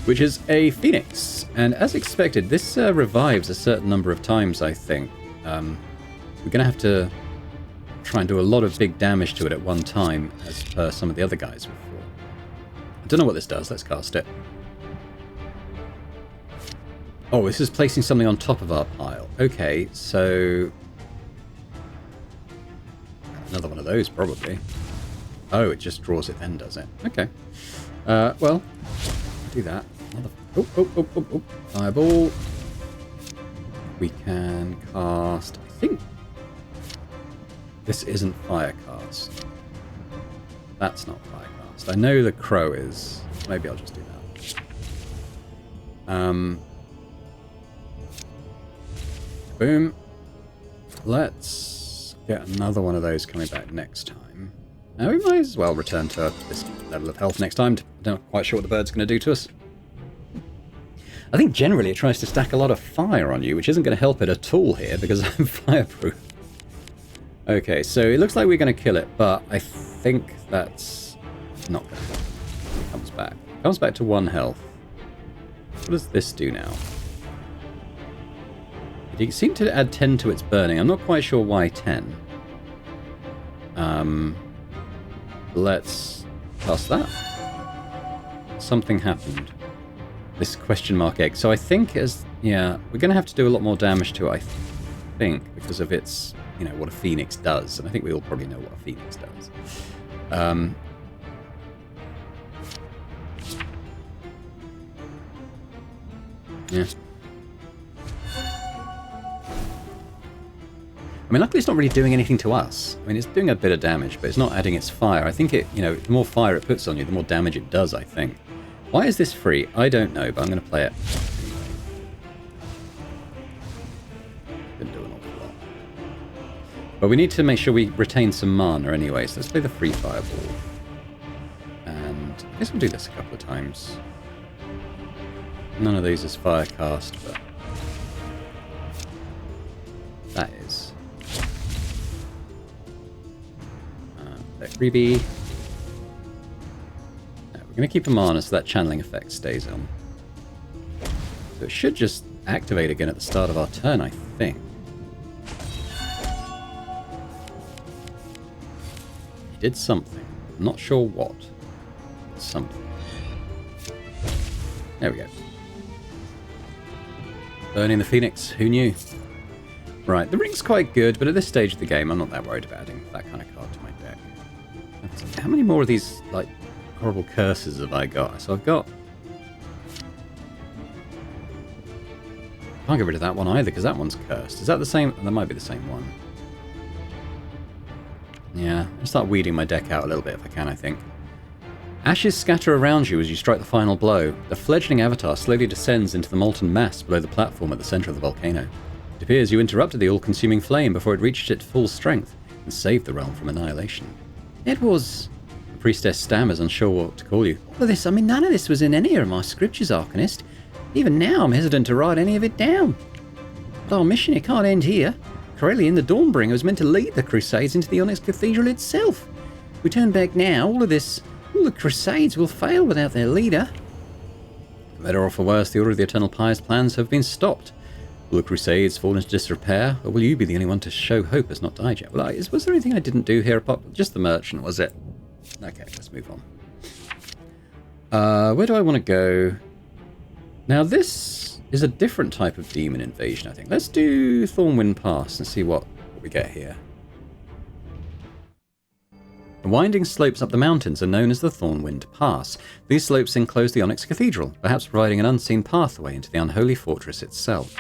[SPEAKER 1] which is a phoenix. And as expected, this revives a certain number of times, I think. We're going to have to try and do a lot of big damage to it at one time, as per some of the other guys before. I don't know what this does. Let's cast it. Oh, this is placing something on top of our pile. Okay, so... another one of those, probably. Oh, it just draws it then, does it? Okay. Well, do that. Oh. Fireball. We can cast... I think... this isn't Firecast. That's not Firecast. I know the crow is. Maybe I'll just do that. Boom. Let's get another one of those coming back next time. Now we might as well return to this level of health next time. I'm not quite sure what the bird's going to do to us. I think generally it tries to stack a lot of fire on you, which isn't going to help it at all here because I'm fireproof. Okay, so it looks like we're going to kill it, but I think that's not going to happen. It comes back. It comes back to 1 health. What does this do now? It seemed to add 10 to its burning. I'm not quite sure why 10. Let's pass that. Something happened. This question mark egg. So I think yeah, we're going to have to do a lot more damage to it, I think, because of its, you know, what a phoenix does. And I think we all probably know what a phoenix does. Yeah. I mean, luckily it's not really doing anything to us. I mean, it's doing a bit of damage, but it's not adding its fire. I think it, you know, the more fire it puts on you, the more damage it does, I think. Why is this free? I don't know, but I'm going to play it anyway. Didn't do an awful lot. But we need to make sure we retain some mana anyway, so let's play the free fireball. And I guess we'll do this a couple of times. None of these is fire cast, but that is. Freebie. No, we're going to keep a mana so that channeling effect stays on. So it should just activate again at the start of our turn, I think. He did something. I'm not sure what. Something. There we go. Burning the Phoenix. Who knew? Right, the ring's quite good, but at this stage of the game, I'm not that worried about adding that kind of card to my deck. How many more of these, like, horrible curses have I got? So I've got... I can't get rid of that one either, because that one's cursed. Is that the same? That might be the same one. Yeah, I'll start weeding my deck out a little bit if I can, I think. Ashes scatter around you as you strike the final blow. The fledgling avatar slowly descends into the molten mass below the platform at the center of the volcano. It appears you interrupted the all-consuming flame before it reached its full strength and saved the realm from annihilation.
[SPEAKER 2] It was...
[SPEAKER 1] The priestess stammers, unsure what to call you.
[SPEAKER 2] All of this, I mean, none of this was in any of my scriptures, Arcanist. Even now, I'm hesitant to write any of it down. But our mission, it can't end here. Corellian, the Dawnbringer, was meant to lead the Crusades into the Onyx Cathedral itself. If we turn back now, all the Crusades will fail without their leader.
[SPEAKER 1] For better or for worse, the Order of the Eternal Pious plans have been stopped. Will the Crusades fall into disrepair, or will you be the only one to show hope has not died yet? Well, was there anything I didn't do here apart just the merchant, was it? Okay, let's move on. Where do I want to go? Now, this is a different type of demon invasion, I think. Let's do Thornwind Pass and see what we get here. The winding slopes up the mountains are known as the Thornwind Pass. These slopes enclose the Onyx Cathedral, perhaps providing an unseen pathway into the unholy fortress itself.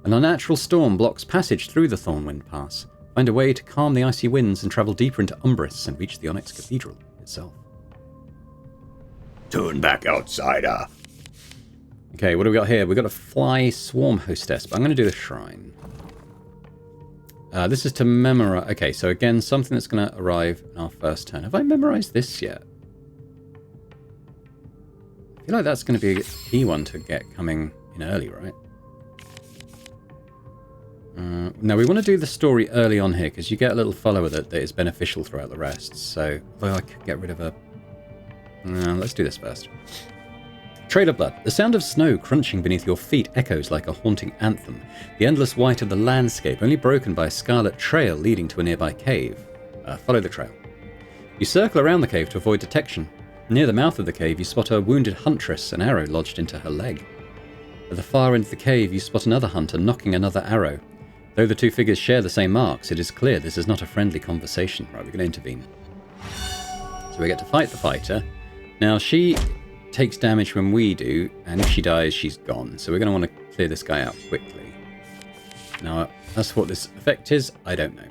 [SPEAKER 1] An unnatural storm blocks passage through the Thornwind Pass. Find a way to calm the icy winds and travel deeper into Umbris and reach the Onyx Cathedral itself.
[SPEAKER 3] Turn back, outsider.
[SPEAKER 1] Okay, what do we got here? We've got a fly swarm hostess, but I'm going to do the shrine. This is to memorize... Okay, so again, something that's going to arrive in our first turn. Have I memorized this yet? I feel like that's going to be a key one to get coming in early, right? Now, we want to do the story early on here, because you get a little follower that is beneficial throughout the rest. So, although I could get rid of a... let's do this first. Trail of Blood. The sound of snow crunching beneath your feet echoes like a haunting anthem. The endless white of the landscape, only broken by a scarlet trail leading to a nearby cave. Follow the trail. You circle around the cave to avoid detection. Near the mouth of the cave, you spot a wounded huntress, an arrow lodged into her leg. At the far end of the cave, you spot another hunter knocking another arrow. Though the two figures share the same marks, it is clear this is not a friendly conversation. Right, we're going to intervene. So we get to fight the fighter. Now, she takes damage when we do, and if she dies, she's gone. So we're going to want to clear this guy out quickly. Now, that's what this effect is. I don't know.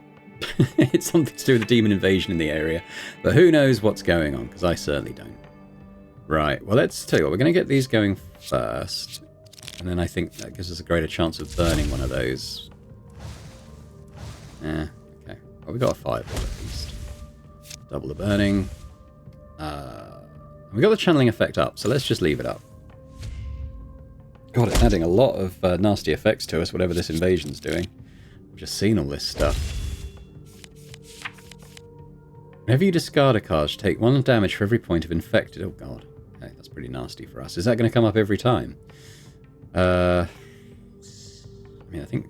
[SPEAKER 1] It's something to do with the demon invasion in the area. But who knows what's going on, because I certainly don't. Right, well, let's tell you what. We're going to get these going first. And then I think that gives us a greater chance of burning one of those. Yeah, okay. Well, we got a fireball at least. Double the burning. We got the channeling effect up, so let's just leave it up. God, it's adding a lot of nasty effects to us, whatever this invasion's doing. I've just seen all this stuff. Whenever you discard a card, you take 1 damage for every point of infected. Oh god. Okay, that's pretty nasty for us. Is that going to come up every time? I mean, I think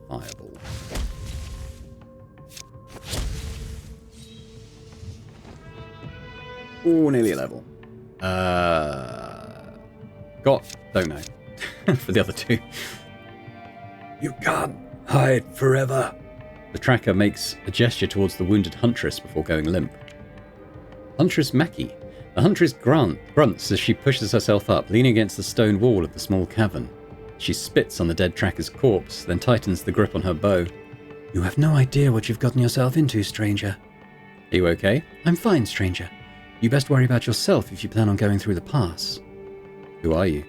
[SPEAKER 1] Fireball. Oh, nearly a level. Don't know. For the other two. You can't hide forever. The tracker makes a gesture towards the wounded huntress before going limp. Huntress Mackie. The huntress grunts as she pushes herself up, leaning against the stone wall of the small cavern. She spits on the dead tracker's corpse, then tightens the grip on her bow. You have no idea what you've gotten yourself into, stranger. Are you okay? I'm fine, stranger. You best worry about yourself if you plan on going through the pass. Who are you?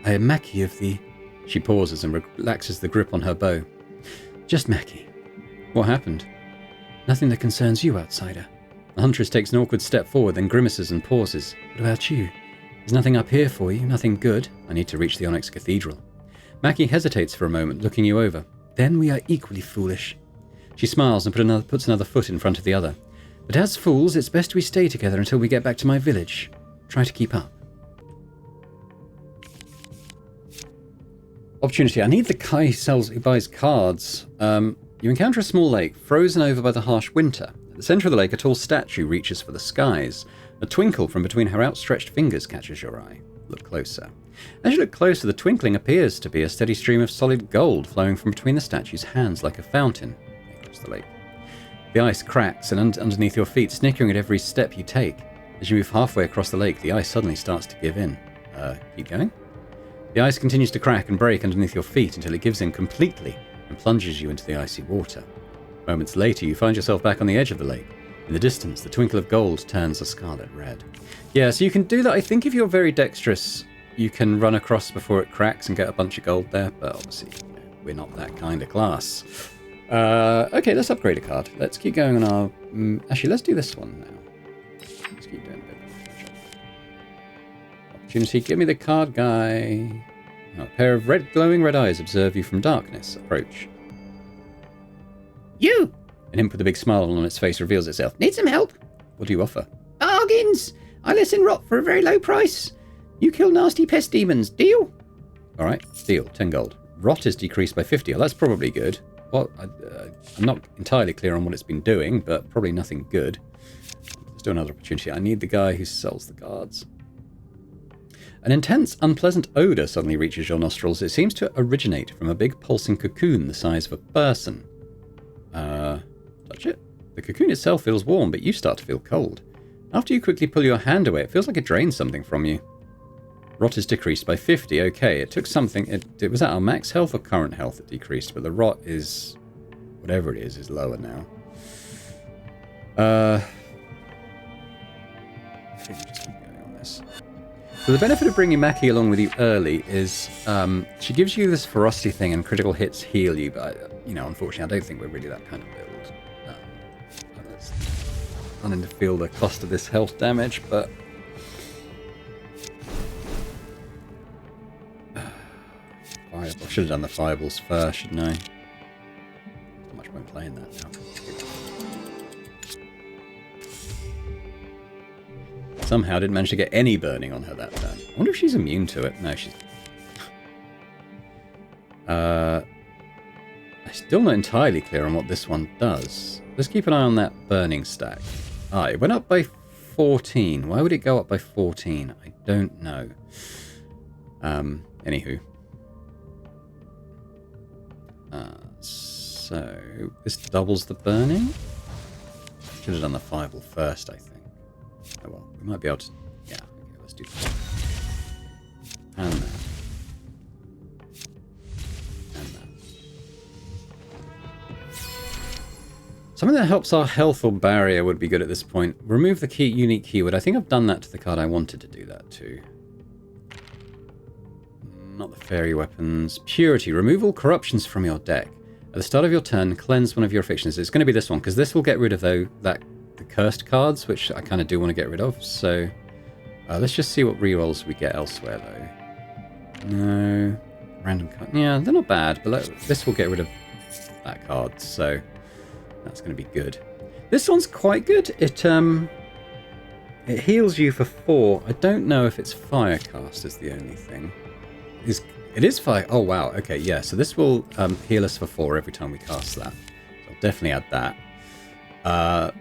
[SPEAKER 1] I am Mackie of the... She pauses and relaxes the grip on her bow. Just Mackie. What happened? Nothing that concerns you, outsider. The huntress takes an awkward step forward, then grimaces and pauses. What about you? There's nothing up here for you, nothing good. I need to reach the Onyx Cathedral. Mackie hesitates for a moment, looking you over. Then we are equally foolish. She smiles and puts another foot in front of the other. But as fools, it's best we stay together until we get back to my village. Try to keep up. Opportunity. I need the guy who buys cards. You encounter a small lake, frozen over by the harsh winter. At the centre of the lake, a tall statue reaches for the skies. A twinkle from between her outstretched fingers catches your eye. Look closer. As you look closer, the twinkling appears to be a steady stream of solid gold flowing from between the statue's hands like a fountain across the lake. The ice cracks and underneath your feet, snickering at every step you take. As you move halfway across the lake, the ice suddenly starts to give in. Keep going? The ice continues to crack and break underneath your feet until it gives in completely and plunges you into the icy water. Moments later, you find yourself back on the edge of the lake. In the distance, the twinkle of gold turns a scarlet red. Yeah, so you can do that. I think if you're very dexterous, you can run across before it cracks and get a bunch of gold there, but obviously, we're not that kind of class. Okay, let's upgrade a card. Let's keep going on our... actually, let's do this one now. Let's keep doing a bit of opportunity. Give me the card guy. A pair of glowing red eyes observe you from darkness. Approach.
[SPEAKER 2] You!
[SPEAKER 1] An imp with a big smile on its face reveals itself.
[SPEAKER 2] Need some help?
[SPEAKER 1] What do you offer?
[SPEAKER 2] Bargains! I listen rot for a very low price. You kill nasty pest demons. Deal?
[SPEAKER 1] Alright, deal. 10 gold. Rot is decreased by 50. Oh, that's probably good. Well, I'm not entirely clear on what it's been doing, but probably nothing good. Let's do another opportunity. I need the guy who sells the cards. An intense, unpleasant odour suddenly reaches your nostrils. It seems to originate from a big pulsing cocoon the size of a person. Touch it. The cocoon itself feels warm, but you start to feel cold. After you quickly pull your hand away, it feels like it drains something from you. Rot is decreased by 50. Okay, it took something... It was at our max health or current health it decreased, but the rot is... whatever it is lower now. I think we'll just keep going on this. So the benefit of bringing Mackie along with you early is she gives you this ferocity thing and critical hits heal you, but, unfortunately, I don't think we're really that kind of build. It's starting to feel the cost of this health damage, but... I should have done the fireballs first, shouldn't I? Not much point playing that now. Somehow didn't manage to get any burning on her that turn. I wonder if she's immune to it. No, she's... I'm still not entirely clear on what this one does. Let's keep an eye on that burning stack. Ah, it went up by 14. Why would it go up by 14? I don't know. Anywho. So, this doubles the burning? Should have done the fireball first, I think. Oh well, we might be able to... Yeah, okay, let's do that. And that. And that. Something that helps our health or barrier would be good at this point. Remove the unique keyword. I think I've done that to the card I wanted to do that to. Not the fairy weapons. Purity. Remove all corruptions from your deck. At the start of your turn, cleanse one of your afflictions. It's going to be this one, because this will get rid of the cursed cards, which I kind of do want to get rid of. So let's just see what rerolls we get elsewhere, though. No. Random card. Yeah, they're not bad, but this will get rid of that card, so that's going to be good. This one's quite good. It heals you for 4. I don't know if it's Firecast is the only thing. It is fire. Oh wow. Okay, yeah. So this will heal us for 4 every time we cast that. So I'll definitely add that.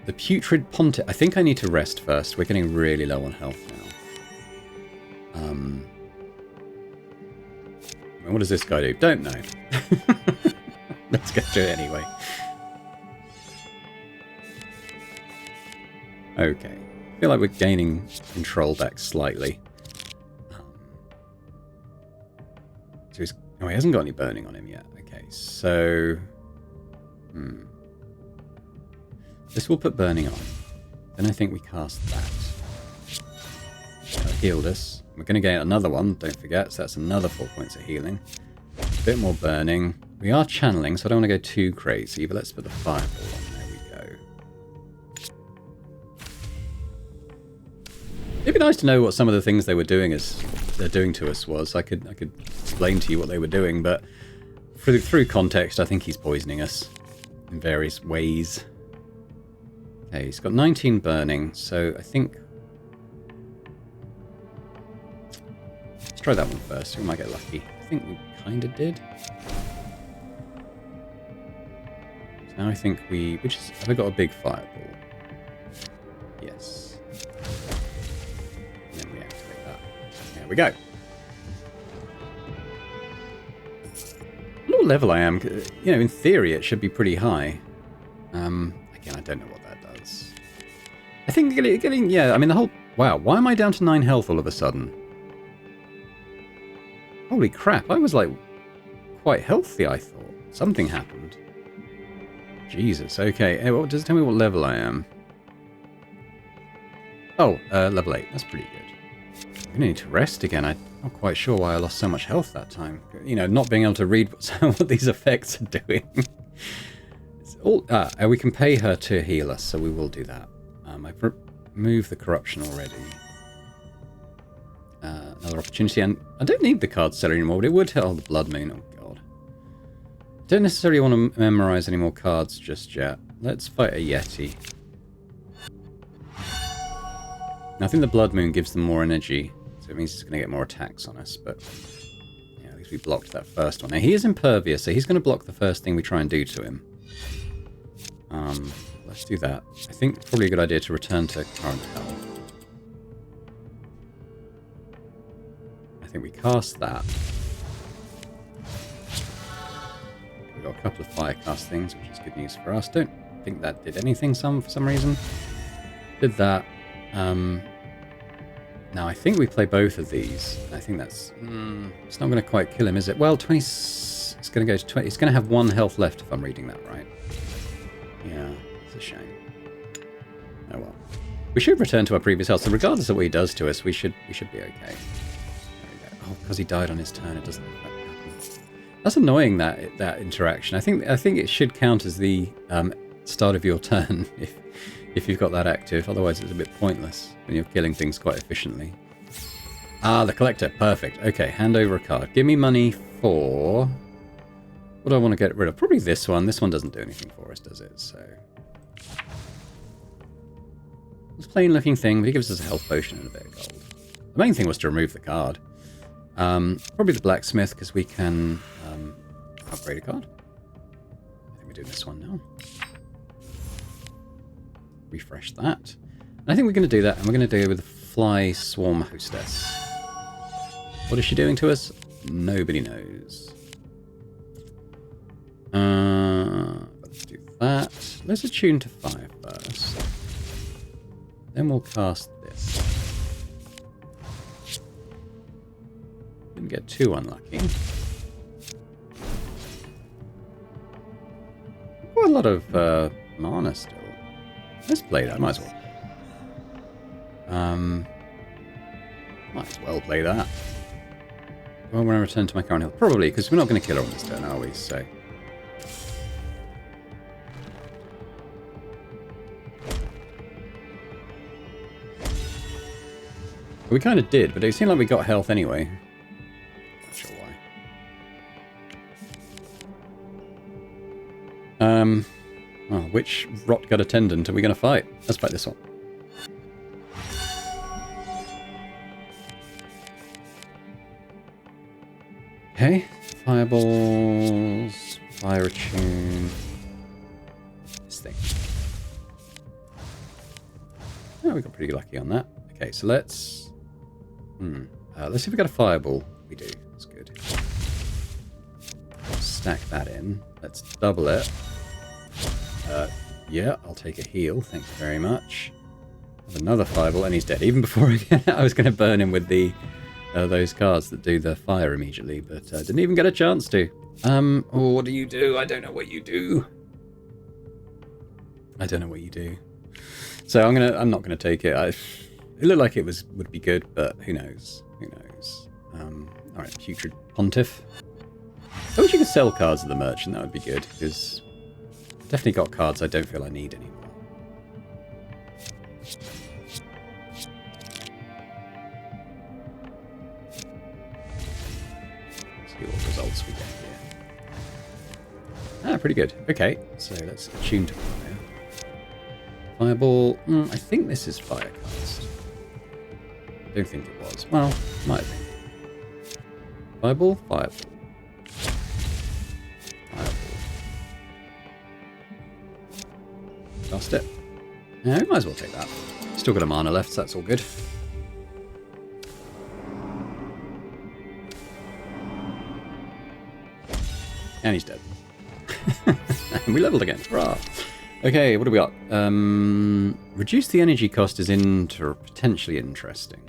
[SPEAKER 1] The Putrid Pontiff. I think I need to rest first. We're getting really low on health now. What does this guy do? Don't know. Let's go do it anyway. Okay. I feel like we're gaining control back slightly. So he hasn't got any burning on him yet. Okay, so... This will put burning on. Then I think we cast that. That healed us. We're going to get another one, don't forget. So that's another 4 points of healing. A bit more burning. We are channeling, so I don't want to go too crazy, but let's put the fireball on. There we go. It'd be nice to know what some of the things they were doing they're doing to us was. I could explain to you what they were doing, but through context, I think he's poisoning us in various ways. Okay, he's got 19 burning, so I think... Let's try that one first. We might get lucky. I think we kind of did. So now I think have I got a big fireball? Yes. And then we activate that. There we go. What level I am? You know, in theory, it should be pretty high. Again, I don't know what that does. I think getting yeah, I mean, the whole... Wow, why am I down to 9 health all of a sudden? Holy crap, I was, like, quite healthy, I thought. Something happened. Jesus, okay. Well, does it tell me what level I am? Oh, level 8. That's pretty good. I'm going to need to rest again. I'm not quite sure why I lost so much health that time. You know, not being able to read what these effects are doing. We can pay her to heal us, so we will do that. I've removed the corruption already. Another opportunity, and I don't need the card seller anymore, but it would help the Blood Moon. Oh god. Don't necessarily want to memorize any more cards just yet. Let's fight a Yeti. Now, I think the Blood Moon gives them more energy, so it means he's going to get more attacks on us, but yeah, at least we blocked that first one. Now, he is impervious, so he's going to block the first thing we try and do to him. Let's do that. I think it's probably a good idea to return to current health. I think we cast that. We've got a couple of Firecast things, which is good news for us. Don't think that did anything for some reason. Did that. Now, I think we play both of these. I think that's... it's not going to quite kill him, is it? Well, 20... It's going to go to 20... It's going to have 1 health left, if I'm reading that right. Yeah, it's a shame. Oh well. We should return to our previous health, so regardless of what he does to us, we should be okay. There we go. Oh, because he died on his turn, it doesn't happen. That's annoying, that interaction. I think it should count as the start of your turn if you've got that active. Otherwise, it's a bit pointless when you're killing things quite efficiently. Ah, the collector. Perfect. Okay, hand over a card. Give me money for... What do I want to get rid of? Probably this one. This one doesn't do anything for us, does it? So... It's a plain looking thing, but he gives us a health potion and a bit of gold. The main thing was to remove the card. Probably the blacksmith, because we can upgrade a card. I think we're doing this one now. Refresh that. And I think we're going to do that, and we're going to do it with the Fly Swarm Hostess. What is she doing to us? Nobody knows. Let's do that. Let's attune to fire first. Then we'll cast this. Didn't get too unlucky. Quite a lot of mana still. Let's play that. Might as well. Might as well play that. Well, when I return to my current health, probably because we're not going to kill her on this turn, are we? So. We kind of did, but it seemed like we got health anyway. Not sure why. Well, which rot-gut attendant are we going to fight? Let's fight this one. Okay, fireballs, fire attune, this thing. Oh, we got pretty lucky on that. Okay, so let's see if we got a fireball. We do. That's good. Stack that in. Let's double it. Yeah, I'll take a heal. Thank you very much. Have another fireball, and he's dead. Even before I was going to burn him with the those cards that do the fire immediately, but didn't even get a chance to. Oh, what do you do? I don't know what you do. I don't know what you do. So I'm not gonna take it. It looked like it would be good, but who knows? Who knows? All right, Putrid Pontiff. I wish you could sell cards at the merchant. That would be good, because I've definitely got cards I don't feel I need anymore. See what results we get here. Ah, pretty good. Okay, so let's attune to fire. Fireball. I think this is Firecast. I don't think it was. Well, might have been. Fireball? Fireball. Fireball. Cast it. Yeah, we might as well take that. Still got a mana left, so that's all good. And he's dead. And we leveled again. Hurrah! Okay, what do we got? Reduce the energy cost is potentially interesting.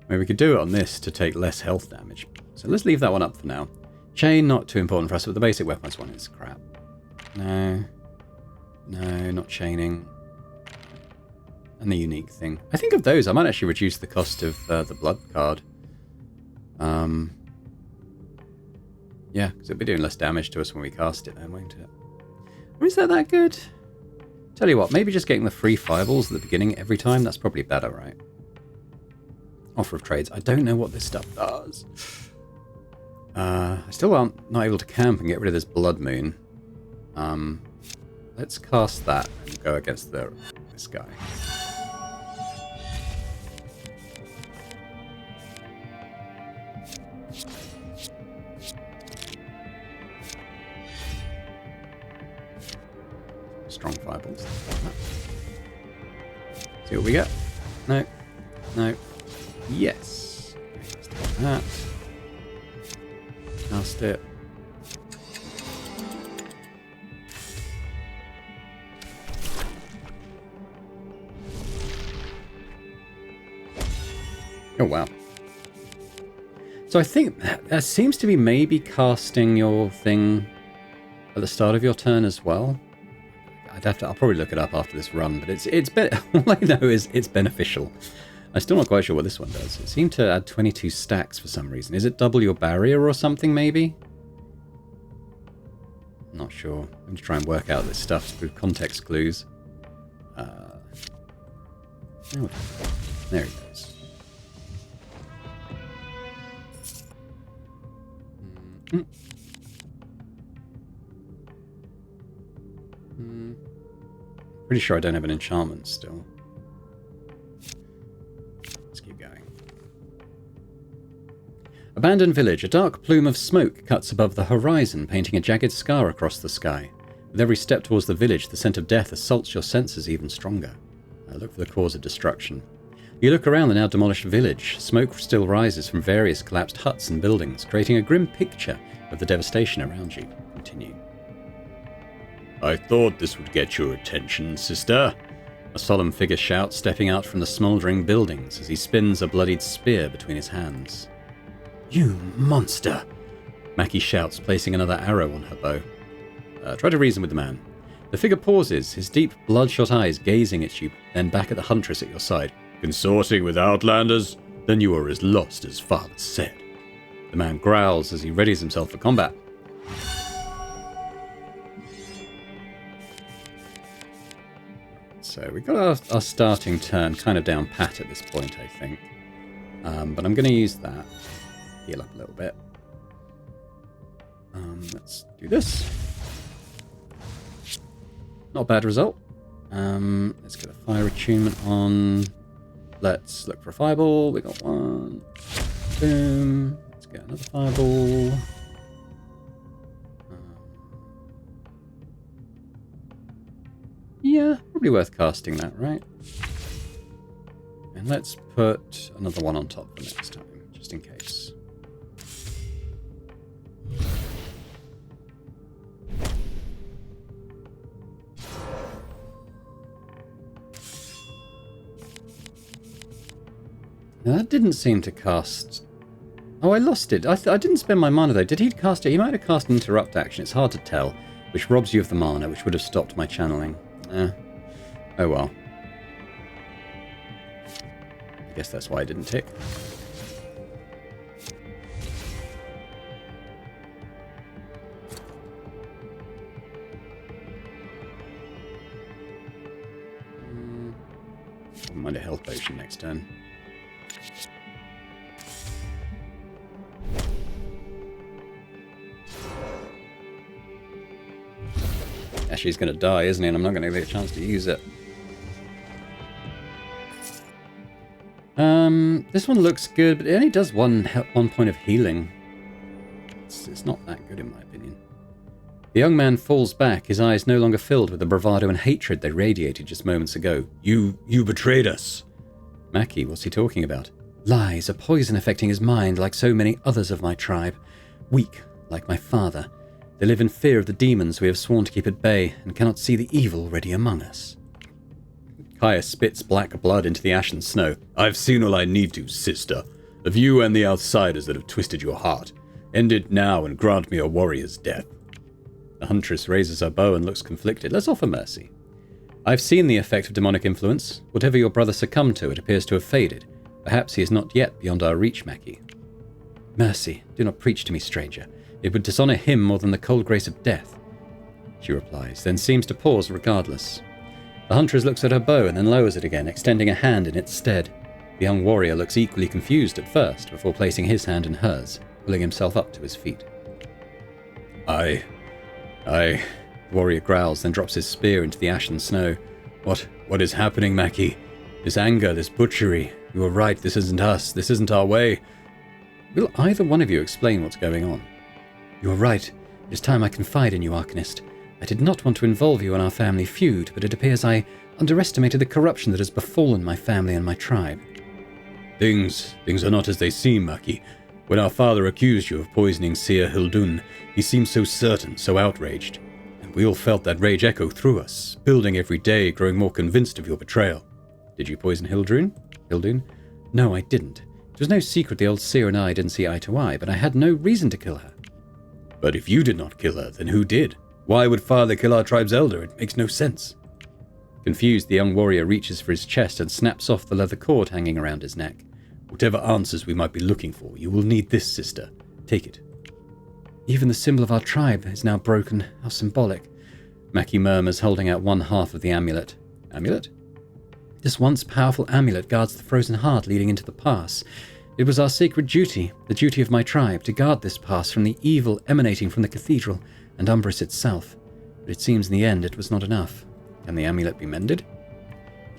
[SPEAKER 1] Maybe we could do it on this to take less health damage. So let's leave that one up for now. Chain, not too important for us, but the basic weapons one is crap. No. No, not chaining. And the unique thing. I think of those, I might actually reduce the cost of the blood card. Yeah, because it'll be doing less damage to us when we cast it then, won't it? Or is that good? Tell you what, maybe just getting the free fireballs at the beginning every time, that's probably better, right? Offer of trades. I don't know what this stuff does. I still aren't not able to camp and get rid of this blood moon. Let's cast that and go against this guy. Strong fireballs. See what we get. No. No. Yes. Let's do that. Cast it. Oh, wow. So I think that seems to be maybe casting your thing at the start of your turn as well. I'll probably look it up after this run, but all I know is it's beneficial. I'm still not quite sure what this one does. It seemed to add 22 stacks for some reason. Is it double your barrier or something, maybe? Not sure. I'm going to try and work out this stuff through context clues. There he goes. Pretty sure I don't have an enchantment still. Let's keep going. Abandoned village. A dark plume of smoke cuts above the horizon, painting a jagged scar across the sky. With every step towards the village, the scent of death assaults your senses even stronger. Look for the cause of destruction. You look around the now demolished village. Smoke still rises from various collapsed huts and buildings, creating a grim picture of the devastation around you. Continue. I thought this would get your attention, sister. A solemn figure shouts, stepping out from the smouldering buildings as he spins a bloodied spear between his hands. You monster! Mackie shouts, placing another arrow on her bow. Try to reason with the man. The figure pauses, his deep, bloodshot eyes gazing at you, then back at the huntress at your side. Consorting with outlanders? Then you are as lost as father said. The man growls as he readies himself for combat. So we got our starting turn kind of down pat at this point, I think. But I'm going to use that. Heal up a little bit. Let's do this. Not a bad result. Let's get a fire attunement on. Let's look for a fireball. We got one. Boom. Let's get another fireball. Yeah, probably worth casting that, right? And let's put another one on top for next time, just in case. Now that didn't seem to cast... Oh, I lost it. I didn't spend my mana though. Did he cast it? He might have cast an interrupt action. It's hard to tell, which robs you of the mana, which would have stopped my channeling. Oh well. I guess that's why I didn't tick. Wouldn't mind a health potion next turn. Actually, he's going to die, isn't he? And I'm not going to get a chance to use it. This one looks good, but it only does one point of healing. It's not that good, in my opinion. The young man falls back, his eyes no longer filled with the bravado and hatred they radiated just moments ago.
[SPEAKER 3] You betrayed us.
[SPEAKER 1] Mackie, what's he talking about? Lies, a poison affecting his mind like so many others of my tribe. Weak, like my father. They live in fear of the demons we have sworn to keep at bay, and cannot see the evil already among us.
[SPEAKER 3] Kaya spits black blood into the ashen snow. I've seen all I need to, sister. Of you and the outsiders that have twisted your heart. End it now and grant me a warrior's death.
[SPEAKER 1] The huntress raises her bow and looks conflicted. Let's offer mercy. I've seen the effect of demonic influence. Whatever your brother succumbed to, it appears to have faded. Perhaps he is not yet beyond our reach, Mackie. Mercy, do not preach to me, stranger. It would dishonor him more than the cold grace of death. She replies, then seems to pause regardless. The huntress looks at her bow and then lowers it again, extending a hand in its stead. The young warrior looks equally confused at first, before placing his hand in hers, pulling himself up to his feet.
[SPEAKER 3] I...
[SPEAKER 1] The warrior growls, then drops his spear into the ashen snow.
[SPEAKER 3] What is happening, Mackie? This anger, this butchery. You are right, this isn't us. This isn't our way.
[SPEAKER 1] Will either one of you explain what's going on? You are right. It is time I confide in you, Arcanist. I did not want to involve you in our family feud, but it appears I underestimated the corruption that has befallen my family and my tribe.
[SPEAKER 3] Things are not as they seem, Mackie. When our father accused you of poisoning Seer Hildun, he seemed so certain, so outraged. And we all felt that rage echo through us, building every day, growing more convinced of your betrayal.
[SPEAKER 1] Did you poison Hildun? No, I didn't. It was no secret the old seer and I didn't see eye to eye, but I had no reason to kill her.
[SPEAKER 3] But if you did not kill her, then who did? Why would father kill our tribe's elder? It makes no sense.
[SPEAKER 1] Confused, the young warrior reaches for his chest and snaps off the leather cord hanging around his neck.
[SPEAKER 3] Whatever answers we might be looking for, you will need this, sister. Take it.
[SPEAKER 1] Even the symbol of our tribe is now broken. How symbolic. Mackie murmurs, holding out one half of the amulet. Amulet? This once powerful amulet guards the frozen heart leading into the pass. It was our sacred duty, the duty of my tribe, to guard this pass from the evil emanating from the cathedral and Umbris itself. But it seems in the end it was not enough. Can the amulet be mended?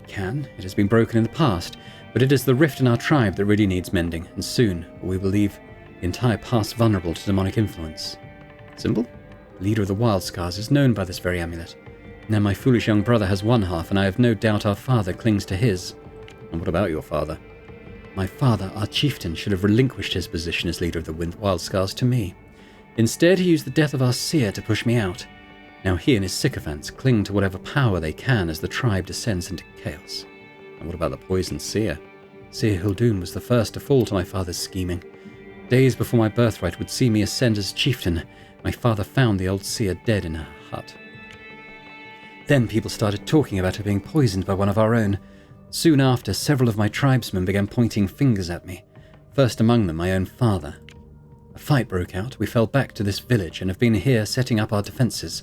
[SPEAKER 1] It can. It has been broken in the past, but it is the rift in our tribe that really needs mending, and soon, or we will leave the entire pass vulnerable to demonic influence. Symbol? The leader of the Wild Scars is known by this very amulet. Now my foolish young brother has one half, and I have no doubt our father clings to his. And what about your father? My father, our chieftain, should have relinquished his position as leader of the Wild Scars to me. Instead, he used the death of our seer to push me out. Now he and his sycophants cling to whatever power they can as the tribe descends into chaos. And what about the poisoned seer? Seer Hildun was the first to fall to my father's scheming. Days before my birthright would see me ascend as chieftain, my father found the old seer dead in her hut. Then people started talking about her being poisoned by one of our own. Soon after, several of my tribesmen began pointing fingers at me, first among them my own father. A fight broke out, we fell back to this village and have been here setting up our defences.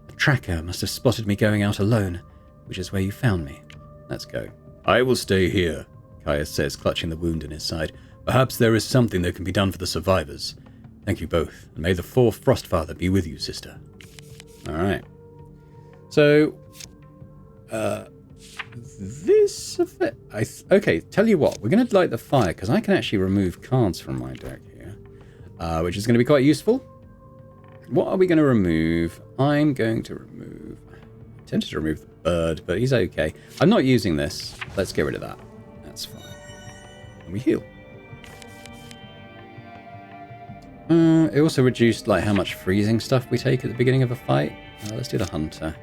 [SPEAKER 1] A tracker must have spotted me going out alone, which is where you found me. Let's go.
[SPEAKER 3] I will stay here, Kaya says, clutching the wound in his side. Perhaps there is something that can be done for the survivors. Thank you both, and may the fourth Frostfather be with you, sister.
[SPEAKER 1] Alright. So, this effect... okay, tell you what. We're going to light the fire, because I can actually remove cards from my deck here, which is going to be quite useful. What are we going to remove? I'm going to remove... I tempted to remove the bird, but he's okay. I'm not using this. Let's get rid of that. That's fine. And we heal. It also reduced like how much freezing stuff we take at the beginning of a fight. Let's do the hunter.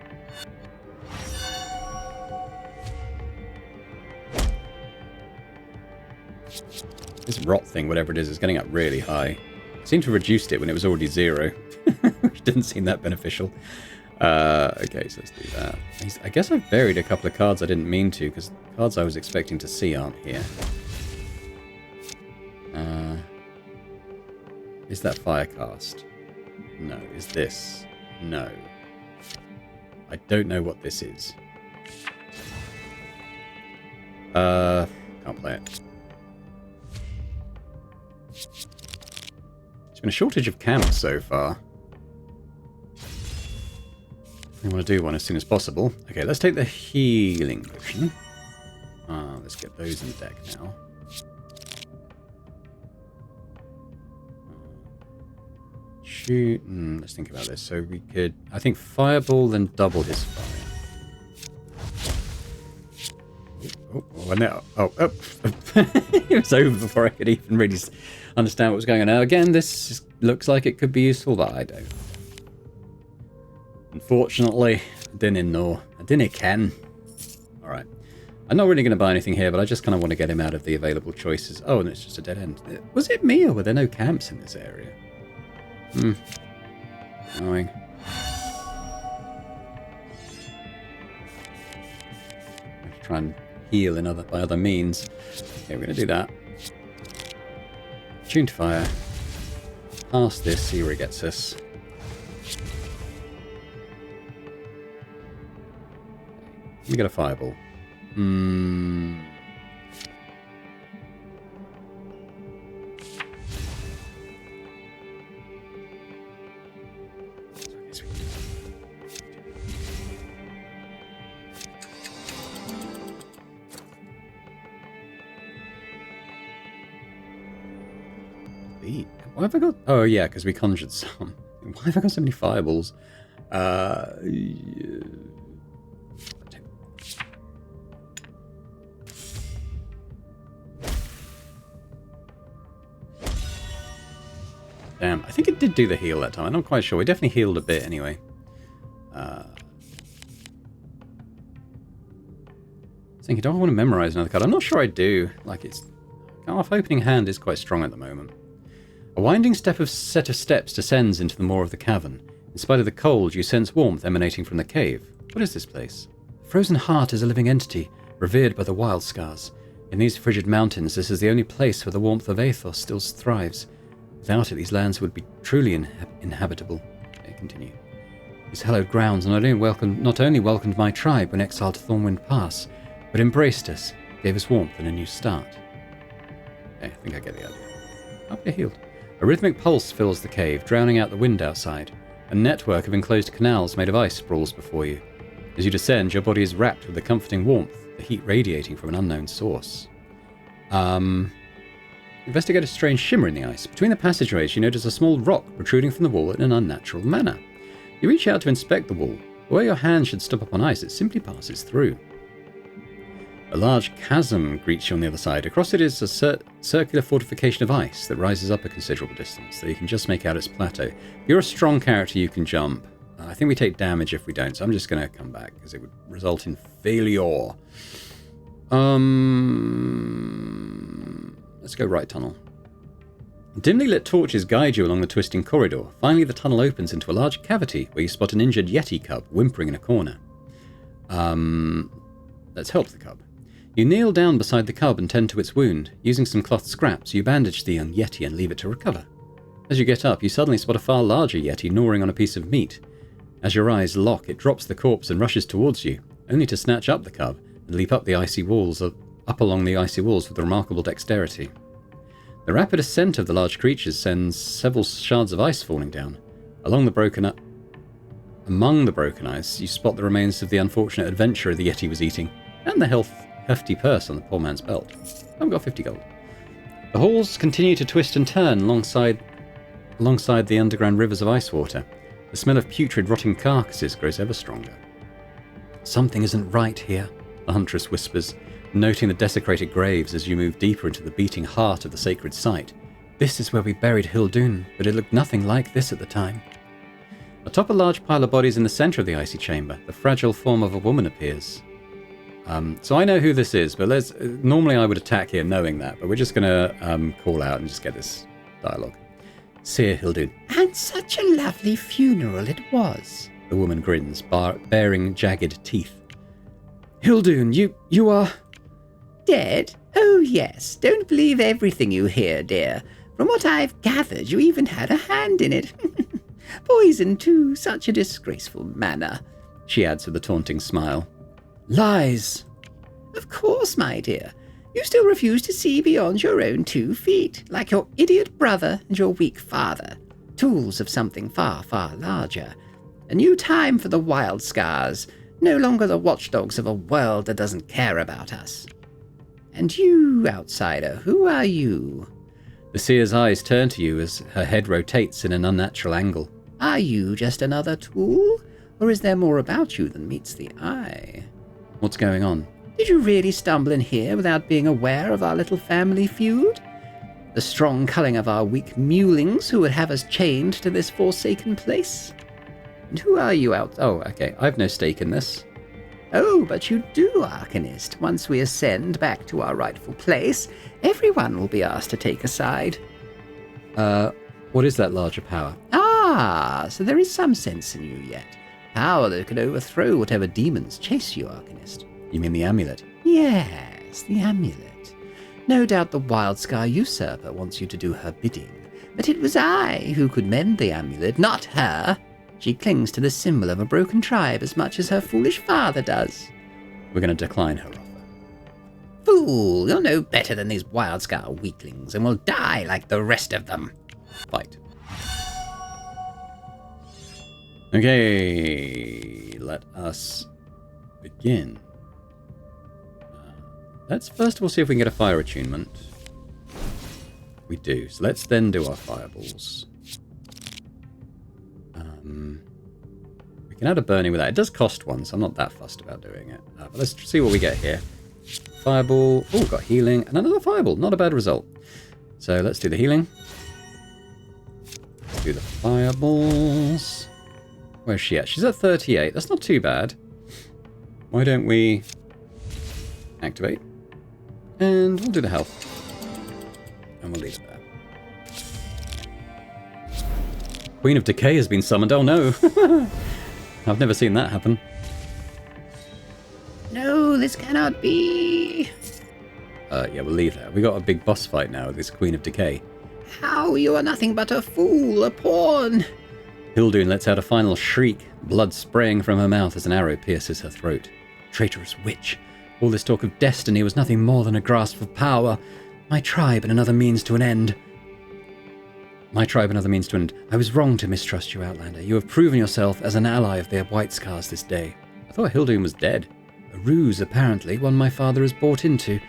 [SPEAKER 1] This rot thing, whatever it is getting up really high. I seem to have reduced it when it was already 0, which didn't seem that beneficial. Okay, so let's do that. I guess I've buried a couple of cards I didn't mean to, because cards I was expecting to see aren't here. Is that Firecast? No. Is this? No. I don't know what this is. Can't play it. There's been a shortage of camps so far. I want to do one as soon as possible. Okay, let's take the healing potion. Let's get those in the deck now. Shoot. Let's think about this. So we could, I think, fireball, then double his fire. It was over before I could even really understand what was going on. Now, again, this looks like it could be useful, but I don't. Unfortunately, I didn't know. I didn't can. Alright. I'm not really going to buy anything here, but I just kind of want to get him out of the available choices. Oh, and it's just a dead end. Was it me, or were there no camps in this area? Annoying. Try and heal by other means. Okay, we're going to do that. Tuned fire. Pass this, see where it gets us. We get a fireball. Why have I got... Oh, yeah, because we conjured some. Why have I got so many fireballs? Damn, I think it did do the heal that time. I'm not quite sure. We definitely healed a bit anyway. I think, do I want to memorize another card? I'm not sure I do. Like, it's... Our opening hand is quite strong at the moment. A winding set of steps descends into the maw of the cavern. In spite of the cold, you sense warmth emanating from the cave. What is this place? The Frozen Heart is a living entity, revered by the wild scars. In these frigid mountains, this is the only place where the warmth of Athos still thrives. Without it, these lands would be truly inhabitable. Okay, continue. These hallowed grounds not only welcomed my tribe when exiled to Thornwind Pass, but embraced us, gave us warmth and a new start. Okay, I think I get the idea. Oh, we're healed. A rhythmic pulse fills the cave, drowning out the wind outside. A network of enclosed canals made of ice sprawls before you. As you descend, your body is wrapped with the comforting warmth, the heat radiating from an unknown source. Investigate a strange shimmer in the ice. Between the passageways, you notice a small rock protruding from the wall in an unnatural manner. You reach out to inspect the wall. Where your hand should stop up on ice, it simply passes through. A large chasm greets you on the other side. Across it is a circular fortification of ice that rises up a considerable distance, though you can just make out its plateau. If you're a strong character, you can jump. I think we take damage if we don't, so I'm just going to come back, because it would result in failure. Let's go right tunnel. Dimly lit torches guide you along the twisting corridor. Finally, the tunnel opens into a large cavity, where you spot an injured yeti cub whimpering in a corner. Let's help the cub. You kneel down beside the cub and tend to its wound. Using some cloth scraps, you bandage the young yeti and leave it to recover. As you get up, you suddenly spot a far larger yeti gnawing on a piece of meat. As your eyes lock, it drops the corpse and rushes towards you, only to snatch up the cub and leap up along the icy walls with remarkable dexterity. The rapid ascent of the large creatures sends several shards of ice falling down. Along the broken Among the broken ice, you spot the remains of the unfortunate adventurer the Yeti was eating, and the hefty purse on the poor man's belt. I've got 50 gold. The halls continue to twist and turn alongside the underground rivers of ice water. The smell of putrid, rotting carcasses grows ever stronger. Something isn't right here, the huntress whispers, noting the desecrated graves as you move deeper into the beating heart of the sacred site. This is where we buried Hildoon, but it looked nothing like this at the time. Atop a large pile of bodies in the center of the icy chamber, the fragile form of a woman appears. So I know who this is, but normally I would attack here knowing that, but we're just going to call out and just get this dialogue. Seer Hildoon.
[SPEAKER 2] And such a lovely funeral it was.
[SPEAKER 1] The woman grins, baring jagged teeth. Hildoon, you are...
[SPEAKER 2] Dead? Oh yes, don't believe everything you hear, dear. From what I've gathered, you even had a hand in it. Poisoned too, such a disgraceful manner, she adds with a taunting smile.
[SPEAKER 1] Lies!
[SPEAKER 2] Of course, my dear. You still refuse to see beyond your own 2 feet, like your idiot brother and your weak father. Tools of something far, far larger. A new time for the wild scars, no longer the watchdogs of a world that doesn't care about us. And you, outsider, who are you?
[SPEAKER 1] The seer's eyes turn to you as her head rotates in an unnatural angle.
[SPEAKER 2] Are you just another tool? Or is there more about you than meets the eye?
[SPEAKER 1] What's going on?
[SPEAKER 2] Did you really stumble in here without being aware of our little family feud? The strong culling of our weak mulings who would have us chained to this forsaken place? And who are you out...
[SPEAKER 1] Oh, okay. I've no stake in this.
[SPEAKER 2] Oh, but you do, Arcanist. Once we ascend back to our rightful place, everyone will be asked to take a side.
[SPEAKER 1] What is that larger power?
[SPEAKER 2] Ah, so there is some sense in you yet. Power that could overthrow whatever demons chase you, Arcanist.
[SPEAKER 1] You mean the amulet?
[SPEAKER 2] Yes, the amulet. No doubt the wild scar usurper wants you to do her bidding. But it was I who could mend the amulet, not her. She clings to the symbol of a broken tribe as much as her foolish father does.
[SPEAKER 1] We're going to decline her offer.
[SPEAKER 2] Fool, you're no better than these wild scar weaklings and will die like the rest of them.
[SPEAKER 1] Fight. Okay, let us begin. Let's first of all see if we can get a fire attunement. We do, so let's then do our fireballs. We can add a burning with that. It does cost one, so I'm not that fussed about doing it. But let's see what we get here. Fireball. Oh, got healing. And another fireball. Not a bad result. So let's do the healing. Let's do the fireballs. Where's she at? She's at 38. That's not too bad. Why don't we activate? And we'll do the health. And we'll leave it there. Queen of Decay has been summoned. Oh no. I've never seen that happen.
[SPEAKER 2] No, this cannot be.
[SPEAKER 1] Yeah, we'll leave that. We got a big boss fight now with this Queen of Decay.
[SPEAKER 2] How? You are nothing but a fool, a pawn.
[SPEAKER 1] Hildoon lets out a final shriek, blood spraying from her mouth as an arrow pierces her throat. Traitorous witch. All this talk of destiny was nothing more than a grasp of power. My tribe and another means to an end. I was wrong to mistrust you, Outlander. You have proven yourself as an ally of the White Scars this day. I thought Hildoon was dead. A ruse, apparently, one my father has bought into.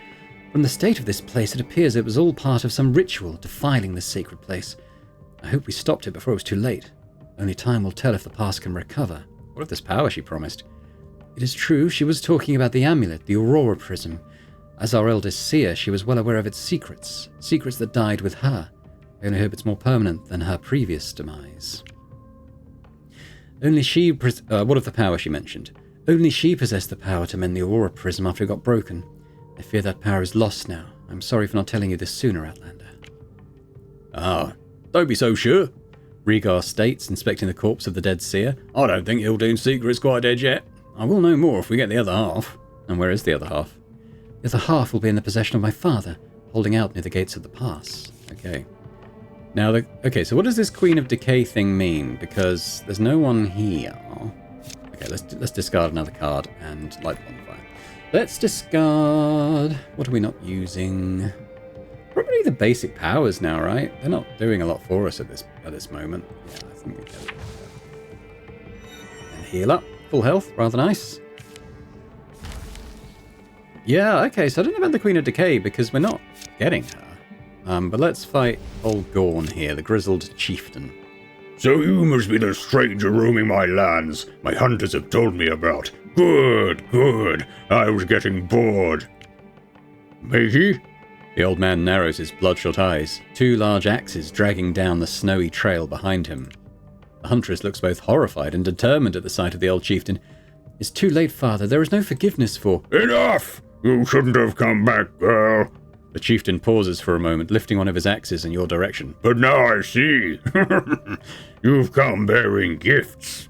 [SPEAKER 1] From the state of this place, it appears it was all part of some ritual defiling this sacred place. I hope we stopped it before it was too late. Only time will tell if the past can recover. What of this power she promised? It is true, she was talking about the amulet, the Aurora Prism. As our eldest seer, she was well aware of its secrets. Secrets that died with her. I only hope it's more permanent than her previous demise. Only she... what of the power she mentioned? Only she possessed the power to mend the Aurora Prism after it got broken. I fear that power is lost now. I'm sorry for not telling you this sooner, Outlander.
[SPEAKER 3] Ah, don't be so sure.
[SPEAKER 1] Rhaegar states, inspecting the corpse of the dead seer.
[SPEAKER 3] I don't think Hildoon's secret's quite dead yet.
[SPEAKER 1] I will know more if we get the other half. And where is the other half? The other half will be in the possession of my father, holding out near the gates of the pass. Okay. Now, okay, so what does this Queen of Decay thing mean? Because there's no one here. Okay, let's discard another card and light the bonfire. Let's discard... What are we not using? Probably the basic powers now, right? They're not doing a lot for us at this moment. Yeah, I think we get it. heal up. Full health, rather nice. Yeah, okay, so I don't know about the Queen of Decay because we're not getting her. But let's fight old Gorn here, the grizzled chieftain.
[SPEAKER 4] So you must be the stranger roaming my lands my hunters have told me about. Good, good. I was getting bored. Mage?
[SPEAKER 1] The old man narrows his bloodshot eyes, 2 large axes dragging down the snowy trail behind him. The huntress looks both horrified and determined at the sight of the old chieftain. It's too late, father. There is no forgiveness for...
[SPEAKER 4] Enough! You shouldn't have come back, girl.
[SPEAKER 1] The chieftain pauses for a moment, lifting one of his axes in your direction.
[SPEAKER 4] But now I see. You've come bearing gifts.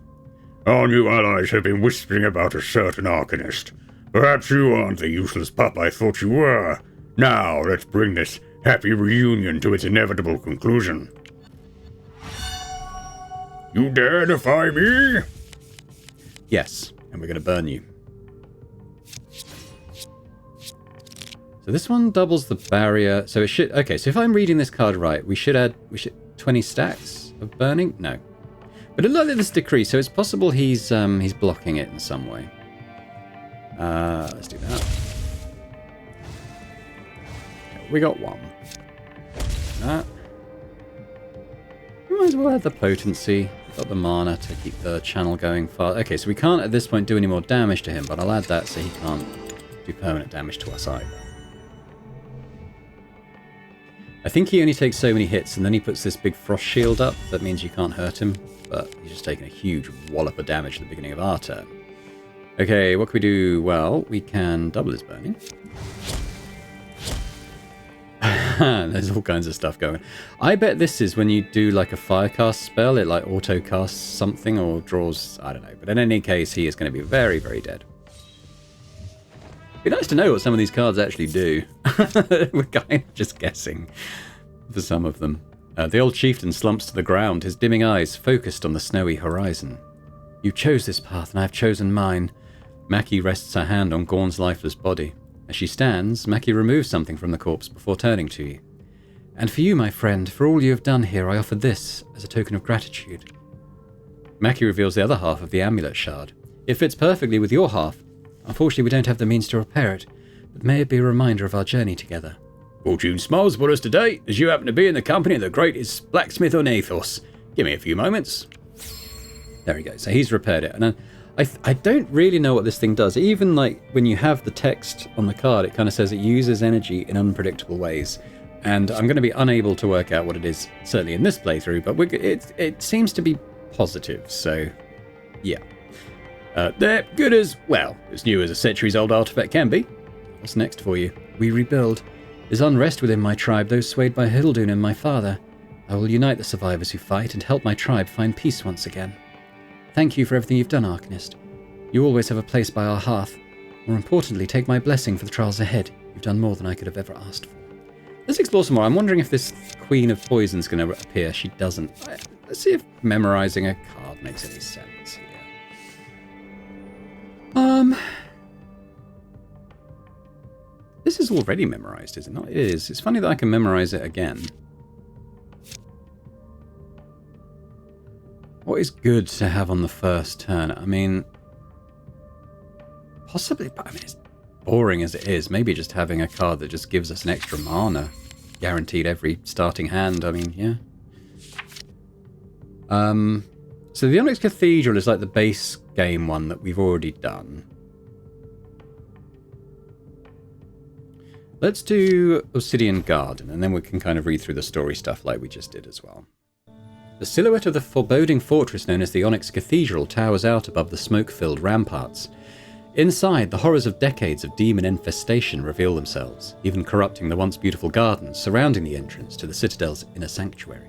[SPEAKER 4] Our new allies have been whispering about a certain Arcanist. Perhaps you aren't the useless pup I thought you were. Now, let's bring this happy reunion to its inevitable conclusion. You dare defy me?
[SPEAKER 1] Yes, and we're going to burn you. So this one doubles the barrier. So it should... Okay, so if I'm reading this card right, we should 20 stacks of burning? No. But it looked like this decrease, so it's possible he's blocking it in some way. Let's do that. We got 1. That. We might as well add the potency. We've got the mana to keep the channel going far. Okay, so we can't at this point do any more damage to him, but I'll add that so he can't do permanent damage to us either. I think he only takes so many hits, and then he puts this big frost shield up. That means you can't hurt him, but he's just taking a huge wallop of damage at the beginning of our turn. Okay, what can we do? Well, we can double his burning. There's all kinds of stuff going. I bet this is when you do like a firecast spell, it like auto casts something or draws, I don't know. But in any case, he is going to be very, very dead. It'd be nice to know what some of these cards actually do. We're kind of just guessing for some of them. The old chieftain slumps to the ground, his dimming eyes focused on the snowy horizon. You chose this path and I have chosen mine. Mackie rests her hand on Gorn's lifeless body. As she stands, Mackie removes something from the corpse before turning to you. And for you, my friend, for all you have done here, I offer this as a token of gratitude. Mackie reveals the other half of the amulet shard. It fits perfectly with your half. Unfortunately, we don't have the means to repair it, but may it be a reminder of our journey together.
[SPEAKER 4] Fortune smiles for us today, as you happen to be in the company of the greatest blacksmith on Athos. Give me a few moments.
[SPEAKER 1] There we go. So he's repaired it. And I don't really know what this thing does. Even like when you have the text on the card, it kind of says it uses energy in unpredictable ways. And I'm going to be unable to work out what it is, certainly in this playthrough, but it seems to be positive. So, yeah.
[SPEAKER 4] They're good as, well, as new as a centuries-old artifact can be.
[SPEAKER 1] What's next for you? We rebuild. There's unrest within my tribe, those swayed by Hildun and my father. I will unite the survivors who fight and help my tribe find peace once again. Thank you for everything you've done, Arcanist. You always have a place by our hearth. More importantly, take my blessing for the trials ahead. You've done more than I could have ever asked for. Let's explore some more. I'm wondering if this Queen of Poison's going to appear. She doesn't. Let's see if memorizing a card makes any sense here. This is already memorized, is it not? It is. It's funny that I can memorize it again. What is good to have on the first turn? I mean, possibly, but I mean, it's boring as it is. Maybe just having a card that just gives us an extra mana, guaranteed every starting hand. I mean, yeah. So the Onyx Cathedral is like the base game one that we've already done. Let's do Obsidian Garden, and then we can kind of read through the story stuff like we just did as well. The silhouette of the foreboding fortress known as the Onyx Cathedral towers out above the smoke-filled ramparts. Inside, the horrors of decades of demon infestation reveal themselves, even corrupting the once beautiful gardens surrounding the entrance to the Citadel's inner sanctuary.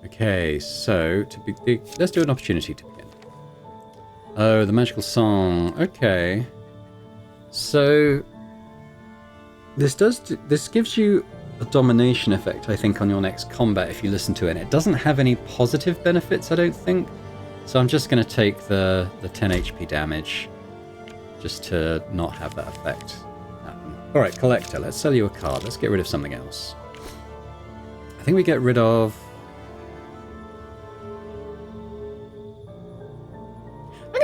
[SPEAKER 1] Okay, so let's do an opportunity to begin. Oh, the magical song. Okay. So this gives you a domination effect, I think, on your next combat if you listen to it. And it doesn't have any positive benefits, I don't think. So I'm just going to take the 10 HP damage just to not have that effect happen. All right, Collector, let's sell you a card. Let's get rid of something else. I think we get rid of...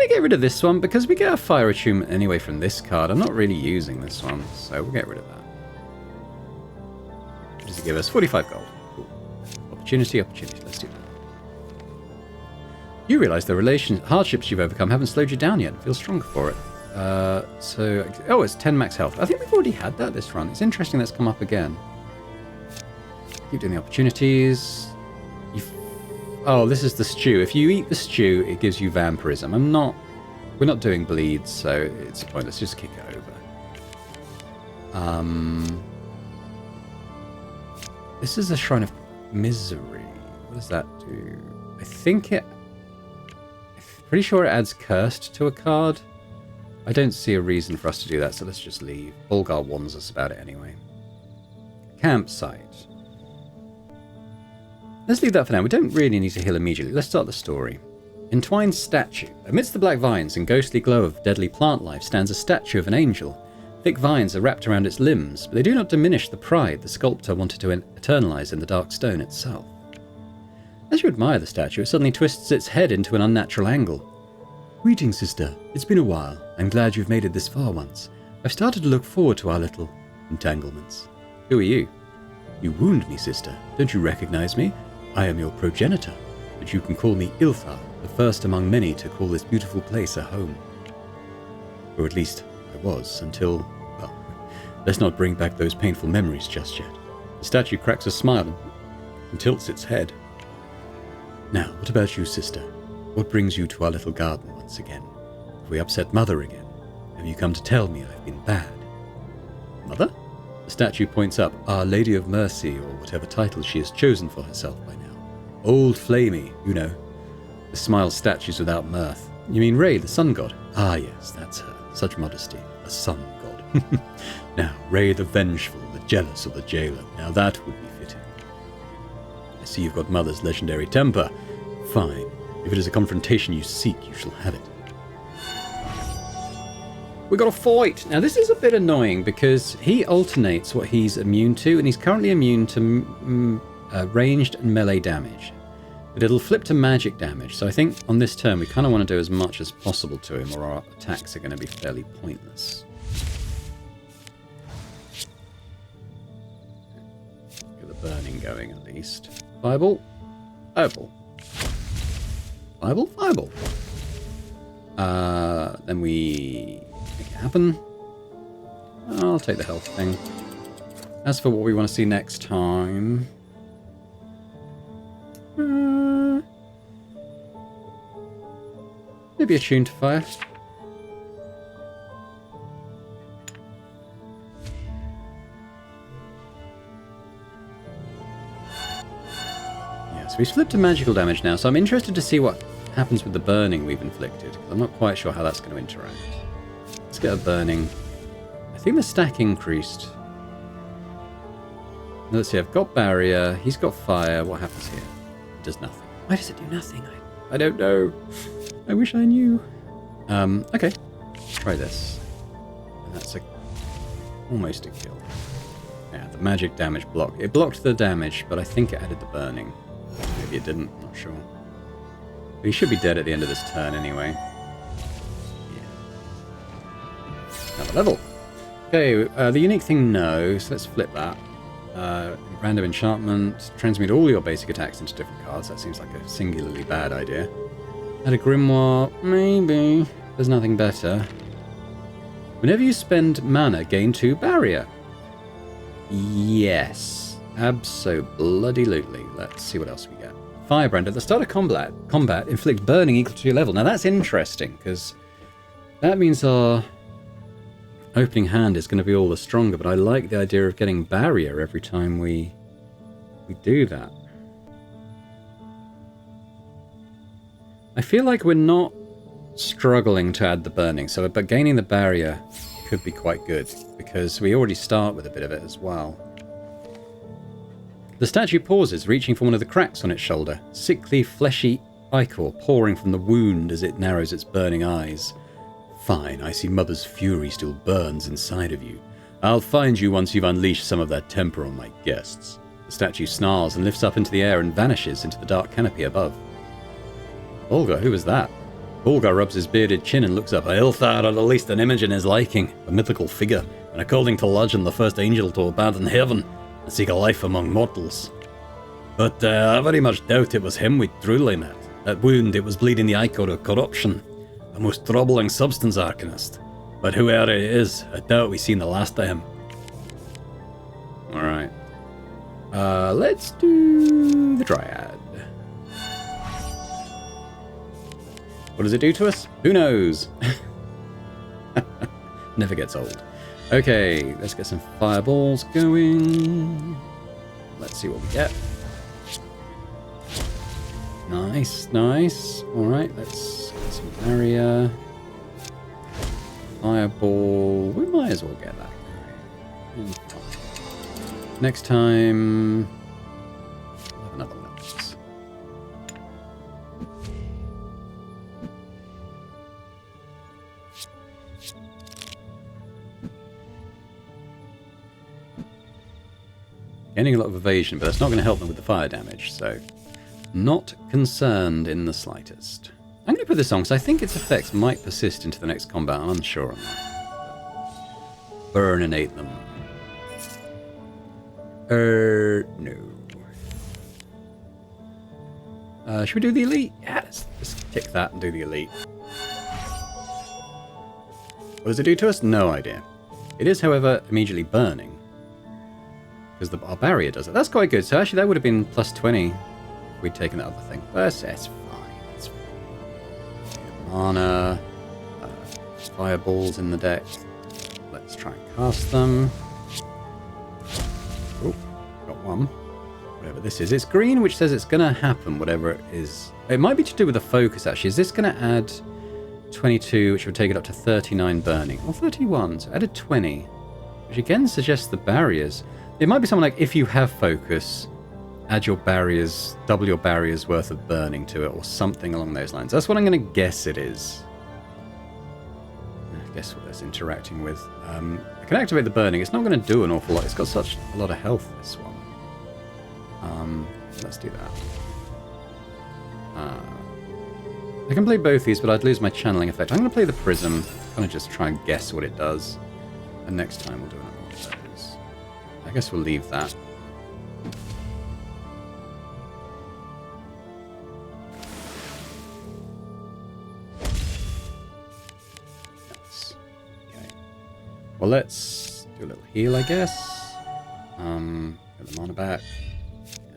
[SPEAKER 2] may get rid of this one because we get a fire attunement anyway from this card. I'm not really using this one, so we'll get rid of that. What does it give us? 45 gold. Cool. Opportunity. Let's do that. You realise the hardships you've overcome haven't slowed you down yet. Feel stronger for it. Oh, it's 10 max health. I think we've already had that this run. It's interesting that's come up again. Keep doing the opportunities. Oh, this is the stew. If you eat the stew, it gives you vampirism. We're not doing bleeds, so it's pointless. Just kick it over. This is a Shrine of Misery. What does that do? I think I'm pretty sure it adds Cursed to a card. I don't see a reason for us to do that, so let's just leave. Bulgar warns us about it anyway. Campsite. Let's leave that for now. We don't really need to heal immediately. Let's start the story. Entwined statue. Amidst the black vines and ghostly glow of deadly plant life stands a statue of an angel. Thick vines are wrapped around its limbs, but they do not diminish the pride the sculptor wanted to eternalize in the dark stone itself. As you admire the statue, it suddenly twists its head into an unnatural angle. Greetings, sister. It's been a while. I'm glad you've made it this far once. I've started to look forward to our little entanglements. Who are you? You wound me, sister. Don't you recognize me? I am your progenitor, but you can call me Ilthar, the first among many to call this beautiful place a home. Or at least I was, until, well, let's not bring back those painful memories just yet. The statue cracks a smile and tilts its head. Now, what about you, sister? What brings you to our little garden once again? Have we upset Mother again? Have you come to tell me I've been bad? Mother? The statue points up, Our Lady of Mercy, or whatever title she has chosen for herself by now. Old Flamey, you know. The smile statues without mirth. You mean Ray, the sun god? Ah, yes, that's her. Such modesty. A sun god. Now, Ray the vengeful, the jealous of the jailer. Now that would be fitting. I see you've got Mother's legendary temper. Fine. If it is a confrontation you seek, you shall have it. We got a fight. Now this is a bit annoying because he alternates what he's immune to, and he's currently immune to ranged and melee damage. But it'll flip to magic damage, so I think on this turn we kind of want to do as much as possible to him, or our attacks are going to be fairly pointless. Get the burning going at least. Fireball. Fireball. Fireball. Fireball. Then we make it happen. I'll take the health thing. As for what we want to see next time... maybe attune to fire. Yeah, so we've flipped to magical damage now, so I'm interested to see what happens with the burning we've inflicted. I'm not quite sure how that's going to interact. Let's get a burning. I think the stack increased. Let's see, I've got barrier, he's got fire. What happens here? It does nothing. Why does it do nothing? I don't know. I wish I knew. Okay. Let's try this. And that's almost a kill. Yeah, the magic damage block. It blocked the damage, but I think it added the burning. Maybe it didn't, I'm not sure. But he should be dead at the end of this turn anyway. Yeah. Another level. Okay, the unique thing, no. So let's flip that. Random enchantment. Transmute all your basic attacks into different cards. That seems like a singularly bad idea. Add a grimoire. Maybe. There's nothing better. Whenever you spend mana, gain 2 barrier. Yes. Abso-bloody-lutely. Let's see what else we get. Firebrand. At the start of combat, inflict burning equal to your level. Now that's interesting, because that means our opening hand is going to be all the stronger, but I like the idea of getting barrier every time we do that. I feel like we're not struggling to add the burning, but gaining the barrier could be quite good, because we already start with a bit of it as well. The statue pauses, reaching for one of the cracks on its shoulder, sickly, fleshy ichor pouring from the wound as it narrows its burning eyes. Fine, I see Mother's fury still burns inside of you. I'll find you once you've unleashed some of that temper on my guests. The statue snarls and lifts up into the air and vanishes into the dark canopy above. Olga, who was that?
[SPEAKER 3] Bulgar rubs his bearded chin and looks up. Ilthar had at least an image in his liking, a mythical figure, and according to legend, the first angel to abandon heaven and seek a life among mortals. But I very much doubt it was him we truly met. That wound, it was bleeding the ichor of corruption, a most troubling substance, Arcanist. But whoever it is, I doubt we've seen the last of him.
[SPEAKER 1] Alright. Let's do the Dryad. What does it do to us? Who knows? Never gets old. Okay, let's get some fireballs going. Let's see what we get. Nice, nice. Alright, let's get some barrier. Fireball. We might as well get that. Next time... I'll have another one of these. Gaining a lot of evasion, but that's not going to help them with the fire damage, so... Not concerned in the slightest. I'm going to put this on because I think its effects might persist into the next combat. I'm unsure on that. Burninate them. No. Should we do the elite? Yeah, let's tick that and do the elite. What does it do to us? No idea. It is, however, immediately burning. Because our barrier does it. That's quite good. So actually that would have been plus 20 if we'd taken that other thing. But it's fine. It's fine. Mana. Fireballs in the deck. Let's try and cast them. Oh, got one. Whatever this is. It's green, which says it's going to happen, whatever it is. It might be to do with the focus, actually. Is this going to add 22, which would take it up to 39 burning? Or 31, so added 20. Which again suggests the barriers. It might be something like, if you have focus, add your barriers, double your barriers worth of burning to it, or something along those lines. That's what I'm going to guess it is. I guess what that's interacting with. I can activate the burning. It's not going to do an awful lot. It's got such a lot of health, this one. Let's do that. I can play both these, but I'd lose my channeling effect. I'm going to play the prism, kind of just try and guess what it does. And next time we'll do another one of those. I guess we'll leave that. Nice. Okay. Well, let's do a little heal, I guess. Get the mana back.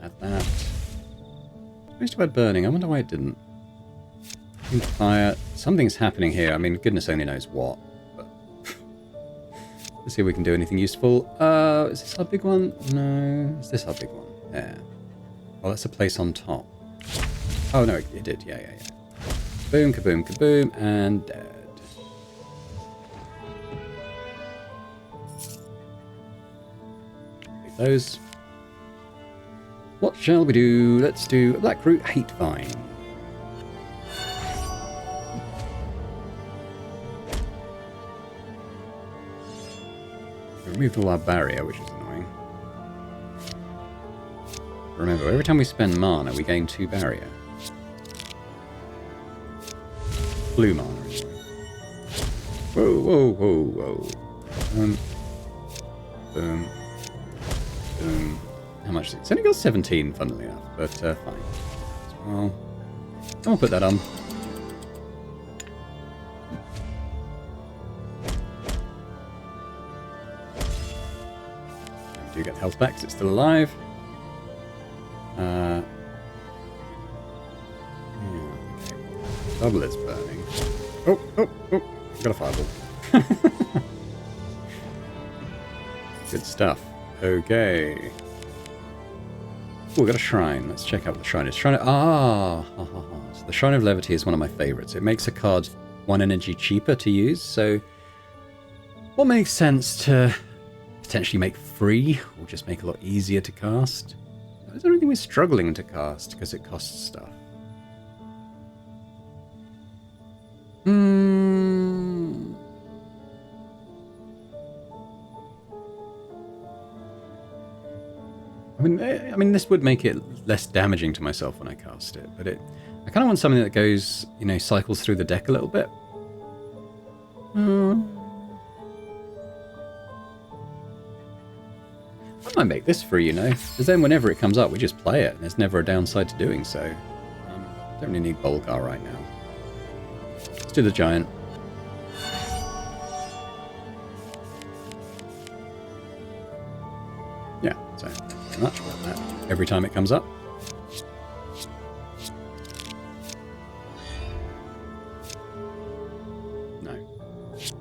[SPEAKER 1] Add that. Supposed to add burning. I wonder why it didn't. Fire. Something's happening here. I mean, goodness only knows what. But let's see if we can do anything useful. Is this our big one? No. Is this our big one? Yeah. Well, that's a place on top. Oh, no, it did. Yeah. Boom, kaboom, kaboom, and dead. Leave those. What shall we do? Let's do a Blackroot Hate Vine. We removed all our barrier, which is annoying. Remember, every time we spend mana, we gain 2 barrier. Blue mana, anyway. Whoa. Boom. Boom. How much is it? It's only got 17, funnily enough, but fine. Well, I'll put that on. We do get the health back because it's still alive. Yeah, okay. Double is burning. Oh, got a fireball. Good stuff. Okay. Oh, we got a shrine. Let's check out what the shrine is. So the Shrine of Levity is one of my favorites. It makes a card 1 energy cheaper to use, so what makes sense to potentially make free, or just make a lot easier to cast? Is there anything we're struggling to cast because it costs stuff? I mean, this would make it less damaging to myself when I cast it, but I kind of want something that goes, you know, cycles through the deck a little bit. I might make this free, you know, because then whenever it comes up, we just play it, and there's never a downside to doing so. Don't really need Bolgar right now. Let's do the giant. Yeah, so pretty much about that. Every time it comes up. No. This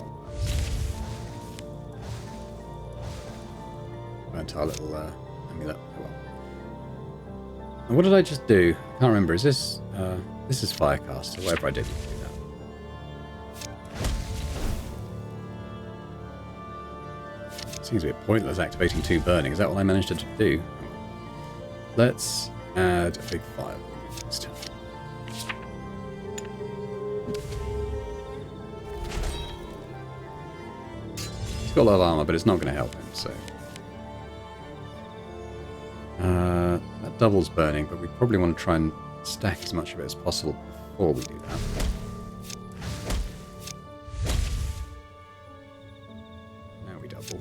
[SPEAKER 1] one works. Burnt our little amulet. Oh well. And what did I just do? I can't remember. Is this... this is Firecast, or whatever I did to do that. Seems a bit pointless activating 2 burning. Is that what I managed to do? Let's add a big fire next time. He's got a lot of armor, but it's not going to help him, so... that doubles burning, but we probably want to try and stack as much of it as possible before we do that. Now we double.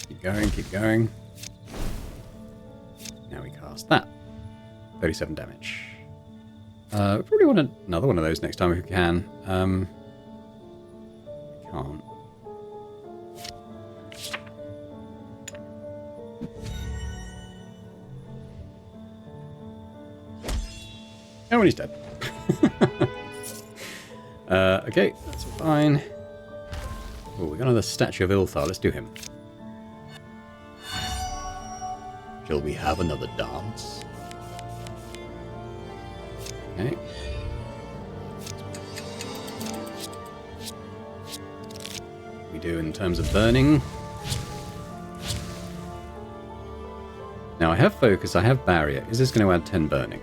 [SPEAKER 1] Keep going, keep going. Now we cast that. 37 damage. We probably want another one of those next time if we can. We can't. Oh, and he's dead. Okay, that's fine. Oh, we got another statue of Ilthar. Let's do him. Shall we have another dance? Okay. We do in terms of burning. Now I have focus, I have barrier. Is this going to add 10 burning?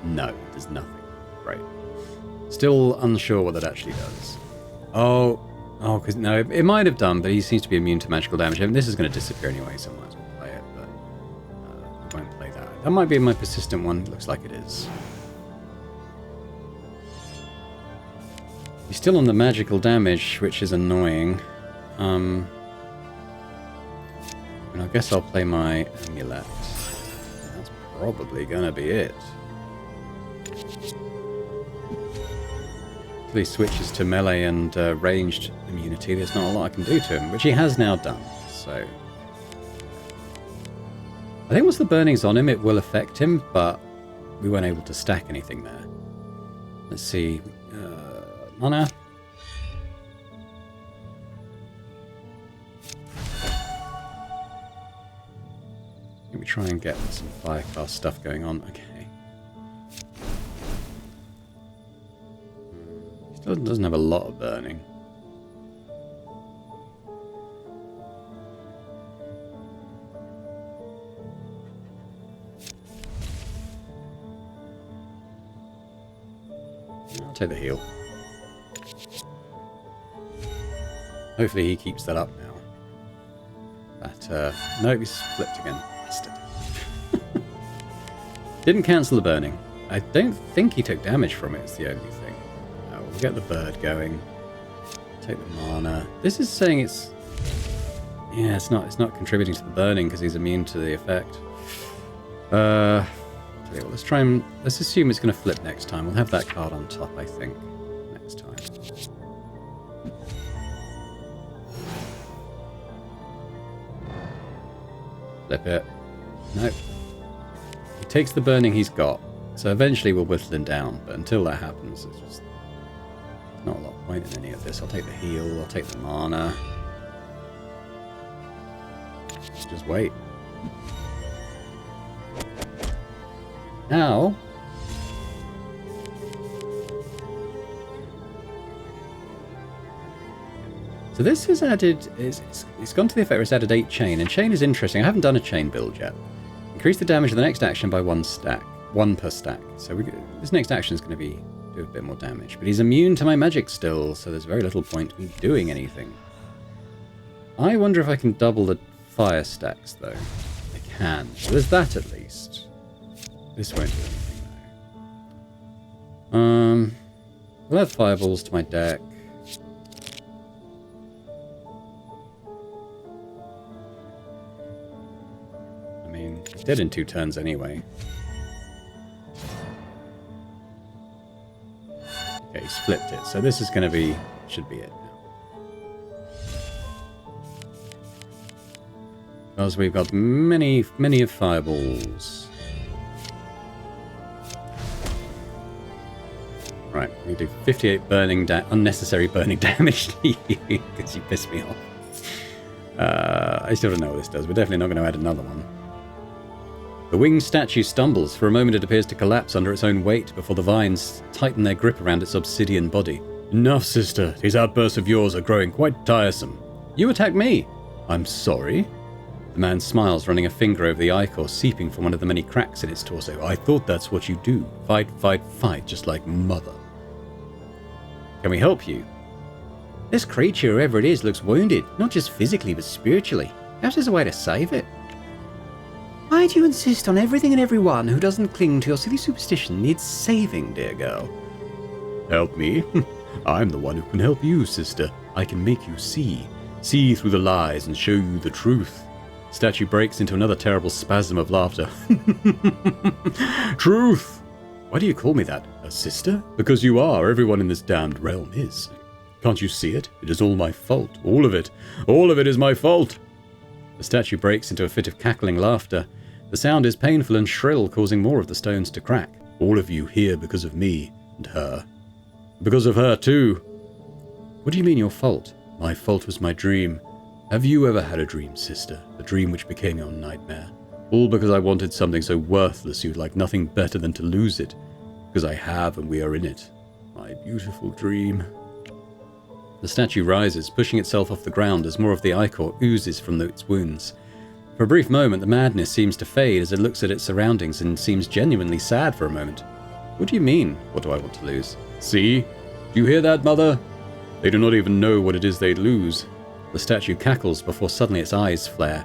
[SPEAKER 1] No, there's nothing. Great. Still unsure what that actually does. Oh, because no, it might have done, but he seems to be immune to magical damage. I mean, this is going to disappear anyway, so I might as well play it, but I won't play that. That might be my persistent one. Looks like it is. He's still on the magical damage, which is annoying. And I guess I'll play my amulet. That's probably going to be it. If he switches to melee and ranged immunity, there's not a lot I can do to him, which he has now done, so... I think once the burning's on him, it will affect him, but we weren't able to stack anything there. Let's see... mana? Let me try and get some Firecast stuff going on. Okay. Still doesn't have a lot of burning. I'll take the heal. Hopefully he keeps that up now. But, no, he's flipped again. Bastard. Didn't cancel the burning. I don't think he took damage from it, it's the only thing. We'll get the bird going. Take the mana. This is saying it's... Yeah, it's not contributing to the burning because he's immune to the effect. Okay, well, let's assume it's going to flip next time. We'll have that card on top, I think, next time. Flip it. Nope. He takes the burning he's got, so eventually we'll whittle him down, but until that happens, it's just not a lot of point in any of this. I'll take the heal, I'll take the mana. Just wait. Now... So this has added... It's gone to the effect where it's added 8 chain, and chain is interesting. I haven't done a chain build yet. Increase the damage of the next action by 1 stack. 1 per stack. So this next action is going to be do a bit more damage. But he's immune to my magic still, so there's very little point me doing anything. I wonder if I can double the fire stacks, though. I can. So there's that at least. This won't do anything, though. We'll add fireballs to my deck. I mean, he's dead in 2 turns anyway. Okay, he's flipped it. So this is going to be... should be it now. Because we've got many of fireballs. Right, we do 58 unnecessary burning damage to you because you pissed me off. I still don't know what this does. We're definitely not going to add another one. The winged statue stumbles. For a moment it appears to collapse under its own weight before the vines tighten their grip around its obsidian body.
[SPEAKER 3] Enough, sister. These outbursts of yours are growing quite tiresome.
[SPEAKER 1] You attacked me!
[SPEAKER 3] I'm sorry?
[SPEAKER 1] The man smiles, running a finger over the ichor seeping from one of the many cracks in its torso.
[SPEAKER 3] I thought that's what you do. Fight, fight, fight, just like mother.
[SPEAKER 1] Can we help you?
[SPEAKER 2] This creature, whoever it is, looks wounded, not just physically, but spiritually. Perhaps there's a way to save it. Why do you insist on everything and everyone who doesn't cling to your silly superstition needs saving, dear girl?
[SPEAKER 3] Help me? I'm the one who can help you, sister. I can make you see. See through the lies and show you the truth.
[SPEAKER 1] Statue breaks into another terrible spasm of laughter.
[SPEAKER 3] Truth!
[SPEAKER 1] Why do you call me that?
[SPEAKER 3] A sister? Because you are. Everyone in this damned realm is. Can't you see it? It is all my fault. All of it. All of it is my fault.
[SPEAKER 1] The statue breaks into a fit of cackling laughter. The sound is painful and shrill, causing more of the stones to crack.
[SPEAKER 3] All of you here because of me and her. Because of her, too.
[SPEAKER 1] What do you mean your fault?
[SPEAKER 3] My fault was my dream. Have you ever had a dream, sister? A dream which became your nightmare? All because I wanted something so worthless you'd like nothing better than to lose it. Because I have and we are in it. My beautiful dream.
[SPEAKER 1] The statue rises, pushing itself off the ground as more of the ichor oozes from its wounds. For a brief moment, the madness seems to fade as it looks at its surroundings and seems genuinely sad for a moment. What do you mean, what do I want to lose?
[SPEAKER 3] See? Do you hear that, mother? They do not even know what it is they lose.
[SPEAKER 1] The statue cackles before suddenly its eyes flare.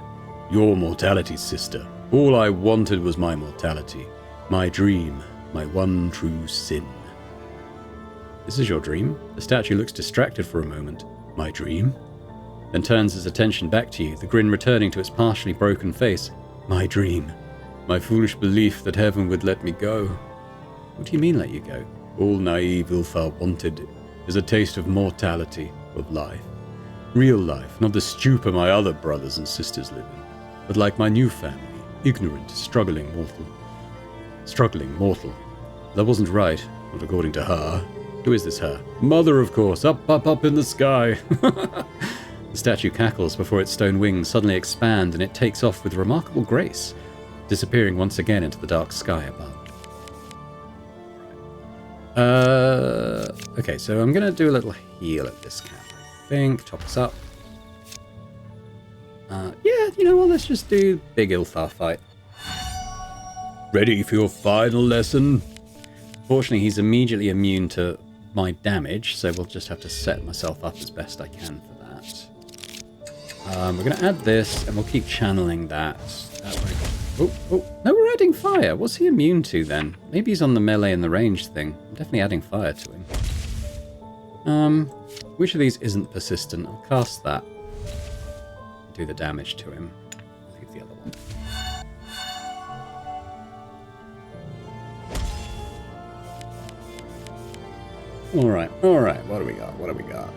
[SPEAKER 3] Your mortality, sister. All I wanted was my mortality. My dream. My one true sin.
[SPEAKER 1] This is your dream? The statue looks distracted for a moment.
[SPEAKER 3] My dream?
[SPEAKER 1] Then turns its attention back to you, the grin returning to its partially broken face.
[SPEAKER 3] My dream. My foolish belief that heaven would let me go.
[SPEAKER 1] What do you mean let you go?
[SPEAKER 3] All naive Ulthar wanted is a taste of mortality, of life. Real life, not the stupor my other brothers and sisters live in, but like my new family, ignorant, struggling mortal. That wasn't right, not according to her.
[SPEAKER 1] Who is this her?
[SPEAKER 3] Mother, of course, up in the sky.
[SPEAKER 1] The statue cackles before its stone wings suddenly expand and it takes off with remarkable grace, disappearing once again into the dark sky above. Okay, so I'm going to do a little heal at this camp, I think. Top us up. Yeah, you know what? Let's just do big Ilthar fight.
[SPEAKER 3] Ready for your final lesson?
[SPEAKER 1] Fortunately, he's immediately immune to my damage, so we'll just have to set myself up as best I can for that. We're going to add this, and we'll keep channeling that. That way. Oh, no, we're adding fire. What's he immune to then? Maybe he's on the melee and the range thing. I'm definitely adding fire to him. Which of these isn't persistent? I'll cast that. Do the damage to him. I'll leave the other one. Alright, what do we got?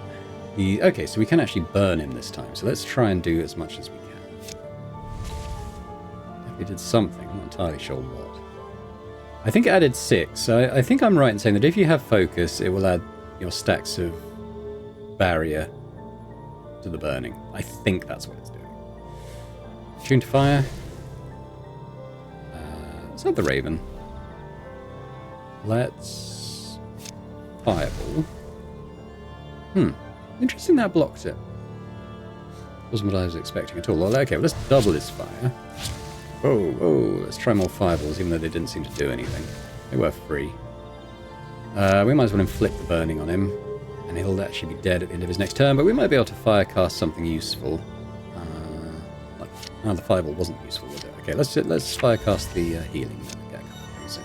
[SPEAKER 1] Okay, so we can actually burn him this time, so let's try and do as much as we can. Definitely did something, I'm not entirely sure what. I think it added 6, so I think I'm right in saying that if you have focus, it will add your stacks of barrier to the burning. I think that's what it's doing. Tune to fire. Is that the Raven? Let's... Fireball. Interesting that blocked it. Wasn't what I was expecting at all. Well, okay, well, let's double his fire. Whoa, let's try more fireballs, even though they didn't seem to do anything. They were free. We might as well inflict the burning on him, and he'll actually be dead at the end of his next turn, but we might be able to firecast something useful. Like Oh, the fireball wasn't useful, was it? Okay, let's firecast the healing. Get a couple of things in.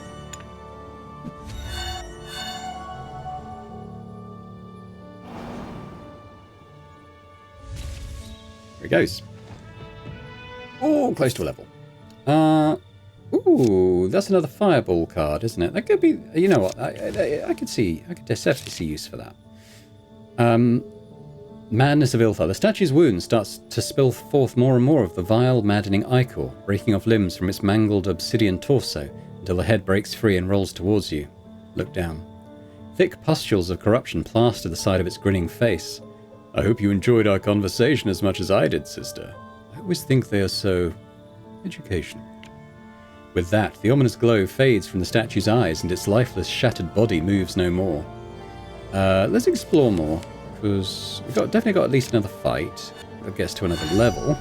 [SPEAKER 1] Here it goes. Oh, close to a level. Ooh, that's another fireball card, isn't it? That could be. You know what? I could definitely see use for that. Madness of Ilthar. The statue's wound starts to spill forth more and more of the vile, maddening ichor, breaking off limbs from its mangled obsidian torso until the head breaks free and rolls towards you. Look down. Thick pustules of corruption plaster the side of its grinning face. I hope you enjoyed our conversation as much as I did, sister. I always think they are so educational. With that, the ominous glow fades from the statue's eyes and its lifeless, shattered body moves no more. Let's explore more, because we've definitely got at least another fight. That gets to another level.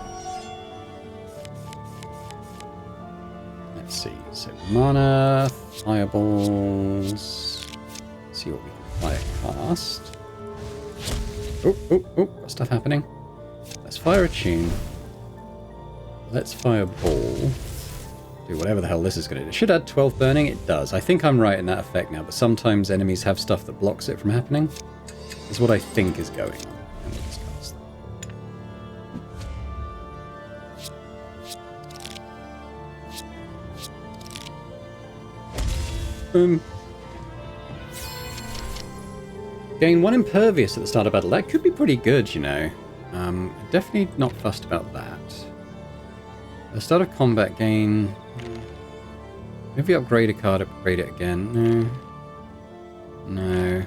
[SPEAKER 1] Let's see. So, mana, fireballs. Let's see what we can firecast. Oh, got stuff happening. Let's fire a tune. Let's fire ball. Do whatever the hell this is going to do. It should add 12 burning. It does. I think I'm right in that effect now, but sometimes enemies have stuff that blocks it from happening. Is what I think is going on. And we'll just cast that. Boom. Gain 1 impervious at the start of battle. That could be pretty good, you know. Definitely not fussed about that. At the start of combat, gain... If you upgrade a card, upgrade it again. No.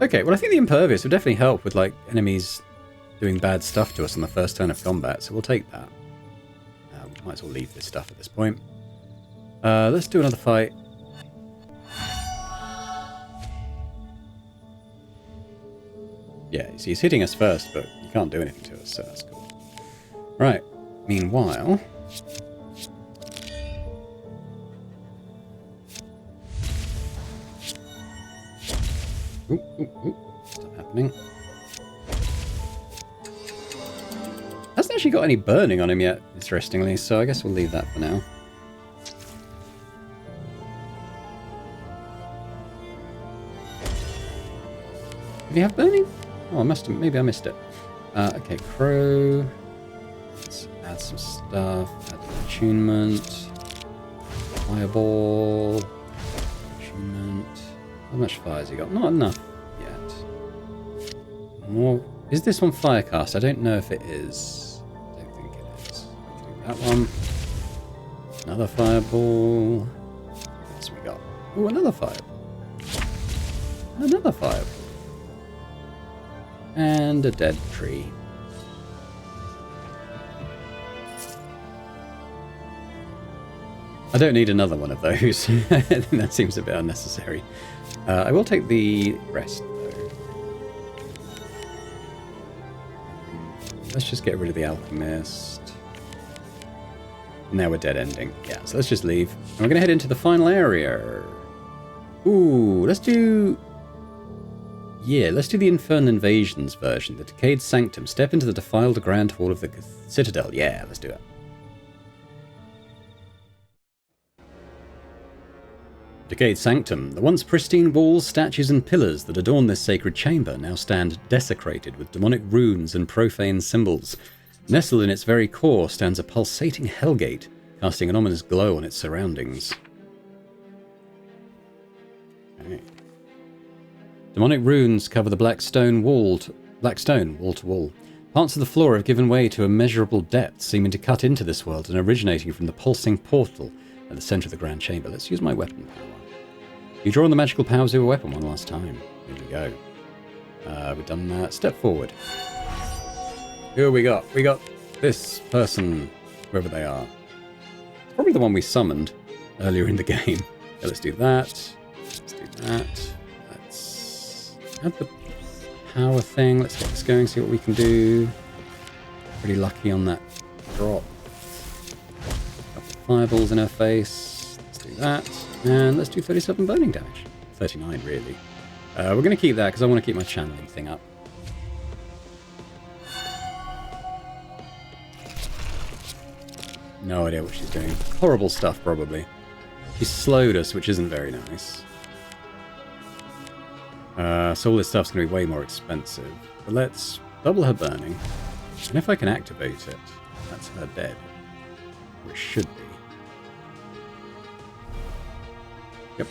[SPEAKER 1] Okay, well I think the impervious would definitely help with like enemies doing bad stuff to us on the first turn of combat, so we'll take that. Might as well leave this stuff at this point. Let's do another fight. Yeah, so he's hitting us first, but you can't do anything to us, so that's cool. Right, meanwhile... Ooh. Stop happening. Hasn't actually got any burning on him yet, interestingly, so I guess we'll leave that for now. Did he have burning? Oh, maybe I missed it. Okay, crow. Let's add some stuff. Add attunement. Fireball. Attunement. How much fire has he got? Not enough yet. More. Is this one firecast? I don't know if it is. I don't think it is. We can do that one. Another fireball. What else we got? Oh, another fireball. Another fireball. And a dead tree. I don't need another one of those. I think that seems a bit unnecessary. I will take the rest, though. Let's just get rid of the alchemist. Now we're dead ending. Yeah, so let's just leave. And we're going to head into the final area. Ooh, let's do... Yeah, let's do the Infernal Invasions version. The Decayed Sanctum. Step into the defiled grand hall of the Citadel. Yeah, let's do it. Decayed Sanctum. The once pristine walls, statues and pillars that adorn this sacred chamber now stand desecrated with demonic runes and profane symbols. Nestled in its very core stands a pulsating hellgate, casting an ominous glow on its surroundings. Okay. Demonic runes cover the black stone wall to wall. Parts of the floor have given way to immeasurable depths, seeming to cut into this world and originating from the pulsing portal at the center of the grand chamber. Let's use my weapon power. You draw on the magical powers of your weapon one last time. Here we go. We've done that. Step forward. Who we got? We got this person, whoever they are. It's probably the one we summoned earlier in the game. Okay, let's do that. Let's do that. Let's add the power thing. Let's get this going, see what we can do. Pretty lucky on that drop. Couple of fireballs in her face. Let's do that. And let's do 37 burning damage. 39, really. We're going to keep that because I want to keep my channeling thing up. No idea what she's doing. Horrible stuff, probably. She slowed us, which isn't very nice. So all this stuff's going to be way more expensive. But let's double her burning. And if I can activate it, that's her dead. Or it should be. Yep.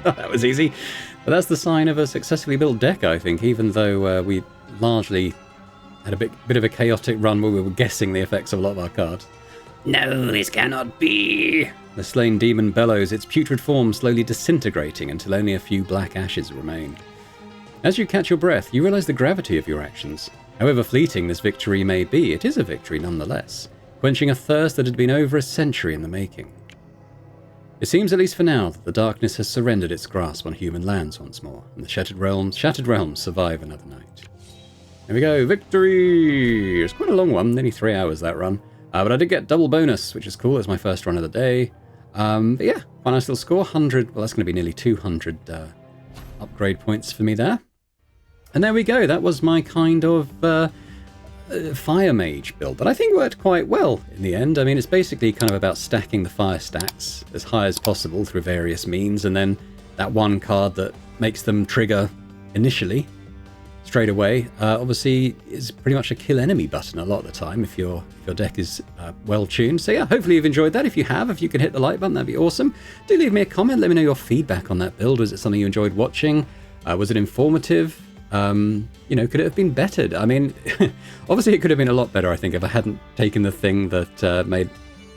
[SPEAKER 1] That was easy. But that's the sign of a successfully built deck, I think, even though we largely had a bit of a chaotic run where we were guessing the effects of a lot of our cards.
[SPEAKER 2] No, this cannot be.
[SPEAKER 1] The slain demon bellows, its putrid form slowly disintegrating until only a few black ashes remain. As you catch your breath, you realize the gravity of your actions. However fleeting this victory may be, it is a victory nonetheless, quenching a thirst that had been over a century in the making. It seems, at least for now, that the darkness has surrendered its grasp on human lands once more, and the shattered realms survive another night. There we go, victory! It's quite a long one, nearly 3 hours that run. But I did get double bonus, which is cool. It's my first run of the day. But yeah, quite a nice little score. 100, well, that's going to be nearly 200 upgrade points for me there. And there we go. That was my kind of fire mage build that I think worked quite well in the end. I mean, it's basically kind of about stacking the fire stacks as high as possible through various means, and then that one card that makes them trigger initially straight away, obviously, is pretty much a kill enemy button a lot of the time if your deck is well tuned. So yeah, hopefully you've enjoyed that. If you have, if you can hit the like button, that'd be awesome. Do leave me a comment. Let me know your feedback on that build. Was it something you enjoyed watching? Was it informative? You know, could it have been bettered? I mean, obviously it could have been a lot better, I think, if I hadn't taken the thing that made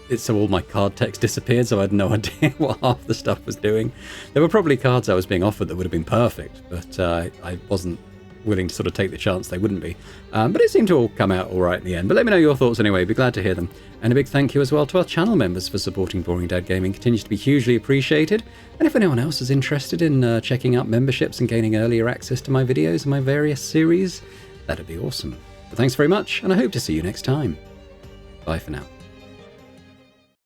[SPEAKER 1] it so all my card text disappeared, so I had no idea what half the stuff was doing. There were probably cards I was being offered that would have been perfect, but I wasn't willing to sort of take the chance they wouldn't be. But it seemed to all come out all right in the end. But let me know your thoughts anyway. Be glad to hear them. And a big thank you as well to our channel members for supporting Boring Dad Gaming. Continues to be hugely appreciated. And if anyone else is interested in checking out memberships and gaining earlier access to my videos and my various series, that'd be awesome. But thanks very much, and I hope to see you next time. Bye for now.